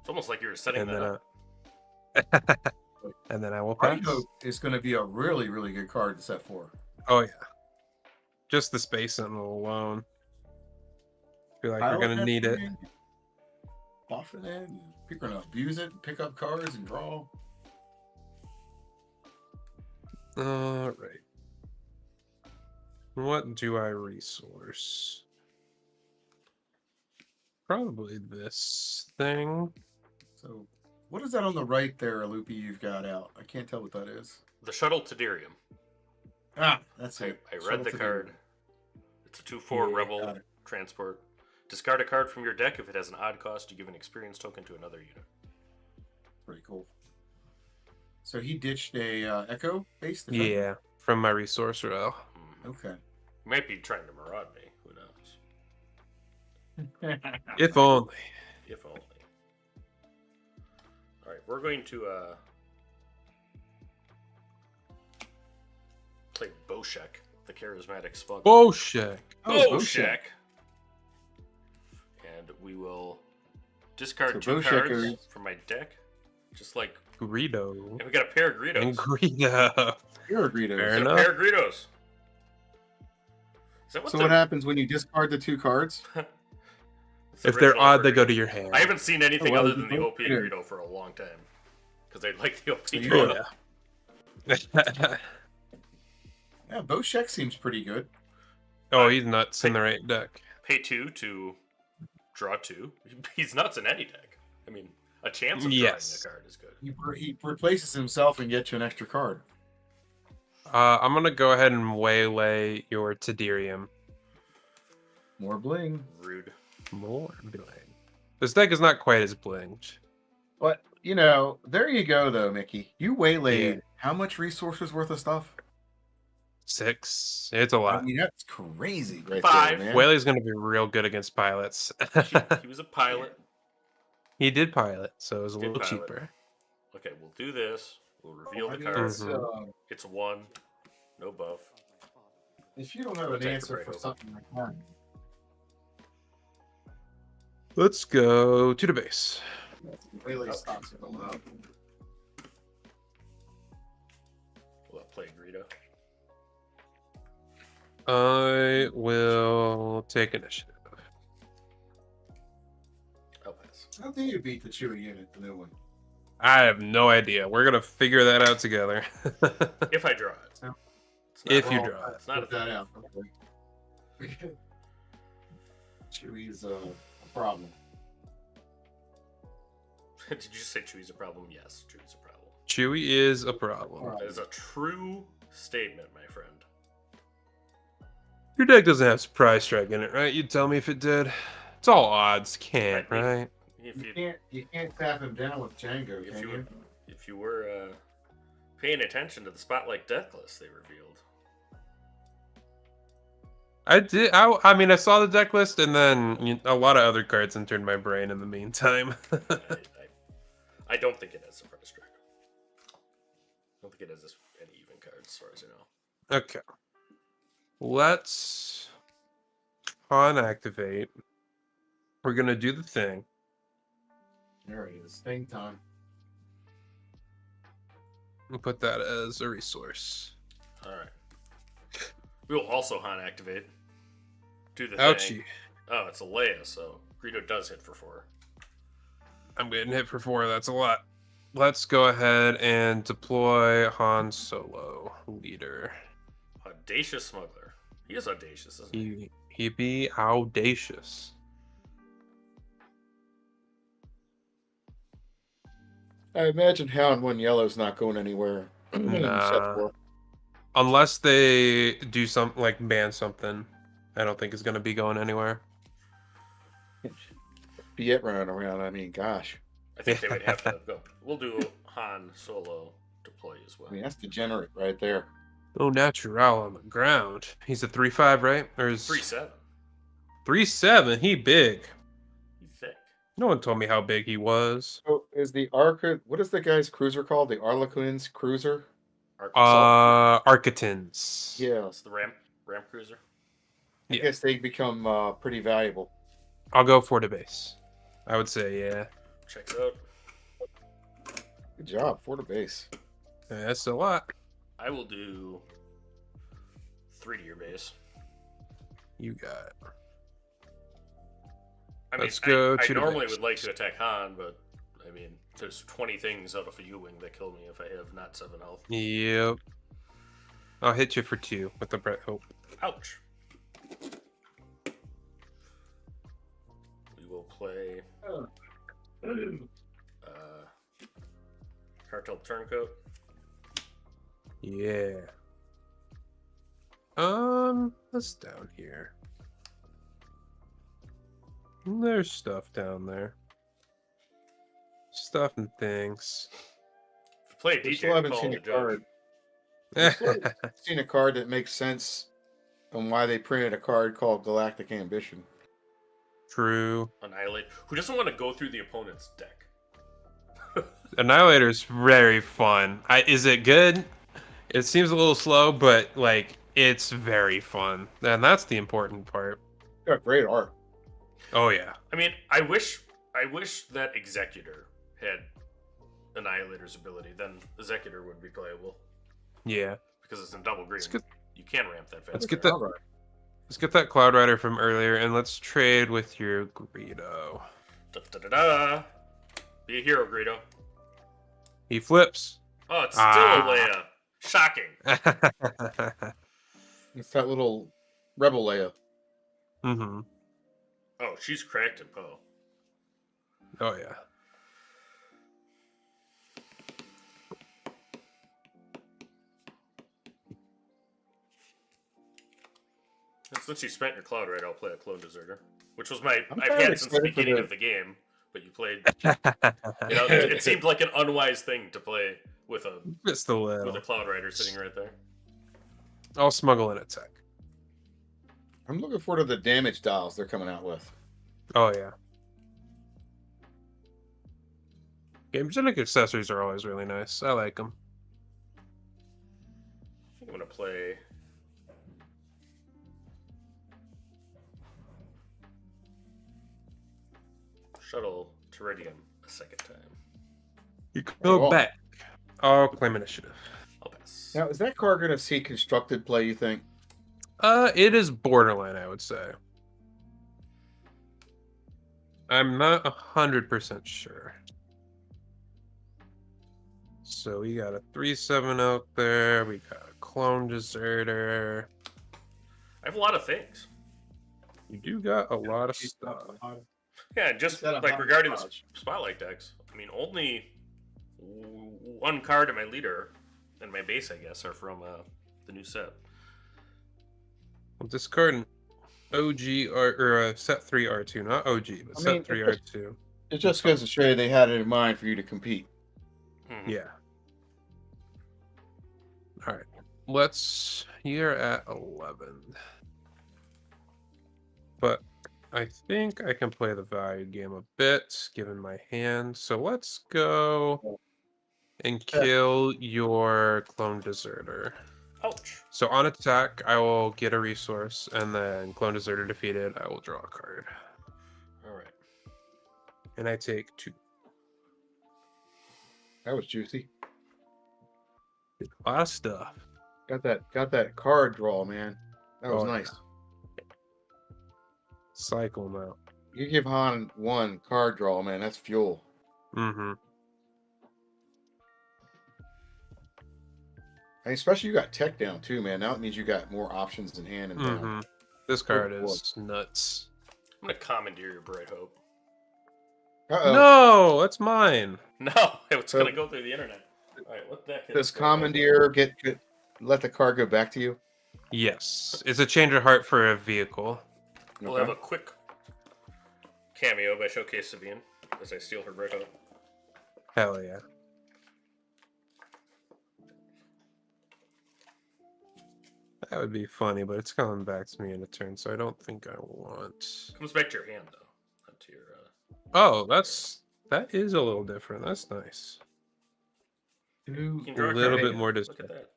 [SPEAKER 1] It's almost like you're setting
[SPEAKER 2] And
[SPEAKER 1] that
[SPEAKER 2] then
[SPEAKER 1] up.
[SPEAKER 2] and then I will
[SPEAKER 3] I
[SPEAKER 2] pass.
[SPEAKER 3] hope is going to be a really, really good card to set for.
[SPEAKER 2] Oh yeah. Just the space sentinel alone. Feel like we're gonna need it.
[SPEAKER 3] Buffing it. You're going to abuse it, pick up cards, and draw.
[SPEAKER 2] All right. What do I resource? Probably this thing.
[SPEAKER 3] So, what is that on the right there, Loopy? You've got out. I can't tell what that is.
[SPEAKER 1] The Shuttle to Dirium.
[SPEAKER 3] Ah, that's
[SPEAKER 1] I
[SPEAKER 3] it.
[SPEAKER 1] read
[SPEAKER 3] Shuttle
[SPEAKER 1] the
[SPEAKER 3] to
[SPEAKER 1] card.
[SPEAKER 3] Dirium.
[SPEAKER 1] It's a 2/4
[SPEAKER 3] Yeah,
[SPEAKER 1] Rebel
[SPEAKER 3] got it.
[SPEAKER 1] transport. Discard a card from your deck. If it has an odd cost, you give an experience token to another unit.
[SPEAKER 3] Pretty cool. So he ditched a Echo based.
[SPEAKER 2] Yeah, from my resource row.
[SPEAKER 3] Okay.
[SPEAKER 1] You might be trying to maraud me. Who knows?
[SPEAKER 2] If only.
[SPEAKER 1] If only. All right, we're going to play Boshek, the charismatic smuggler.
[SPEAKER 2] Bullshit.
[SPEAKER 1] Boshek. And we will discard
[SPEAKER 3] So
[SPEAKER 1] 2 cards
[SPEAKER 3] Boshek
[SPEAKER 1] from my deck, just like.
[SPEAKER 2] Greedo.
[SPEAKER 1] And we got a pair of Greedos.
[SPEAKER 2] And Greedo.
[SPEAKER 3] You're a Greedo.
[SPEAKER 2] Fair
[SPEAKER 1] Got a
[SPEAKER 2] enough.
[SPEAKER 1] pair of Greedos. Is that what
[SPEAKER 3] So
[SPEAKER 1] the-
[SPEAKER 3] what happens when you discard the 2 cards?
[SPEAKER 1] It's the
[SPEAKER 2] If they're
[SPEAKER 1] original
[SPEAKER 2] odd, they
[SPEAKER 1] order.
[SPEAKER 2] go to your hand.
[SPEAKER 1] I haven't seen anything
[SPEAKER 3] Oh, well,
[SPEAKER 1] other than the
[SPEAKER 3] you
[SPEAKER 1] OP
[SPEAKER 3] both did.
[SPEAKER 1] Greedo for a long time. Because I like the OP
[SPEAKER 3] So you
[SPEAKER 1] Greedo.
[SPEAKER 2] Yeah.
[SPEAKER 3] Yeah, Boshek seems pretty good.
[SPEAKER 2] Oh, he's nuts in the right deck.
[SPEAKER 1] Pay 2 to draw 2. He's nuts in any deck. I mean, a chance of
[SPEAKER 2] Yes.
[SPEAKER 1] drawing a card is good.
[SPEAKER 3] He replaces himself and gets you an extra card.
[SPEAKER 2] I'm gonna go ahead and waylay your Tedirium.
[SPEAKER 3] More bling.
[SPEAKER 1] Rude.
[SPEAKER 2] More bling. This deck is not quite as blinged.
[SPEAKER 3] But, you know, there you go, though, Mickey. You waylaid
[SPEAKER 2] Yeah.
[SPEAKER 3] how much resources worth of stuff?
[SPEAKER 2] 6. It's a
[SPEAKER 3] I
[SPEAKER 2] lot.
[SPEAKER 3] mean, that's crazy right
[SPEAKER 1] 5.
[SPEAKER 3] there, man.
[SPEAKER 2] Waylay's gonna be real good against pilots.
[SPEAKER 1] He was a pilot.
[SPEAKER 2] He did pilot, so it was a
[SPEAKER 1] Did
[SPEAKER 2] little
[SPEAKER 1] pilot.
[SPEAKER 2] cheaper.
[SPEAKER 1] Okay, we'll do this. We'll reveal
[SPEAKER 3] I
[SPEAKER 1] the
[SPEAKER 3] mean,
[SPEAKER 1] cards.
[SPEAKER 2] Mhm.
[SPEAKER 1] It's 1. No buff.
[SPEAKER 3] if you don't have an
[SPEAKER 1] Protect
[SPEAKER 3] answer
[SPEAKER 1] the
[SPEAKER 3] for
[SPEAKER 1] break
[SPEAKER 3] something like that,
[SPEAKER 2] Let's go to the base.
[SPEAKER 3] waylay stocks are going up.
[SPEAKER 1] We'll play Greedo.
[SPEAKER 2] I will take initiative.
[SPEAKER 1] I'll pass.
[SPEAKER 3] How do you beat the Chewy unit, the new one?
[SPEAKER 2] I have no idea. We're gonna figure that out together.
[SPEAKER 1] If I draw it.
[SPEAKER 3] Yeah.
[SPEAKER 1] It's not
[SPEAKER 2] If you
[SPEAKER 1] wrong.
[SPEAKER 2] draw it.
[SPEAKER 1] It's not a
[SPEAKER 3] Put that
[SPEAKER 1] thing.
[SPEAKER 3] out. Okay. Chewy's a problem.
[SPEAKER 1] Did you say Chewie's a problem? Yes, Chewie's a problem.
[SPEAKER 2] Chewy is a problem.
[SPEAKER 3] Alright.
[SPEAKER 1] That is a true statement, my friend.
[SPEAKER 2] Your deck doesn't have surprise strike in it, right? You'd tell me if it did. It's all odds, can't,
[SPEAKER 1] I mean,
[SPEAKER 2] right?
[SPEAKER 1] If
[SPEAKER 3] You can't tap him down with Django, can you?
[SPEAKER 1] if you were paying attention to the Spotlight deck list they revealed,
[SPEAKER 2] I did. I mean, I saw the deck list, and then a lot of other cards entered my brain in the meantime.
[SPEAKER 1] I don't think it has surprise strike. I don't think it has any even cards, as far as I know.
[SPEAKER 2] Okay. Let's unactivate. We're gonna do the thing.
[SPEAKER 3] There it is. Thing time.
[SPEAKER 2] And put that as a resource.
[SPEAKER 1] All right. We will also Han activate. Do the
[SPEAKER 2] Ouchie.
[SPEAKER 1] thing. Oh, it's a Leia, so Greedo does hit for 4.
[SPEAKER 2] I'm getting hit for 4. That's a lot. Let's go ahead and deploy Han Solo, leader.
[SPEAKER 1] Audacious Smuggler. He is audacious, isn't he?
[SPEAKER 2] He be audacious.
[SPEAKER 3] I imagine Hound 1 Yellow's not going anywhere. in set
[SPEAKER 2] Nah.
[SPEAKER 3] 4.
[SPEAKER 2] Unless they do something like ban something, I don't think it's gonna be going anywhere.
[SPEAKER 3] Be it running around. I mean, gosh.
[SPEAKER 1] I think they would have to go. We'll do Han Solo deploy as well.
[SPEAKER 3] I mean, that's degenerate right there.
[SPEAKER 2] Oh, natural on the ground. He's a 3.5, right? Or is
[SPEAKER 1] 3-7.
[SPEAKER 2] 3.7? He big.
[SPEAKER 1] He's thick.
[SPEAKER 2] No one told me how big he was.
[SPEAKER 3] So is the Arca? What is the guy's cruiser called? The Arlequin's cruiser?
[SPEAKER 2] Architans.
[SPEAKER 3] Yeah.
[SPEAKER 1] It's the Ram Cruiser.
[SPEAKER 3] I
[SPEAKER 2] Yeah.
[SPEAKER 3] guess they become pretty valuable.
[SPEAKER 2] I'll go for the base. I would say, yeah.
[SPEAKER 1] Checks out.
[SPEAKER 3] Good job for the base.
[SPEAKER 2] That's a lot.
[SPEAKER 1] I will do 3 to your base.
[SPEAKER 2] You got it.
[SPEAKER 1] I mean,
[SPEAKER 2] Let's go
[SPEAKER 1] I
[SPEAKER 2] to the
[SPEAKER 1] normally
[SPEAKER 2] base.
[SPEAKER 1] would like to attack Han, but I mean, there's 20 things out of a U-wing that kill me if I have not 7 health.
[SPEAKER 2] Yep. I'll hit you for 2 with the Brett Hope.
[SPEAKER 1] Ouch. We will play Cartel Turncoat.
[SPEAKER 2] Yeah. What's down here? There's stuff down there. Stuff and things.
[SPEAKER 1] If you play
[SPEAKER 3] We
[SPEAKER 1] DJ,
[SPEAKER 3] still haven't
[SPEAKER 1] call
[SPEAKER 3] seen
[SPEAKER 1] the
[SPEAKER 3] a
[SPEAKER 1] judge.
[SPEAKER 3] card. We still haven't seen a card that makes sense on why they printed a card called Galactic Ambition.
[SPEAKER 2] True.
[SPEAKER 1] Annihilate. Who doesn't want to go through the opponent's deck?
[SPEAKER 2] Annihilator's very fun. Is it good? It seems a little slow, but like it's very fun, and that's the important part.
[SPEAKER 3] Got great art.
[SPEAKER 2] Oh yeah.
[SPEAKER 1] I mean, I wish that Executor had Annihilator's ability. Then Executor would be playable
[SPEAKER 2] Yeah.
[SPEAKER 1] because it's in double green.
[SPEAKER 2] Let's get-
[SPEAKER 1] You can ramp that fast.
[SPEAKER 2] Let's get that. Let's get that Cloud Rider from earlier, and let's trade with your Greedo.
[SPEAKER 1] Da-da-da-da. Be a hero, Greedo.
[SPEAKER 2] He flips.
[SPEAKER 1] Oh, it's still a Leia. Shocking.
[SPEAKER 3] It's that little Rebel Leia.
[SPEAKER 2] Mm-hmm.
[SPEAKER 1] Oh, she's cracked in Poe.
[SPEAKER 2] Oh yeah.
[SPEAKER 1] Since you spent your Cloud Rider, I'll play a Clone Deserter, which was my
[SPEAKER 3] I'm
[SPEAKER 1] I've
[SPEAKER 3] kinda
[SPEAKER 1] had since the
[SPEAKER 3] excited for
[SPEAKER 1] beginning
[SPEAKER 3] the-
[SPEAKER 1] of the game. But you played. You know, it seemed like an unwise thing to play with a
[SPEAKER 2] Just a
[SPEAKER 1] with
[SPEAKER 2] little.
[SPEAKER 1] a Cloud Rider sitting right there.
[SPEAKER 2] I'll smuggle in a tech.
[SPEAKER 3] I'm looking forward to the damage dials they're coming out with.
[SPEAKER 2] Oh yeah. Game-genetic accessories are always really nice. I like them.
[SPEAKER 1] I think I'm gonna play. Shuttle Teridium a second time.
[SPEAKER 2] You can go
[SPEAKER 3] well.
[SPEAKER 2] back. I'll claim initiative.
[SPEAKER 1] I'll pass.
[SPEAKER 3] Now, is that card going to see constructed play, you think?
[SPEAKER 2] It is borderline, I would say. I'm not 100% sure. So we got a 3/7 out there. We got a Clone Deserter.
[SPEAKER 1] I have a lot of things.
[SPEAKER 2] You do got a lot of stuff.
[SPEAKER 1] Yeah, just
[SPEAKER 3] Set a
[SPEAKER 1] like
[SPEAKER 3] hot
[SPEAKER 1] regarding the
[SPEAKER 3] dodge.
[SPEAKER 1] spotlight decks. I mean, only one card in my leader and my base, I guess, are from the new set.
[SPEAKER 2] I'm discarding OG or set 3 R2, not OG, but
[SPEAKER 3] I
[SPEAKER 2] set
[SPEAKER 3] mean,
[SPEAKER 2] 3
[SPEAKER 3] it's
[SPEAKER 2] R2.
[SPEAKER 3] It just goes to show you they had it in mind for you to compete.
[SPEAKER 1] Mhm.
[SPEAKER 2] Yeah. All right. You're at 11. But I think I can play the value game a bit, given my hand. So let's go and kill your Clone Deserter.
[SPEAKER 1] Ouch.
[SPEAKER 2] So on attack, I will get a resource, and then Clone Deserter defeated, I will draw a card.
[SPEAKER 1] All right.
[SPEAKER 2] And I take 2.
[SPEAKER 3] That was juicy.
[SPEAKER 2] A lot of stuff.
[SPEAKER 3] Got that card draw, man. That was
[SPEAKER 2] Oh,
[SPEAKER 3] nice.
[SPEAKER 2] Cycle now.
[SPEAKER 3] You give Han one card draw, man. That's fuel.
[SPEAKER 2] Mm-hmm.
[SPEAKER 3] And especially you got tech down too, man. Now it means you got more options in hand and down.
[SPEAKER 2] Mm-hmm. This card
[SPEAKER 3] boy.
[SPEAKER 2] is nuts.
[SPEAKER 1] I'm gonna commandeer your Bright Hope.
[SPEAKER 3] Uh-oh.
[SPEAKER 2] No, that's mine.
[SPEAKER 1] No, it's
[SPEAKER 3] So-
[SPEAKER 1] gonna go through the internet. All right, what the heck?
[SPEAKER 3] Does Commandeer let the car go back to you?
[SPEAKER 2] Yes, it's a change of heart for a vehicle.
[SPEAKER 1] We'll have a quick cameo by Showcase Sabine as I steal her brick out.
[SPEAKER 2] Hell yeah. That would be funny, but it's coming back to me in a turn, so I don't think I want.
[SPEAKER 1] Comes back to your hand though, not to your.
[SPEAKER 2] Oh, that is a little different. That's nice.
[SPEAKER 1] You
[SPEAKER 3] Two.
[SPEAKER 1] can
[SPEAKER 2] A
[SPEAKER 1] draw a
[SPEAKER 2] little
[SPEAKER 1] card.
[SPEAKER 2] bit more
[SPEAKER 1] Look at
[SPEAKER 2] distant.
[SPEAKER 1] that.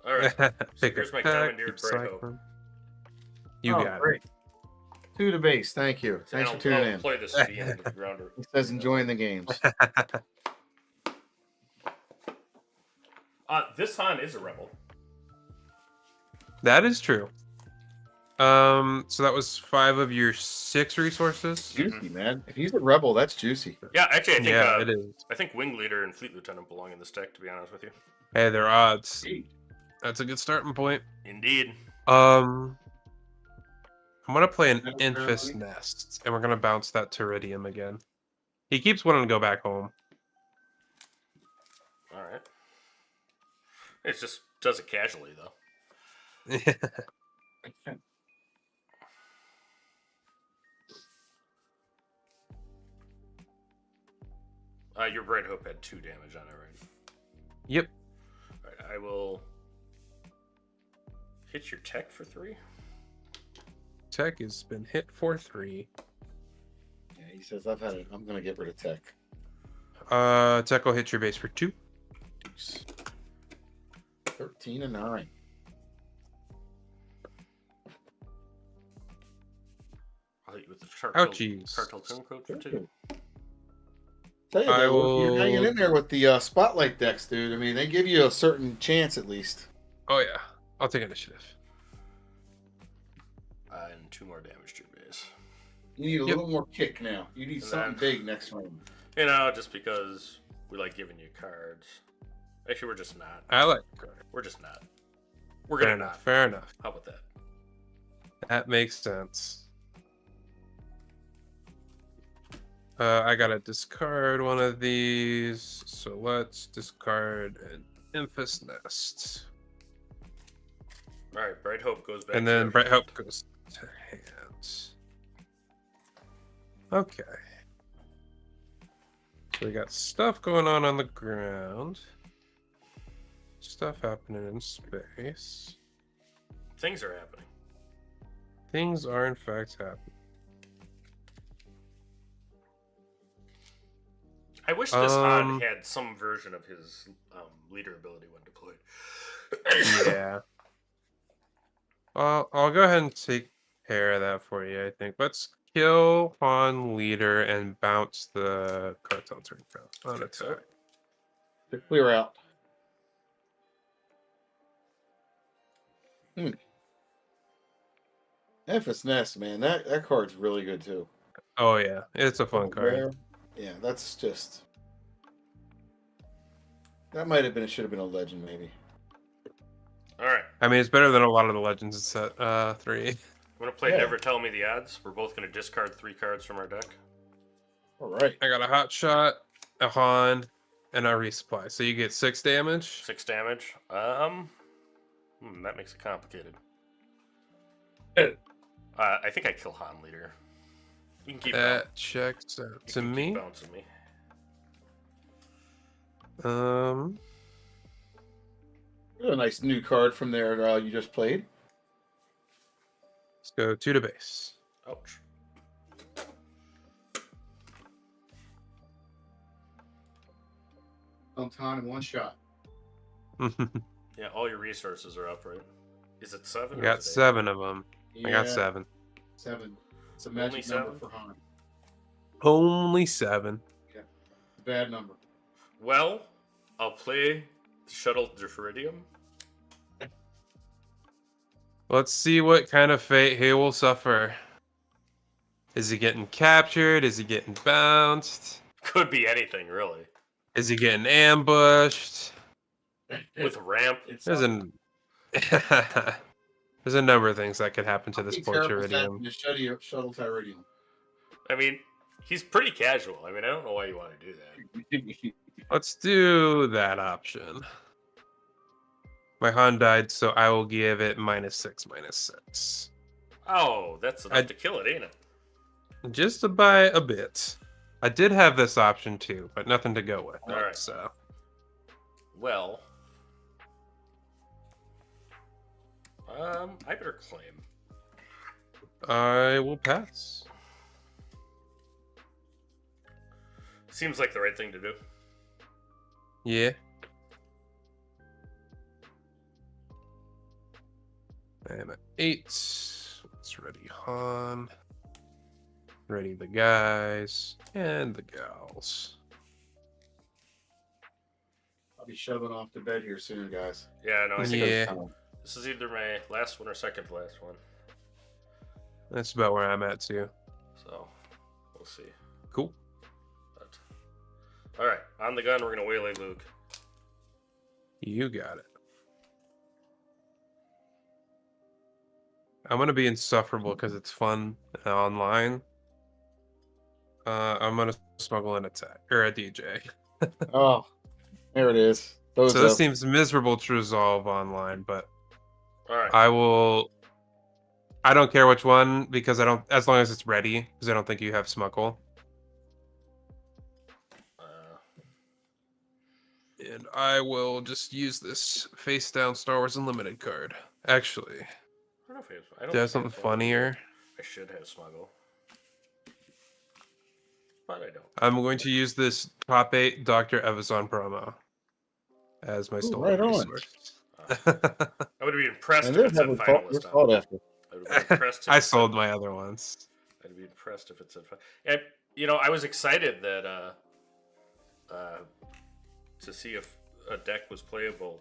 [SPEAKER 1] All right, so
[SPEAKER 2] Pick
[SPEAKER 1] here's
[SPEAKER 2] a
[SPEAKER 1] my
[SPEAKER 2] pack,
[SPEAKER 1] commandeered
[SPEAKER 2] keep
[SPEAKER 1] brick out.
[SPEAKER 2] cycling. You
[SPEAKER 3] Oh,
[SPEAKER 2] got it.
[SPEAKER 3] great. 2 to base. Thank you. Thanks for
[SPEAKER 1] I'll
[SPEAKER 3] tuning in.
[SPEAKER 1] play this to the end of the grounder.
[SPEAKER 3] He says enjoying the games.
[SPEAKER 1] This Han is a rebel.
[SPEAKER 2] That is true. So that was 5 of your 6 resources.
[SPEAKER 3] Juicy, man. If he's a rebel, that's juicy.
[SPEAKER 1] Yeah, actually, I think
[SPEAKER 2] Yeah, it is.
[SPEAKER 1] I think Wing Leader and Fleet Lieutenant belong in this deck. To be honest with you.
[SPEAKER 2] Hey, they're odds. That's a good starting point.
[SPEAKER 1] Indeed.
[SPEAKER 2] I'm gonna play an
[SPEAKER 3] Metal
[SPEAKER 2] Infest
[SPEAKER 3] Family?
[SPEAKER 2] Nest, and we're gonna bounce that to Iridium again. He keeps wanting to go back home.
[SPEAKER 1] All right. It just does it casually though. Your Bright Hope had 2 damage on it, right?
[SPEAKER 2] Yep.
[SPEAKER 1] All right, I will hit your tech for 3.
[SPEAKER 2] Tech has been hit for 3.
[SPEAKER 3] Yeah, he says I'm gonna get rid of tech.
[SPEAKER 2] Tech will hit your base for 2.
[SPEAKER 3] 13 and 9.
[SPEAKER 1] I'll hit you with the
[SPEAKER 2] Ouchies.
[SPEAKER 1] Cartel Tomb Code for 2.
[SPEAKER 3] Tell you,
[SPEAKER 2] I
[SPEAKER 3] though, you're hanging
[SPEAKER 2] will-
[SPEAKER 3] in there with the spotlight decks, dude. I mean, they give you a certain chance at least.
[SPEAKER 2] Oh yeah, I'll take initiative.
[SPEAKER 1] And 2 more damage to your base.
[SPEAKER 3] You need a
[SPEAKER 2] Yep.
[SPEAKER 3] little more kick now. You need
[SPEAKER 1] And
[SPEAKER 3] something
[SPEAKER 1] then-
[SPEAKER 3] big next round.
[SPEAKER 1] You know, just because we like giving you cards. Actually, we're just not.
[SPEAKER 2] I like.
[SPEAKER 1] We're just not. We're
[SPEAKER 2] Fair
[SPEAKER 1] gonna
[SPEAKER 2] enough.
[SPEAKER 1] not.
[SPEAKER 2] Fair enough.
[SPEAKER 1] How about that?
[SPEAKER 2] That makes sense. I gotta discard one of these, so let's discard an Infest Nest,
[SPEAKER 1] All right, Bright Hope goes back.
[SPEAKER 2] and
[SPEAKER 1] to
[SPEAKER 2] then
[SPEAKER 1] your
[SPEAKER 2] Bright
[SPEAKER 1] hand.
[SPEAKER 2] Hope goes to hands. Okay. So we got stuff going on the ground. Stuff happening in space.
[SPEAKER 1] Things are happening.
[SPEAKER 2] Things are in fact happening.
[SPEAKER 1] I wish this Han
[SPEAKER 2] Um,
[SPEAKER 1] had some version of his leader ability when deployed.
[SPEAKER 2] Yeah. I'll go ahead and take care of that for you, I think. Let's kill Han Leader and bounce the Cartel Turncoat on
[SPEAKER 1] Checks out.
[SPEAKER 2] attack.
[SPEAKER 3] To clear out. Memphis Nest, man, that card's really good too.
[SPEAKER 2] Oh yeah, it's a fun card.
[SPEAKER 3] Rare. Yeah, that's just. That might have been. It should have been a legend, maybe.
[SPEAKER 1] All right,
[SPEAKER 2] I mean, it's better than a lot of the legends in set 3.
[SPEAKER 1] I'm gonna play
[SPEAKER 3] Yeah.
[SPEAKER 1] Never Tell Me the Odds. We're both gonna discard 3 cards from our deck.
[SPEAKER 3] All right.
[SPEAKER 2] I got a Hot Shot, a Han, and a Resupply. So you get 6 damage.
[SPEAKER 1] 6 damage. That makes it complicated. I think I kill Han Leader. You can keep
[SPEAKER 2] That checks out
[SPEAKER 1] you
[SPEAKER 2] to
[SPEAKER 1] can keep
[SPEAKER 2] me.
[SPEAKER 1] bouncing me.
[SPEAKER 3] A nice new card from there you just played.
[SPEAKER 2] Let's go 2 to base.
[SPEAKER 1] Ouch.
[SPEAKER 3] Time in one shot.
[SPEAKER 1] Yeah, all your resources are up, right? Is it 7?
[SPEAKER 2] I
[SPEAKER 1] or
[SPEAKER 2] got
[SPEAKER 1] is it 8?
[SPEAKER 2] 7 of them. I got 7.
[SPEAKER 3] 7. It's a
[SPEAKER 1] Only
[SPEAKER 3] magic number
[SPEAKER 1] 7?
[SPEAKER 3] for Han.
[SPEAKER 2] Only 7.
[SPEAKER 3] Bad number.
[SPEAKER 1] Well, I'll play the Shuttle Iridium.
[SPEAKER 2] Let's see what kind of fate he will suffer. Is he getting captured? Is he getting bounced?
[SPEAKER 1] Could be anything, really.
[SPEAKER 2] Is he getting ambushed?
[SPEAKER 1] With ramp.
[SPEAKER 3] It's
[SPEAKER 2] There's an there's a number of things that could happen to this poor Iridium.
[SPEAKER 3] Shuttle Tyridium.
[SPEAKER 1] I mean, He's pretty casual. I mean, I don't know why you want to do that.
[SPEAKER 2] Let's do that option. My Han died, so I will give it -6/-6.
[SPEAKER 1] Oh, that's enough to kill it, ain't it?
[SPEAKER 2] Just by a bit. I did have this option too, but nothing to go with.
[SPEAKER 1] All right.
[SPEAKER 2] So,
[SPEAKER 1] Well, I better claim.
[SPEAKER 2] I will pass.
[SPEAKER 1] Seems like the right thing to do.
[SPEAKER 2] Yeah. I'm at 8. Let's ready Han. Ready the guys and the gals.
[SPEAKER 3] I'll be shoving off to bed here soon, guys.
[SPEAKER 1] Yeah, no, I think
[SPEAKER 2] Yeah.
[SPEAKER 1] this is either my last one or second to last one.
[SPEAKER 2] That's about where I'm at too.
[SPEAKER 1] So, we'll see.
[SPEAKER 2] Cool.
[SPEAKER 1] But, all right, on the gun, we're going to waylay Luke.
[SPEAKER 2] You got it. I'm gonna be insufferable because it's fun online. I'm gonna smuggle an attack or a DJ.
[SPEAKER 3] Oh, there it is. Those
[SPEAKER 2] So this seems miserable to resolve online, but
[SPEAKER 1] All right.
[SPEAKER 2] I will. I don't care which one because I don't. As long as it's ready, because I don't think you have smuggle. And I will just use this face down Star Wars Unlimited card. Actually,
[SPEAKER 1] I don't know if I
[SPEAKER 2] do
[SPEAKER 1] don't
[SPEAKER 2] I
[SPEAKER 1] think
[SPEAKER 2] have something funnier?
[SPEAKER 1] I should have smuggle. But I don't.
[SPEAKER 2] I'm going to use this top 8 Dr. Evazon promo as my stolen
[SPEAKER 3] right on.
[SPEAKER 2] resource.
[SPEAKER 1] I would be impressed
[SPEAKER 3] And
[SPEAKER 1] if
[SPEAKER 3] they're
[SPEAKER 1] it said
[SPEAKER 3] having
[SPEAKER 1] finalist on
[SPEAKER 3] thought
[SPEAKER 1] it.
[SPEAKER 3] after.
[SPEAKER 1] I would be impressed if
[SPEAKER 2] I
[SPEAKER 1] it said-
[SPEAKER 2] sold my other ones.
[SPEAKER 1] I'd be impressed if it said and, I was excited that to see if a deck was playable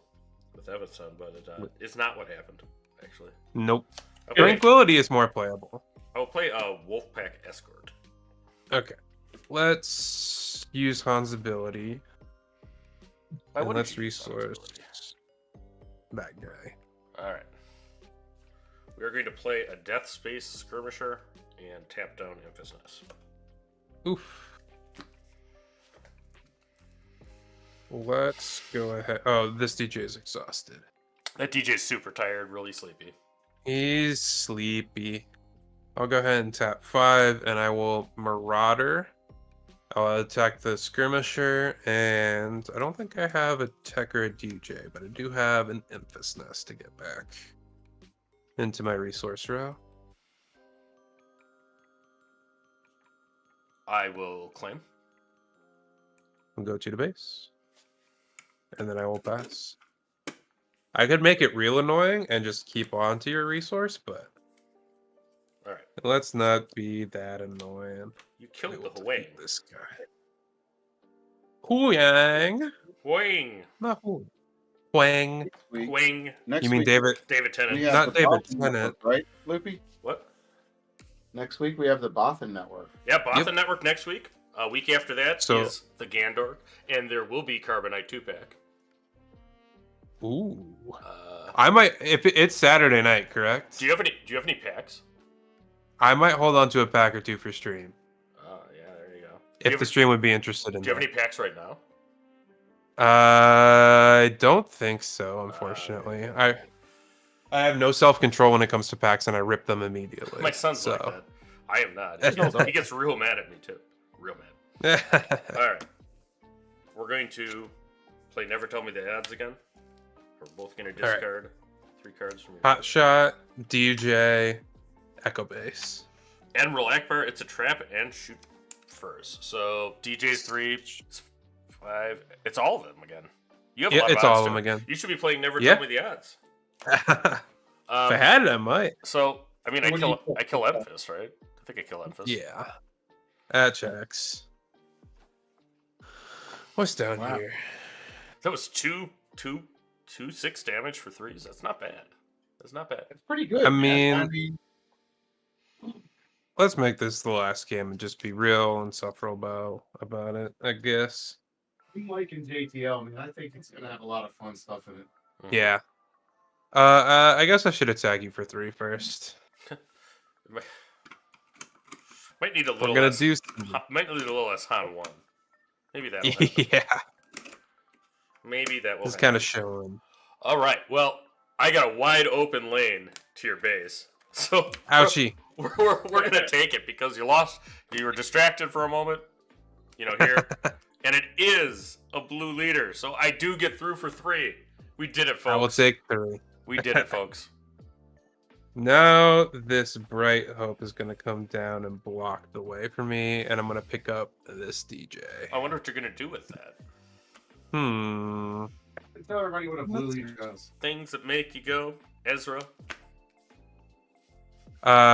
[SPEAKER 1] with Evanson, but it's not what happened, actually.
[SPEAKER 2] Nope.
[SPEAKER 1] Okay.
[SPEAKER 2] Tranquility is more playable.
[SPEAKER 1] I'll play a Wolfpack Escort.
[SPEAKER 2] Okay. Let's use Han's ability.
[SPEAKER 1] Why
[SPEAKER 2] And
[SPEAKER 1] wouldn't
[SPEAKER 2] let's
[SPEAKER 1] you use Han's
[SPEAKER 2] resource
[SPEAKER 1] ability?
[SPEAKER 2] that guy.
[SPEAKER 1] Alright. We are going to play a Death Space Skirmisher and tap down Emphasis.
[SPEAKER 2] Oof. Let's go ahead. Oh, this DJ is exhausted.
[SPEAKER 1] That DJ's super tired, really sleepy.
[SPEAKER 2] He's sleepy. I'll go ahead and tap 5, and I will Marauder. I'll attack the Skirmisher, and I don't think I have a Tech or a DJ, but I do have an Emphas Nest to get back into my resource row.
[SPEAKER 1] I will claim.
[SPEAKER 2] I'll go to the base, and then I will pass. I could make it real annoying and just keep on to your resource, but
[SPEAKER 1] Alright.
[SPEAKER 2] let's not be that annoying.
[SPEAKER 1] You killed
[SPEAKER 2] I
[SPEAKER 1] the
[SPEAKER 2] will
[SPEAKER 1] Huang.
[SPEAKER 2] delete this guy. Huyang.
[SPEAKER 1] Huang.
[SPEAKER 2] Not Hu. Huang.
[SPEAKER 1] Huang.
[SPEAKER 3] Next
[SPEAKER 2] You mean
[SPEAKER 3] week,
[SPEAKER 2] David?
[SPEAKER 1] David Tennant.
[SPEAKER 3] we have
[SPEAKER 2] Not
[SPEAKER 3] the
[SPEAKER 2] David
[SPEAKER 3] Bothan
[SPEAKER 2] Tennant.
[SPEAKER 3] Network, right, Loopy?
[SPEAKER 1] What?
[SPEAKER 3] Next week we have the Bothan Network.
[SPEAKER 1] Yeah, Bothan
[SPEAKER 2] Yep.
[SPEAKER 1] Network next week. A week after that
[SPEAKER 2] So-
[SPEAKER 1] is the Gandor, and there will be Carbonite 2-pack.
[SPEAKER 2] Ooh.
[SPEAKER 1] Uh,
[SPEAKER 2] I might if it's Saturday night, correct?
[SPEAKER 1] do you have any packs?
[SPEAKER 2] I might hold on to a pack or two for stream.
[SPEAKER 1] Oh yeah, there you go.
[SPEAKER 2] If the stream would be interested in
[SPEAKER 1] Do you have
[SPEAKER 2] that.
[SPEAKER 1] any packs right now?
[SPEAKER 2] I don't think so, unfortunately. I have no self-control when it comes to packs, and I rip them immediately.
[SPEAKER 1] My son's
[SPEAKER 2] so.
[SPEAKER 1] like that. I am not. He gets real mad at me too. Real mad. All right. We're going to play Never Tell Me the Odds again. We're both going to
[SPEAKER 2] All right.
[SPEAKER 1] discard 3 cards from your
[SPEAKER 2] Hot shot, DJ, Echo Base.
[SPEAKER 1] Admiral Akbar. It's a trap and shoot first. So DJ's 3, it's 5. It's all of them again. You have a
[SPEAKER 2] Yeah,
[SPEAKER 1] lot of
[SPEAKER 2] it's
[SPEAKER 1] odds
[SPEAKER 2] all of
[SPEAKER 1] too.
[SPEAKER 2] them again.
[SPEAKER 1] You should be playing Never
[SPEAKER 2] Yeah.
[SPEAKER 1] Tell Me the Odds.
[SPEAKER 2] If I had it, I might.
[SPEAKER 1] So I mean,
[SPEAKER 3] What do you
[SPEAKER 1] I kill Emphas, right? I think I kill Emphas.
[SPEAKER 2] Yeah. That checks. What's down
[SPEAKER 3] Wow.
[SPEAKER 2] here?
[SPEAKER 1] That was 2 6 damage for 3s. That's not bad. That's not bad.
[SPEAKER 3] It's pretty good.
[SPEAKER 2] I
[SPEAKER 3] man.
[SPEAKER 2] mean- Let's make this the last game and just be real and sufferable about it, I guess.
[SPEAKER 3] I'm liking JTL, man. I think it's gonna have a lot of fun stuff in it.
[SPEAKER 1] Mhm.
[SPEAKER 2] Yeah. I guess I should attack you for 3 first.
[SPEAKER 1] Might need a
[SPEAKER 2] We're
[SPEAKER 1] little
[SPEAKER 2] gonna
[SPEAKER 1] less.
[SPEAKER 2] do.
[SPEAKER 1] Might need a little less Han 1. Maybe that'll happen.
[SPEAKER 2] Yeah,
[SPEAKER 1] Maybe that will
[SPEAKER 2] it's
[SPEAKER 1] happen.
[SPEAKER 2] kind of showing.
[SPEAKER 1] All right. Well, I got a wide open lane to your base. So
[SPEAKER 2] Ouchie.
[SPEAKER 1] we're going to take it because you lost. You were distracted for a moment, here. And it is a blue leader. So I do get through for 3. We did it, folks.
[SPEAKER 2] I will take 3.
[SPEAKER 1] We did it, folks.
[SPEAKER 2] Now this bright hope is gonna come down and block the way for me, and I'm gonna pick up this DJ.
[SPEAKER 1] I wonder what you're going to do with that.
[SPEAKER 3] Tell everybody what a blue leader does.
[SPEAKER 1] Things that make you go, Ezra.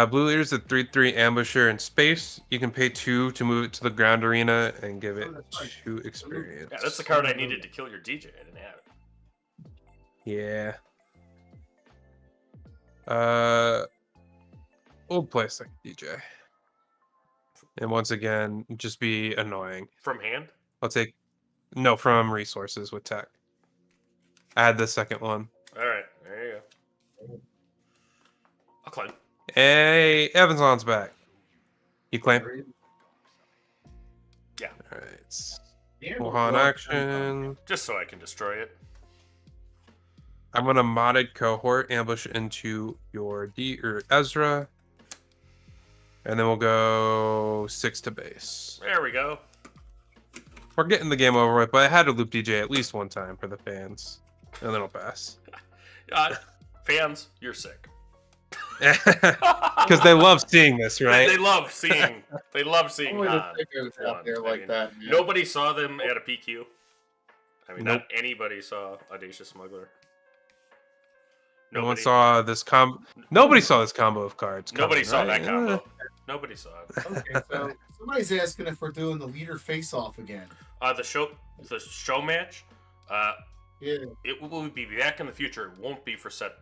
[SPEAKER 2] Blue leader's a 3/3 ambusher in space. You can pay 2 to move it to the ground arena and give it 2 experience.
[SPEAKER 1] Yeah, that's the card I needed to kill your DJ. I didn't have it.
[SPEAKER 2] Yeah. We'll play a second DJ. And once again, just be annoying.
[SPEAKER 1] From hand?
[SPEAKER 2] I'll take no from resources with tech. Add the second one.
[SPEAKER 1] All right, there you go. I'll claim.
[SPEAKER 2] Hey, Evanson's back. You claim?
[SPEAKER 1] Yeah.
[SPEAKER 2] All right.
[SPEAKER 3] Yeah,
[SPEAKER 2] Bothan action.
[SPEAKER 1] Just so I can destroy it.
[SPEAKER 2] I'm gonna modded cohort ambush into your D or Ezra, and then we'll go 6 to base.
[SPEAKER 1] There we go.
[SPEAKER 2] We're getting the game over with, but I had to loop DJ at least one time for the fans, and then I'll pass.
[SPEAKER 1] Fans, you're sick.
[SPEAKER 2] Because they love seeing this, right?
[SPEAKER 1] They love seeing. They love seeing.
[SPEAKER 3] Only the
[SPEAKER 1] Han
[SPEAKER 3] sickos out there
[SPEAKER 1] won.
[SPEAKER 3] like that. Man.
[SPEAKER 1] Nobody saw them at a PQ. I mean,
[SPEAKER 2] Nope.
[SPEAKER 1] not anybody saw Audacious Smuggler.
[SPEAKER 2] No one saw this Nobody saw this combo of cards.
[SPEAKER 1] Nobody
[SPEAKER 2] coming,
[SPEAKER 1] saw
[SPEAKER 2] right?
[SPEAKER 1] that combo. Nobody saw it.
[SPEAKER 3] Okay, so somebody's asking if we're doing the leader face-off again.
[SPEAKER 1] The show match.
[SPEAKER 3] Yeah.
[SPEAKER 1] It will be back in the future. It won't be for set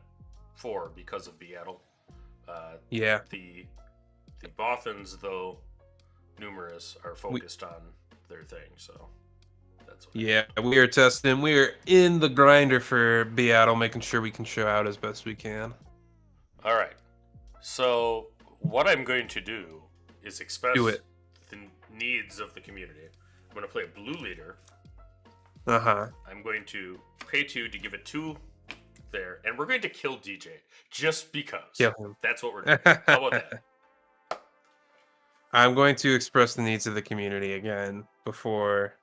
[SPEAKER 1] 4 because of Beatle.
[SPEAKER 2] Yeah.
[SPEAKER 1] The Bothans, though numerous, are focused on their thing. So that's what
[SPEAKER 2] Yeah, we are testing. We are in the grinder for Beatle, making sure we can show out as best we can.
[SPEAKER 1] All right. So what I'm going to do is express
[SPEAKER 2] Do it.
[SPEAKER 1] the needs of the community. I'm going to play a blue leader.
[SPEAKER 2] Uh-huh.
[SPEAKER 1] I'm going to pay 2 to give it 2 there, and we're going to kill DJ just because.
[SPEAKER 2] Kill him.
[SPEAKER 1] That's what we're doing. How about that?
[SPEAKER 2] I'm going to express the needs of the community again before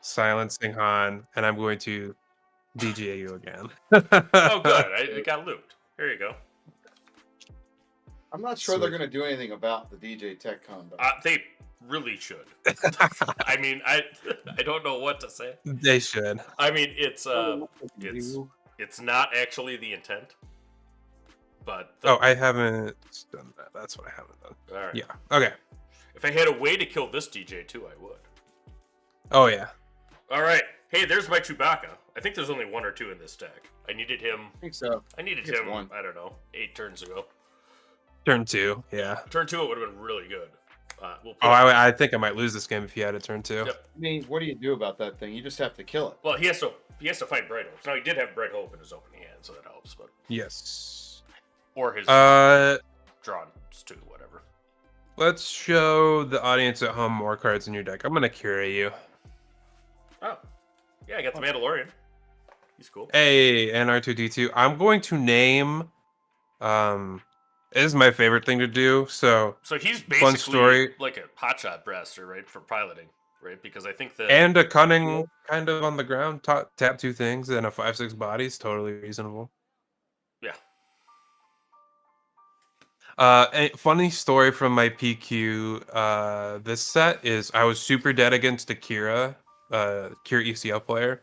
[SPEAKER 2] silencing Han, and I'm going to DJ you again.
[SPEAKER 1] Oh, good. I got looped. There you go.
[SPEAKER 3] I'm not sure they're going to do anything about the DJ Tech combo.
[SPEAKER 1] They really should. I mean, I don't know what to say.
[SPEAKER 2] They should.
[SPEAKER 1] I mean, it's not actually the intent, but
[SPEAKER 2] I haven't done that. That's what I haven't done.
[SPEAKER 1] all right.
[SPEAKER 2] Yeah. Okay.
[SPEAKER 1] If I had a way to kill this DJ too, I would.
[SPEAKER 2] Oh yeah.
[SPEAKER 1] All right. Hey, there's my Chewbacca. I think there's only 1 or 2 in this deck. I needed him.
[SPEAKER 3] I think so.
[SPEAKER 1] I needed
[SPEAKER 3] It's
[SPEAKER 1] him.
[SPEAKER 3] 1.
[SPEAKER 1] I don't know, 8 turns ago.
[SPEAKER 2] Turn 2. Yeah.
[SPEAKER 1] Turn 2, it would have been really good. We'll
[SPEAKER 2] Oh, I think I might lose this game if you had a turn 2.
[SPEAKER 1] Yep.
[SPEAKER 3] I mean, what do you do about that thing? You just have to kill it.
[SPEAKER 1] Well, he has to fight Bright Hope. Now he did have Bright Hope in his opening hand, so that helps. But
[SPEAKER 2] Yes.
[SPEAKER 1] or his drawn to whatever.
[SPEAKER 2] Let's show the audience at home more cards in your deck. I'm gonna curate you.
[SPEAKER 1] Oh, yeah, I got the Mandalorian. He's cool.
[SPEAKER 2] Hey, and R2D2. I'm going to name. This is my favorite thing to do. So
[SPEAKER 1] he's
[SPEAKER 2] fun
[SPEAKER 1] basically
[SPEAKER 2] story.
[SPEAKER 1] like a hotshot blaster, right, for piloting, right? Because I think that
[SPEAKER 2] And a cunning kind of on the ground. Tap 2 things and a 5/6 body is totally reasonable.
[SPEAKER 1] yeah.
[SPEAKER 2] A funny story from my PQ. This set is I was super dead against Akira, Kira ECL player,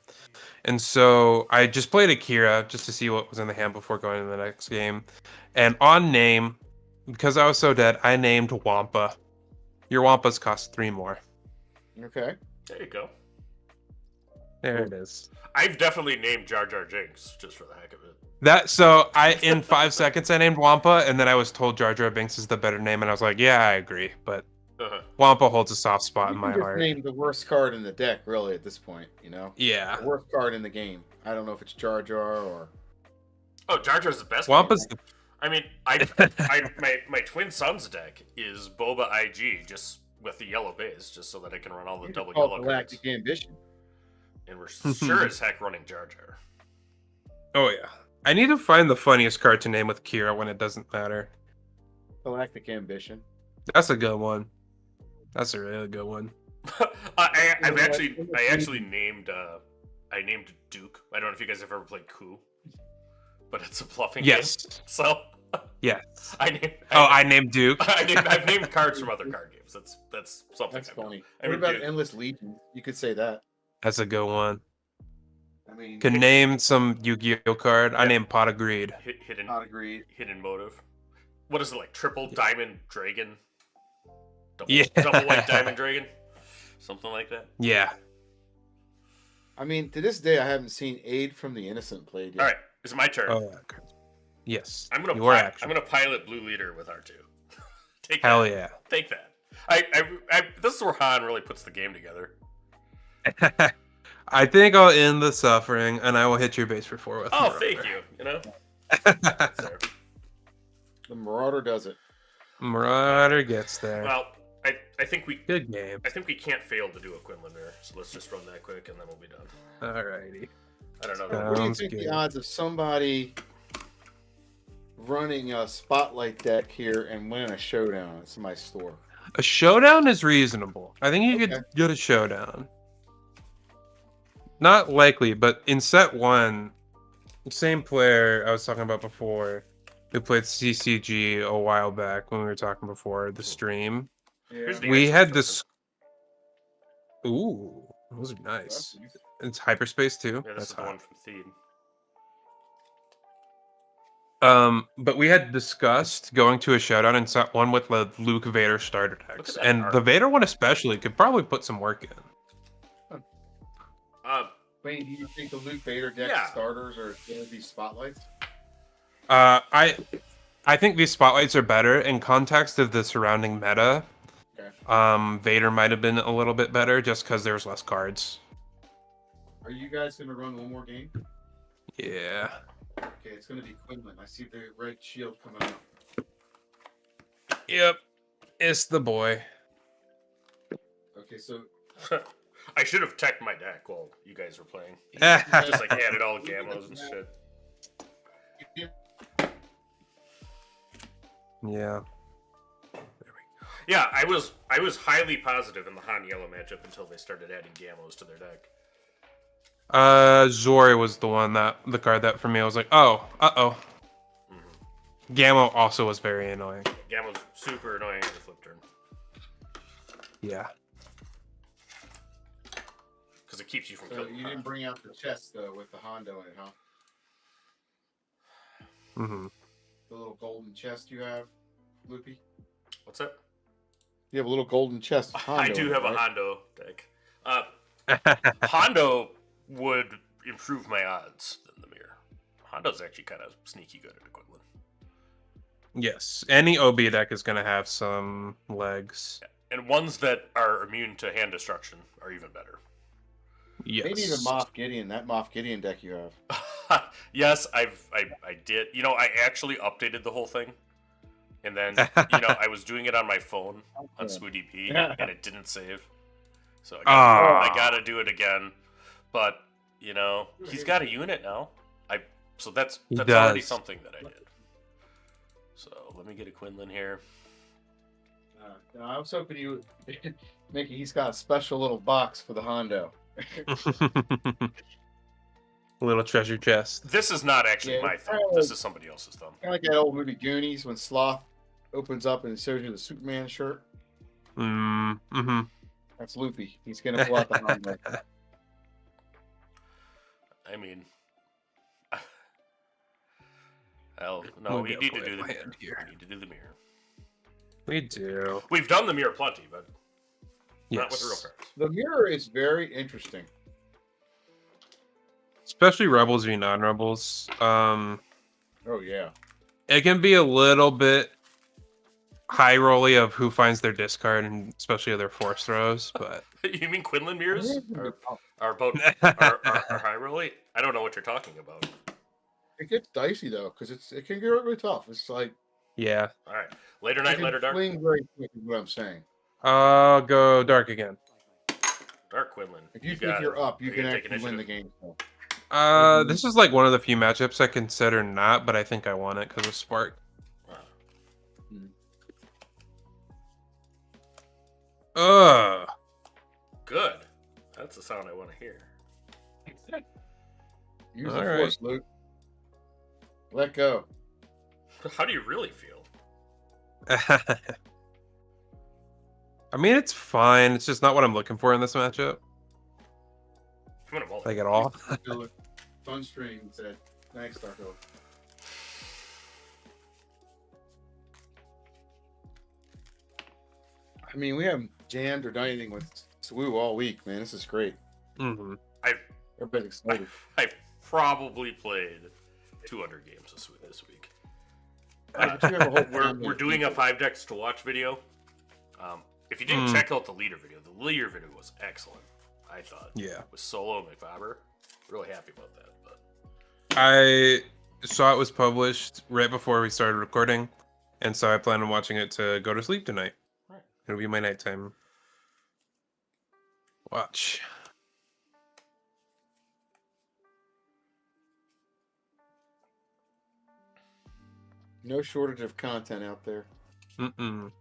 [SPEAKER 2] and so I just played Akira just to see what was in the hand before going to the next game. And on name, because I was so dead, I named Wampa. Your Wampas cost 3 more.
[SPEAKER 3] Okay.
[SPEAKER 1] There you go.
[SPEAKER 2] There it is.
[SPEAKER 1] I've definitely named Jar Jar Jinx just for the heck of it.
[SPEAKER 2] In 5 seconds I named Wampa, and then I was told Jar Jar Binks is the better name, and I was like, yeah, I agree, but Wampa holds a soft spot in
[SPEAKER 3] You
[SPEAKER 2] my
[SPEAKER 3] can just
[SPEAKER 2] heart.
[SPEAKER 3] name the worst card in the deck, really, at this point. You know,
[SPEAKER 2] Yeah.
[SPEAKER 3] the worst card in the game. I don't know if it's Jar Jar or.
[SPEAKER 1] Oh, Jar Jar's the best.
[SPEAKER 2] Wampa's
[SPEAKER 1] I mean, my twin son's deck is Boba IG just with the yellow base, just so that I can run all the
[SPEAKER 3] You
[SPEAKER 1] double
[SPEAKER 3] call it
[SPEAKER 1] yellow cards.
[SPEAKER 3] Galactic Ambition.
[SPEAKER 1] And we're sure as heck running Jar Jar.
[SPEAKER 2] Oh yeah. I need to find the funniest card to name with Kira when it doesn't matter.
[SPEAKER 3] Galactic Ambition.
[SPEAKER 2] That's a good one. That's a really good one.
[SPEAKER 1] I actually named Duke. I don't know if you guys have ever played Coup, but it's a bluffing
[SPEAKER 2] Yes.
[SPEAKER 1] game. So
[SPEAKER 2] Yes.
[SPEAKER 1] I
[SPEAKER 2] named Duke.
[SPEAKER 1] I've named cards from other card games. That's something.
[SPEAKER 3] That's
[SPEAKER 1] I've done.
[SPEAKER 3] funny.
[SPEAKER 1] I
[SPEAKER 3] What
[SPEAKER 1] mean,
[SPEAKER 3] about
[SPEAKER 1] Duke.
[SPEAKER 3] Endless Legion? You could say that.
[SPEAKER 2] That's a good one.
[SPEAKER 3] I mean,
[SPEAKER 2] Can name some Yu-Gi-Oh card. I
[SPEAKER 1] Yep.
[SPEAKER 2] named Pot of Greed.
[SPEAKER 1] Hidden
[SPEAKER 3] not agreed.
[SPEAKER 1] hidden motive. What is it like? Triple diamond dragon.
[SPEAKER 2] Yeah.
[SPEAKER 1] Double white diamond dragon. Something like that.
[SPEAKER 2] Yeah.
[SPEAKER 3] I mean, to this day, I haven't seen Aid from the Innocent played yet.
[SPEAKER 1] All right, it's my turn.
[SPEAKER 2] Oh, okay. Yes.
[SPEAKER 1] I'm gonna
[SPEAKER 2] Your action.
[SPEAKER 1] I'm gonna pilot Blue Leader with R2. Take
[SPEAKER 2] Hell
[SPEAKER 1] that.
[SPEAKER 2] yeah.
[SPEAKER 1] Take that. I this is where Han really puts the game together.
[SPEAKER 2] I think I'll end the suffering, and I will hit your base for 4 with
[SPEAKER 1] Oh,
[SPEAKER 2] Marauder.
[SPEAKER 1] thank you. You know. There.
[SPEAKER 3] The Marauder does it.
[SPEAKER 2] Marauder gets there.
[SPEAKER 1] Well, I think we
[SPEAKER 2] Good game.
[SPEAKER 1] can't fail to do a Quinlan mirror, so let's just run that quick and then we'll be done.
[SPEAKER 2] Alrighty.
[SPEAKER 1] I don't know.
[SPEAKER 3] What do you
[SPEAKER 2] Sounds
[SPEAKER 3] think
[SPEAKER 2] good.
[SPEAKER 3] the odds of somebody running a spotlight deck here and winning a showdown at somebody's store?
[SPEAKER 2] A showdown is reasonable. I think you
[SPEAKER 3] Okay.
[SPEAKER 2] could get a showdown. Not likely, but in set 1, same player I was talking about before, who played CCG a while back when we were talking before the stream.
[SPEAKER 1] Here's the
[SPEAKER 2] We
[SPEAKER 1] answer
[SPEAKER 2] had
[SPEAKER 1] to
[SPEAKER 2] this. Ooh, those are nice. It's hyperspace too.
[SPEAKER 1] Yeah, this
[SPEAKER 2] That's
[SPEAKER 1] is the
[SPEAKER 2] hot.
[SPEAKER 1] one from Theed.
[SPEAKER 2] But we had discussed going to a showdown in set 1 with the Luke Vader starter decks,
[SPEAKER 1] that
[SPEAKER 2] and
[SPEAKER 1] art.
[SPEAKER 2] the Vader one especially could probably put some work in.
[SPEAKER 3] Wayne, do you think the Luke Vader deck
[SPEAKER 1] Yeah.
[SPEAKER 3] starters are going to be spotlights?
[SPEAKER 2] I think these spotlights are better in context of the surrounding meta.
[SPEAKER 3] Okay.
[SPEAKER 2] Vader might have been a little bit better just because there's less cards.
[SPEAKER 3] Are you guys going to run one more game?
[SPEAKER 2] Yeah.
[SPEAKER 3] Okay, it's going to be Quinlan. I see the red shield coming out.
[SPEAKER 2] Yep. It's the boy.
[SPEAKER 3] Okay, so
[SPEAKER 1] I should have teched my deck while you guys were playing.
[SPEAKER 2] Yeah.
[SPEAKER 1] Just like added all gamos and shit. Yeah, I was highly positive in the Han Yellow matchup until they started adding gamos to their deck.
[SPEAKER 2] Zori was the card that for me I was like, oh. Gamma also was very annoying.
[SPEAKER 1] Gamo's super annoying in the flip turn
[SPEAKER 2] Yeah.
[SPEAKER 1] because it keeps you from
[SPEAKER 3] So
[SPEAKER 1] killing.
[SPEAKER 3] you didn't bring out the chest though with the Hondo in it, huh?
[SPEAKER 2] Mm-hmm.
[SPEAKER 3] The little golden chest you have, Loopy.
[SPEAKER 1] What's that?
[SPEAKER 3] You have a little golden chest. with
[SPEAKER 1] I
[SPEAKER 3] Hondo
[SPEAKER 1] do
[SPEAKER 3] in it,
[SPEAKER 1] have a
[SPEAKER 3] right?
[SPEAKER 1] Hondo deck. Hondo would improve my odds than the mirror. Hondo's actually kind of sneaky good at Quinlan.
[SPEAKER 2] Yes. Any OB deck is gonna have some legs.
[SPEAKER 1] And ones that are immune to hand destruction are even better.
[SPEAKER 2] Yes.
[SPEAKER 3] Maybe even Moff Gideon. That Moff Gideon deck you have.
[SPEAKER 1] Yes, I did. You know, I actually updated the whole thing. And then, I was doing it on my phone on SWDP, and it didn't save. So I gotta do it again. But, he's got a unit now. So that's already
[SPEAKER 2] does.
[SPEAKER 1] something that I did. So let me get a Quinlan here.
[SPEAKER 3] No, I was hoping you would. Mickey, he's got a special little box for the Hondo.
[SPEAKER 2] Little treasure chest.
[SPEAKER 1] This is not actually
[SPEAKER 3] Yeah,
[SPEAKER 1] my
[SPEAKER 3] it's
[SPEAKER 1] thumb.
[SPEAKER 3] kinda
[SPEAKER 1] This is somebody else's thumb.
[SPEAKER 3] Kind of like that old movie Goonies when Sloth opens up and it shows you the Superman shirt.
[SPEAKER 2] Mm-hmm.
[SPEAKER 3] That's Loopy. He's gonna pull out the Hondo.
[SPEAKER 1] I mean, hell, no,
[SPEAKER 2] We'll
[SPEAKER 1] we
[SPEAKER 2] get
[SPEAKER 1] need to
[SPEAKER 2] play
[SPEAKER 1] do the
[SPEAKER 2] my
[SPEAKER 1] mirror.
[SPEAKER 2] hand here.
[SPEAKER 1] We need to do the mirror.
[SPEAKER 2] We do.
[SPEAKER 1] We've done the mirror plenty, but not with real
[SPEAKER 2] Yes.
[SPEAKER 1] cards.
[SPEAKER 3] The mirror is very interesting.
[SPEAKER 2] Especially rebels v non-rebels.
[SPEAKER 3] Oh yeah.
[SPEAKER 2] It can be a little bit high rolly of who finds their discard, and especially their force throws. But
[SPEAKER 1] You mean Quinlan mirrors are about are high roll? I don't know what you're talking about.
[SPEAKER 3] It gets dicey though, because it can get really tough. It's like
[SPEAKER 2] Yeah.
[SPEAKER 1] All right. Later
[SPEAKER 3] it
[SPEAKER 1] night,
[SPEAKER 3] can
[SPEAKER 1] later dark.
[SPEAKER 3] swing very quick. Is what I'm saying.
[SPEAKER 2] I'll go dark again.
[SPEAKER 1] Dark Quinlan.
[SPEAKER 3] If you
[SPEAKER 1] got
[SPEAKER 3] think you're
[SPEAKER 1] it.
[SPEAKER 3] up, you
[SPEAKER 1] Are
[SPEAKER 3] can
[SPEAKER 1] gonna take
[SPEAKER 3] actually win the
[SPEAKER 1] initiative?
[SPEAKER 3] game. So.
[SPEAKER 2] This is like one of the few matchups I consider not, but I think I want it because of Spark.
[SPEAKER 1] Wow.
[SPEAKER 2] Ugh.
[SPEAKER 1] Good. That's the sound I want to hear.
[SPEAKER 3] Use
[SPEAKER 2] All
[SPEAKER 3] the
[SPEAKER 2] right.
[SPEAKER 3] force, Luke. Let go.
[SPEAKER 1] How do you really feel?
[SPEAKER 2] I mean, it's fine. It's just not what I'm looking for in this matchup,
[SPEAKER 1] I'm gonna mullet.
[SPEAKER 2] like at all.
[SPEAKER 3] Fun strings at thanks, Darko. I mean, we haven't jammed or done anything with Swoo all week, man. This is great.
[SPEAKER 2] Hmm.
[SPEAKER 3] Everybody's excited.
[SPEAKER 1] I've probably played 200 games this week.
[SPEAKER 3] But you have a whole
[SPEAKER 1] We're
[SPEAKER 3] family of
[SPEAKER 1] doing a
[SPEAKER 3] people.
[SPEAKER 1] 5 decks to watch video. If you didn't check out the leader video was excellent. I thought.
[SPEAKER 2] Yeah.
[SPEAKER 1] With Solo McFaber. Really happy about that. But
[SPEAKER 2] I saw it was published right before we started recording, and so I plan on watching it to go to sleep tonight.
[SPEAKER 1] Right.
[SPEAKER 2] It'll be my nighttime watch.
[SPEAKER 3] No shortage of content out there.
[SPEAKER 2] Mm-mm.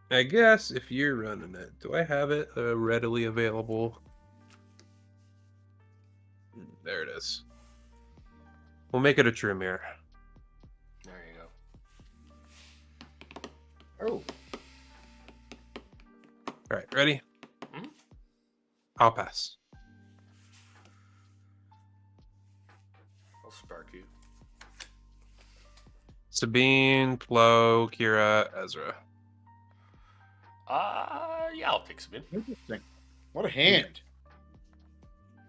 [SPEAKER 2] I guess if you're running it, do I have it readily available? There it is. We'll make it a true mirror.
[SPEAKER 1] there you go.
[SPEAKER 3] Oh,
[SPEAKER 2] All right, ready?
[SPEAKER 1] Mhm.
[SPEAKER 2] I'll pass.
[SPEAKER 1] I'll spark you.
[SPEAKER 2] Sabine, Plo, Kira, Ezra.
[SPEAKER 1] Yeah, I'll take some in.
[SPEAKER 3] interesting. What a hand.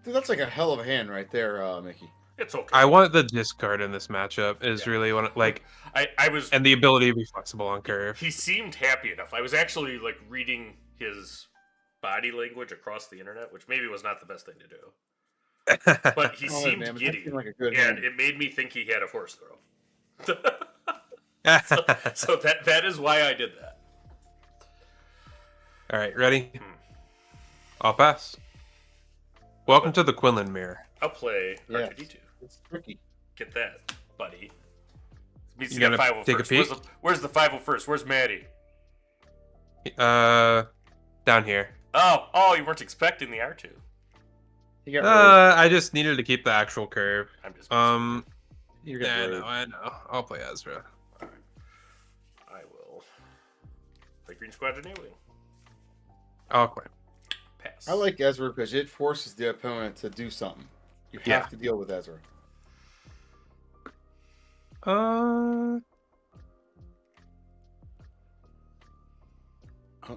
[SPEAKER 3] Dude, that's like a hell of a hand right there, Mickey.
[SPEAKER 1] It's okay.
[SPEAKER 2] I want the discard in this matchup is
[SPEAKER 1] Yeah.
[SPEAKER 2] really what like,
[SPEAKER 1] I was.
[SPEAKER 2] and the ability to be flexible on curve.
[SPEAKER 1] He seemed happy enough. I was actually like reading his body language across the internet, which maybe was not the best thing to do. But he
[SPEAKER 3] Oh,
[SPEAKER 1] seemed
[SPEAKER 3] man, but that
[SPEAKER 1] giddy,
[SPEAKER 3] seemed like a good
[SPEAKER 1] and
[SPEAKER 3] hand.
[SPEAKER 1] it made me think he had a force throw. so that is why I did that.
[SPEAKER 2] All right, ready?
[SPEAKER 1] Hmm.
[SPEAKER 2] I'll pass. Welcome to the Quinlan mirror.
[SPEAKER 1] I'll play
[SPEAKER 3] Yes.
[SPEAKER 1] R2D2.
[SPEAKER 3] It's tricky.
[SPEAKER 1] Get that, buddy. Means
[SPEAKER 2] You
[SPEAKER 1] you got
[SPEAKER 2] gonna
[SPEAKER 1] 501st.
[SPEAKER 2] take a peek?
[SPEAKER 1] Where's the 501st? Where's Maddie?
[SPEAKER 2] Down here.
[SPEAKER 1] Oh, you weren't expecting the R2.
[SPEAKER 3] You got
[SPEAKER 2] I just needed to keep the actual curve.
[SPEAKER 1] I'm just.
[SPEAKER 3] you
[SPEAKER 2] Yeah,
[SPEAKER 3] got
[SPEAKER 2] I know. I'll play Ezra.
[SPEAKER 1] I will play Green Squadron A-Wing.
[SPEAKER 2] I'll play.
[SPEAKER 1] Pass.
[SPEAKER 3] I like Ezra because it forces the opponent to do something. You have
[SPEAKER 2] Yeah.
[SPEAKER 3] to deal with Ezra.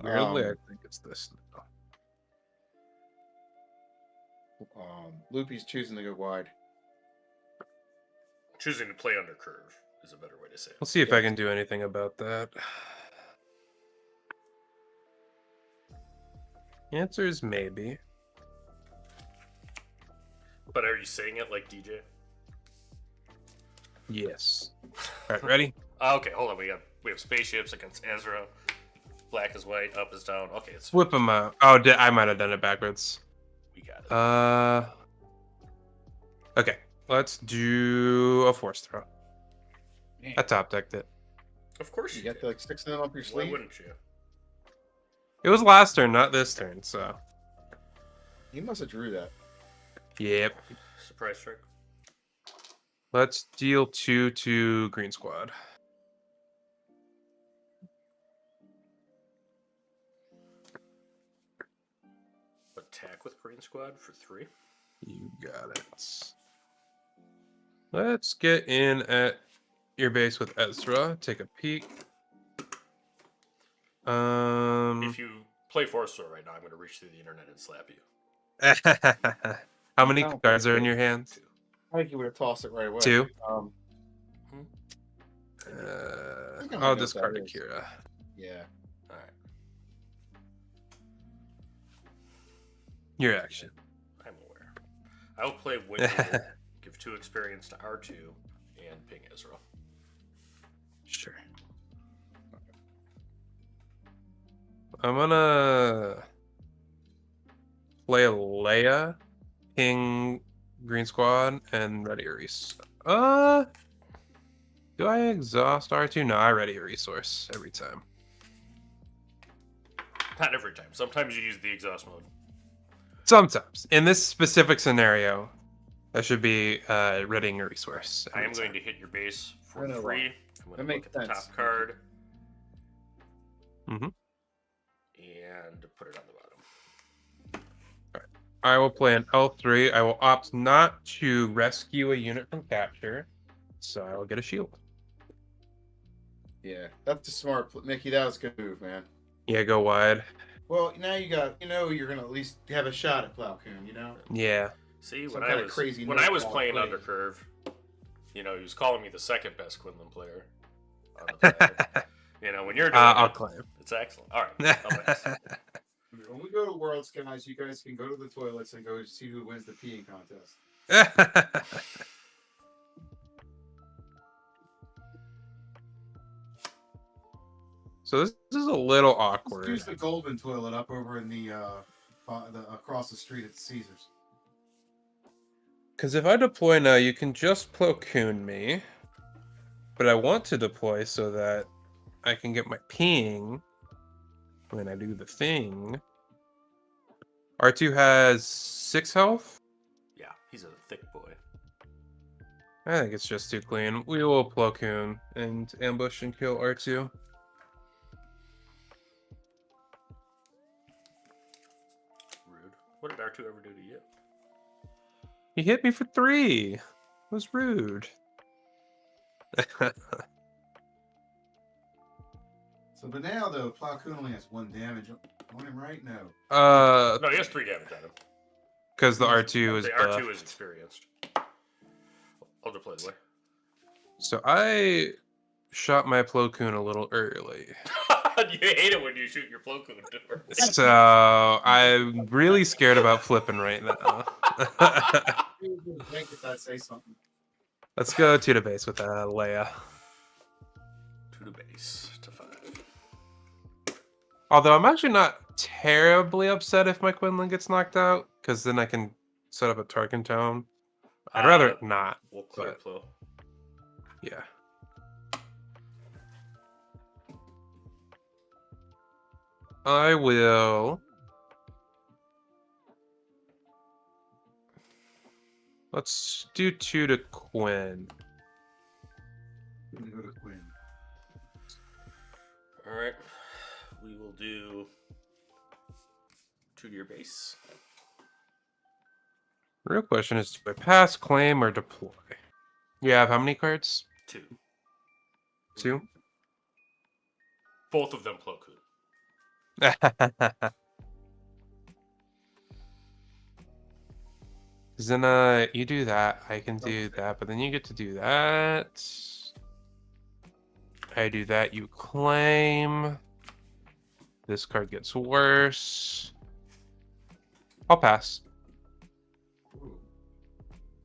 [SPEAKER 2] Weirdly, I think it's this.
[SPEAKER 3] Loopy's choosing to go wide.
[SPEAKER 1] Choosing to play under curve is a better way to say it.
[SPEAKER 2] We'll see if I can do anything about that. The answer is maybe.
[SPEAKER 1] But are you saying it like DJ?
[SPEAKER 2] Yes. All right, ready?
[SPEAKER 1] Okay, hold on. We have spaceships against Ezra. Black is white, up is down. Okay, it's
[SPEAKER 2] Whip them out. Oh, I might have done it backwards.
[SPEAKER 1] we got it.
[SPEAKER 2] Okay. Let's do a force throw.
[SPEAKER 3] Man,
[SPEAKER 2] I top decked it.
[SPEAKER 1] Of course
[SPEAKER 3] you
[SPEAKER 1] you
[SPEAKER 3] got
[SPEAKER 1] did.
[SPEAKER 3] like 6 of them up your
[SPEAKER 1] Why
[SPEAKER 3] sleeve.
[SPEAKER 1] wouldn't you?
[SPEAKER 2] It was last turn, not this turn. So.
[SPEAKER 3] You must have drew that.
[SPEAKER 2] Yep.
[SPEAKER 1] Surprise trick.
[SPEAKER 2] Let's deal 2 to Green Squad.
[SPEAKER 1] Attack with Green Squad for 3.
[SPEAKER 2] You got it. Let's get in at your base with Ezra. Take a peek.
[SPEAKER 1] If you play Force Throw right now, I'm going to reach through the internet and slap you.
[SPEAKER 2] How many
[SPEAKER 3] Oh,
[SPEAKER 2] cards are in your hands?
[SPEAKER 1] 2.
[SPEAKER 3] I think you would have tossed it right away.
[SPEAKER 2] 2.
[SPEAKER 3] think I might know
[SPEAKER 2] I'll
[SPEAKER 3] what that
[SPEAKER 2] discard
[SPEAKER 3] is.
[SPEAKER 2] Akira.
[SPEAKER 3] Yeah.
[SPEAKER 1] All right.
[SPEAKER 2] Your action.
[SPEAKER 1] I'm aware. I will play Windu, give 2 experience to R2, and ping Israel.
[SPEAKER 2] Sure. I'm gonna play Leia, ping Green Squad, and ready a resource. Do I exhaust R2? No, I ready a resource every time.
[SPEAKER 1] Not every time. Sometimes you use the exhaust mode.
[SPEAKER 2] Sometimes. In this specific scenario, that should be readying a resource.
[SPEAKER 1] I
[SPEAKER 2] every
[SPEAKER 1] am going
[SPEAKER 2] time.
[SPEAKER 1] to hit your base for
[SPEAKER 3] I know
[SPEAKER 1] 3.
[SPEAKER 3] why.
[SPEAKER 1] I'm going
[SPEAKER 3] That
[SPEAKER 1] to look
[SPEAKER 3] makes
[SPEAKER 1] at the
[SPEAKER 3] sense.
[SPEAKER 1] top card
[SPEAKER 2] Mhm.
[SPEAKER 1] and put it on the bottom.
[SPEAKER 2] I will play an L3. I will opt not to rescue a unit from capture, so I will get a shield.
[SPEAKER 3] Yeah, that's the smart, Mickey. That was a good move, man.
[SPEAKER 2] Yeah, go wide.
[SPEAKER 3] Well, now you got, you're gonna at least have a shot at Plowcoon,
[SPEAKER 2] Yeah.
[SPEAKER 1] See,
[SPEAKER 3] Some
[SPEAKER 1] when
[SPEAKER 3] kinda
[SPEAKER 1] I was
[SPEAKER 3] crazy
[SPEAKER 1] when I
[SPEAKER 3] nerd
[SPEAKER 1] was
[SPEAKER 3] ball
[SPEAKER 1] playing
[SPEAKER 3] play.
[SPEAKER 1] Undercurve, he was calling me the second best Quinlan player on the planet. When you're doing
[SPEAKER 2] I'll
[SPEAKER 1] it,
[SPEAKER 2] claim.
[SPEAKER 1] it's excellent. All right, I'll pass.
[SPEAKER 3] When we go to Worlds, guys, you guys can go to the toilets and go see who wins the peeing contest.
[SPEAKER 2] So this is a little
[SPEAKER 3] Let's
[SPEAKER 2] awkward.
[SPEAKER 3] use the Golden toilet up over in the across the street at the Caesars.
[SPEAKER 2] Because if I deploy now, you can just Plo Koon me. But I want to deploy so that I can get my ping when I do the thing. R2 has 6 health.
[SPEAKER 1] Yeah, he's a thick boy.
[SPEAKER 2] I think it's just too clean. We will Plo Koon and ambush and kill R2.
[SPEAKER 1] Rude. What did R2 ever do to you?
[SPEAKER 2] He hit me for 3. It was rude.
[SPEAKER 3] So, but now though, Plowcoon only has 1 damage on him, right? No.
[SPEAKER 1] No, he has 3 damage on him.
[SPEAKER 2] Because the R2 is
[SPEAKER 1] The R2 is
[SPEAKER 2] buffed.
[SPEAKER 1] experienced. I'll deploy the way.
[SPEAKER 2] So I shot my Plo Koon a little early.
[SPEAKER 1] You hate it when you shoot your Plo Koon door.
[SPEAKER 2] So I'm really scared about flipping right now.
[SPEAKER 3] Make that say something.
[SPEAKER 2] Let's go to the base with Leia.
[SPEAKER 1] To the base to 5.
[SPEAKER 2] Although I'm actually not terribly upset if my Quinlan gets knocked out, because then I can set up a Tarkintown. I'd rather not.
[SPEAKER 1] We'll clear
[SPEAKER 2] but-
[SPEAKER 1] Plo.
[SPEAKER 2] Yeah. I will. Let's do 2 to Quinn.
[SPEAKER 3] Go to Quinn.
[SPEAKER 1] All right, we will do 2 to your base.
[SPEAKER 2] The real question is, do I pass, claim, or deploy? You have how many cards?
[SPEAKER 1] 2.
[SPEAKER 2] 2?
[SPEAKER 1] Both of them Plo Koon.
[SPEAKER 2] Then you do that, I can do that, but then you get to do that. I do that, you claim. This card gets worse. I'll pass.
[SPEAKER 3] Ooh.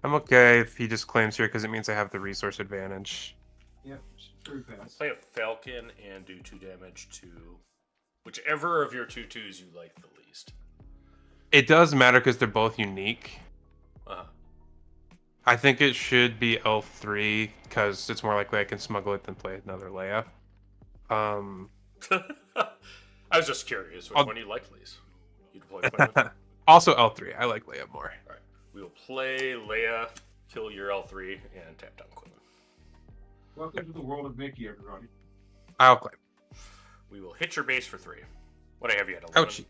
[SPEAKER 2] I'm okay if he just claims here because it means I have the resource advantage.
[SPEAKER 3] Yep. True pass.
[SPEAKER 1] Play a Falcon and do 2 damage to whichever of your 2/2s you like the least.
[SPEAKER 2] It does matter because they're both unique.
[SPEAKER 1] Uh-huh.
[SPEAKER 2] I think it should be L3 because it's more likely I can smuggle it than play another Leia.
[SPEAKER 1] I was just curious which one you like least. You deploy Quinlan?
[SPEAKER 2] Also L3. I like Leia more.
[SPEAKER 1] All right. We will play Leia, kill your L3, and tap down Quinlan.
[SPEAKER 3] Welcome to the world of Mickey, everybody.
[SPEAKER 2] I'll claim.
[SPEAKER 1] We will hit your base for 3. What I have you at 11?
[SPEAKER 2] Ouchie.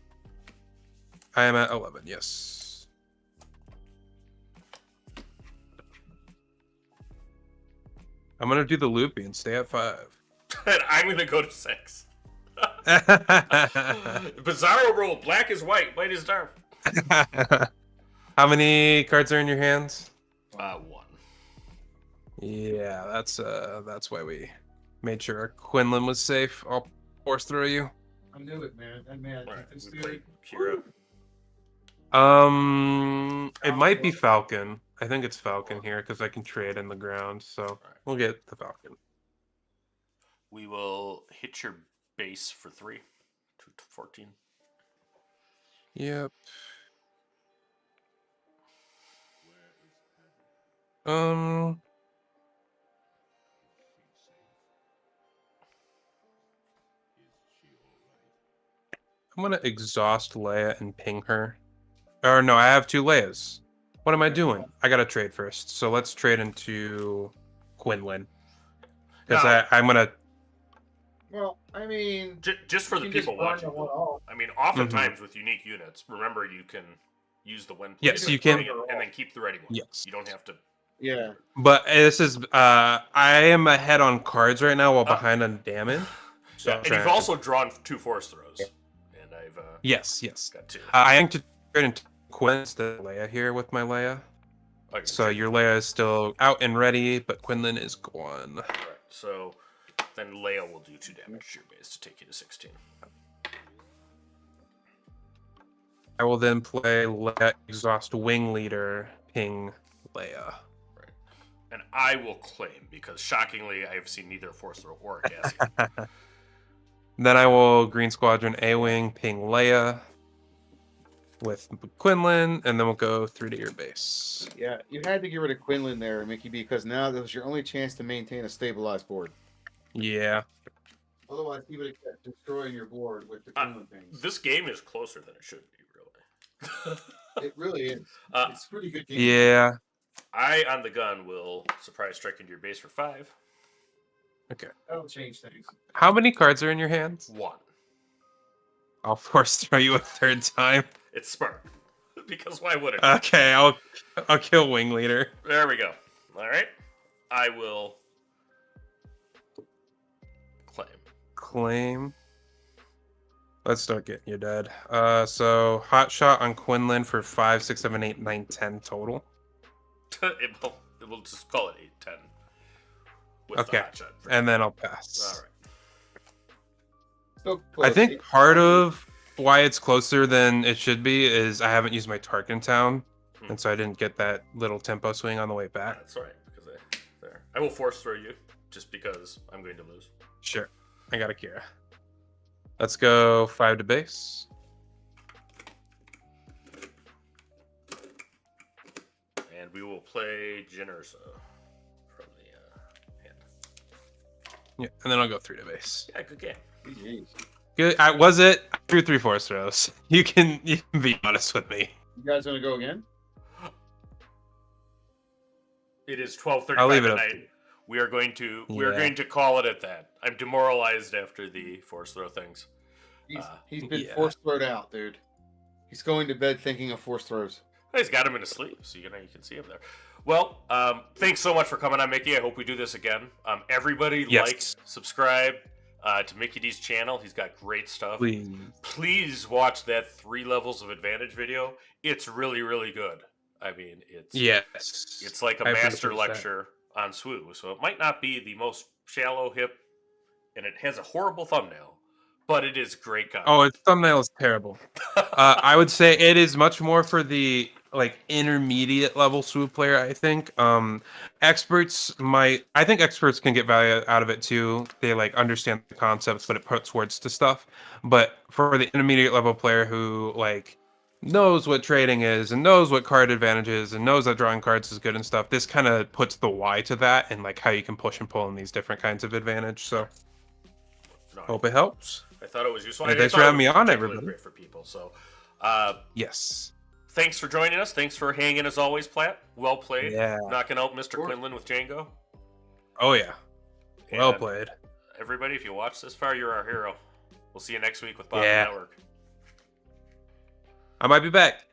[SPEAKER 2] I am at 11, yes. I'm going to do the loopy and stay at 5.
[SPEAKER 1] And I'm going to go to 6. Bizarro roll. Black is white. White is dark.
[SPEAKER 2] How many cards are in your hands?
[SPEAKER 1] 1.
[SPEAKER 2] Yeah, that's why we made sure our Quinlan was safe. I'll force throw you.
[SPEAKER 3] I knew it, man. That man.
[SPEAKER 1] All right.
[SPEAKER 3] This
[SPEAKER 1] We play
[SPEAKER 3] dude.
[SPEAKER 1] Kira.
[SPEAKER 2] It might be Falcon. I think it's Falcon here because I can trade in the ground. So we'll get the Falcon.
[SPEAKER 1] We will hit your base for 3 to 14.
[SPEAKER 2] Yep. I'm gonna exhaust Leia and ping her. Or no, I have 2 Leias. What am I doing? I gotta trade first. So let's trade into Quinlan. Because
[SPEAKER 1] Now-
[SPEAKER 2] I'm gonna.
[SPEAKER 3] Well, I mean,
[SPEAKER 1] Just for the
[SPEAKER 3] you can just
[SPEAKER 1] people
[SPEAKER 3] burn
[SPEAKER 1] watching.
[SPEAKER 3] the one off.
[SPEAKER 1] I mean, oftentimes with unique units, remember you can use the when
[SPEAKER 2] Yes,
[SPEAKER 1] played
[SPEAKER 2] you can.
[SPEAKER 1] and then keep the ready one.
[SPEAKER 2] Yes.
[SPEAKER 1] You don't have to.
[SPEAKER 3] Yeah.
[SPEAKER 2] But this is. I am ahead on cards right now while behind on damage. So
[SPEAKER 1] Yeah,
[SPEAKER 2] I'm
[SPEAKER 1] and you've
[SPEAKER 2] trying to-
[SPEAKER 1] also drawn 2 force throws. And I've
[SPEAKER 2] Yes.
[SPEAKER 1] got 2.
[SPEAKER 2] I am to trade into Quinn instead of Leia here with my Leia.
[SPEAKER 1] Okay,
[SPEAKER 2] So
[SPEAKER 1] check.
[SPEAKER 2] your Leia is still out and ready, but Quinlan is gone.
[SPEAKER 1] Right, so then Leia will do 2 damage to your base to take you to 16.
[SPEAKER 2] I will then play Leia Exhaust Wing Leader, ping Leia.
[SPEAKER 1] Right. And I will claim, because shockingly, I have seen neither a force throw or a Cassian.
[SPEAKER 2] Then I will Green Squadron A-Wing, ping Leia with Quinlan, and then we'll go through to your base.
[SPEAKER 3] Yeah, you had to get rid of Quinlan there, Mickey B, because now that was your only chance to maintain a stabilized board.
[SPEAKER 2] Yeah.
[SPEAKER 3] Otherwise, he would have kept destroying your board with the Quinlan things.
[SPEAKER 1] This game is closer than it should be, really.
[SPEAKER 3] It really is. It's a pretty good game.
[SPEAKER 2] Yeah.
[SPEAKER 1] I, on the gun, will surprise strike into your base for 5.
[SPEAKER 2] Okay.
[SPEAKER 3] That'll change things.
[SPEAKER 2] How many cards are in your hands?
[SPEAKER 1] 1.
[SPEAKER 2] I'll force throw you a 3rd time.
[SPEAKER 1] It's smart. Because why wouldn't it?
[SPEAKER 2] Okay, I'll kill Wing Leader.
[SPEAKER 1] There we go. All right. I will
[SPEAKER 2] Claim. Let's start getting you dead. So hot shot on Quinlan for 5, 6, 7, 8, 9, 10 total.
[SPEAKER 1] it will just call it 8, 10. With
[SPEAKER 2] Okay.
[SPEAKER 1] the hot shot.
[SPEAKER 2] And then I'll pass.
[SPEAKER 1] All right.
[SPEAKER 3] Still
[SPEAKER 2] I
[SPEAKER 3] close.
[SPEAKER 2] think part of why it's closer than it should be is I haven't used my Tarkintown, and so I didn't get that little tempo swing on the way back.
[SPEAKER 1] That's all right. Because I will force throw you just because I'm going to lose.
[SPEAKER 2] Sure. I got Akira. Let's go 5 to base.
[SPEAKER 1] And we will play Genersa from the hand.
[SPEAKER 2] Yeah, and then I'll go 3 to base.
[SPEAKER 1] Yeah, good game.
[SPEAKER 3] Jeez.
[SPEAKER 2] Good. Was it? I threw 3 force throws. You can be honest with me.
[SPEAKER 3] You guys want to go again?
[SPEAKER 1] It is
[SPEAKER 2] I'll
[SPEAKER 1] 12:35
[SPEAKER 2] leave it
[SPEAKER 1] at
[SPEAKER 2] up
[SPEAKER 1] night.
[SPEAKER 2] to you.
[SPEAKER 1] We are going to
[SPEAKER 2] Yeah.
[SPEAKER 1] call it at that. I'm demoralized after the force throw things.
[SPEAKER 3] He's been
[SPEAKER 2] yeah.
[SPEAKER 3] force throwed out, dude. He's going to bed thinking of force throws.
[SPEAKER 1] He's got him in his sleeve, so you can see him there. Well, thanks so much for coming on, Mickey. I hope we do this again. Everybody
[SPEAKER 2] Yes.
[SPEAKER 1] like, subscribe to MickeyD's channel. He's got great stuff.
[SPEAKER 2] Please.
[SPEAKER 1] Please watch that 3 levels of advantage video. It's really, really good. I mean,
[SPEAKER 2] Yes.
[SPEAKER 1] it's like a
[SPEAKER 2] I
[SPEAKER 1] master
[SPEAKER 2] appreciate that.
[SPEAKER 1] lecture on SWU. So it might not be the most shallow hip, and it has a horrible thumbnail, but it is great content.
[SPEAKER 2] Oh, its thumbnail is terrible. I would say it is much more for the like intermediate level swoop player. I think experts can get value out of it too. They like understand the concepts, but it puts words to stuff. But for the intermediate level player who like knows what trading is and knows what card advantage is and knows that drawing cards is good and stuff, this kind of puts the why to that and like how you can push and pull in these different kinds of advantage. So
[SPEAKER 1] No,
[SPEAKER 2] hope it helps.
[SPEAKER 1] I thought it was useful.
[SPEAKER 2] And
[SPEAKER 1] I
[SPEAKER 2] thanks
[SPEAKER 1] thought
[SPEAKER 2] for
[SPEAKER 1] it
[SPEAKER 2] having
[SPEAKER 1] was
[SPEAKER 2] me on,
[SPEAKER 1] particularly
[SPEAKER 2] everybody.
[SPEAKER 1] Great for people. So,
[SPEAKER 2] Yes.
[SPEAKER 1] thanks for joining us. Thanks for hanging as always, Platt. Well played.
[SPEAKER 2] Yeah.
[SPEAKER 1] Knocking out Mr. Quinlan with Django.
[SPEAKER 2] Oh yeah. Well
[SPEAKER 1] And
[SPEAKER 2] played.
[SPEAKER 1] Everybody, if you watch this far, you're our hero. We'll see you next week with Bothan
[SPEAKER 2] Yeah.
[SPEAKER 1] Network.
[SPEAKER 2] I might be back.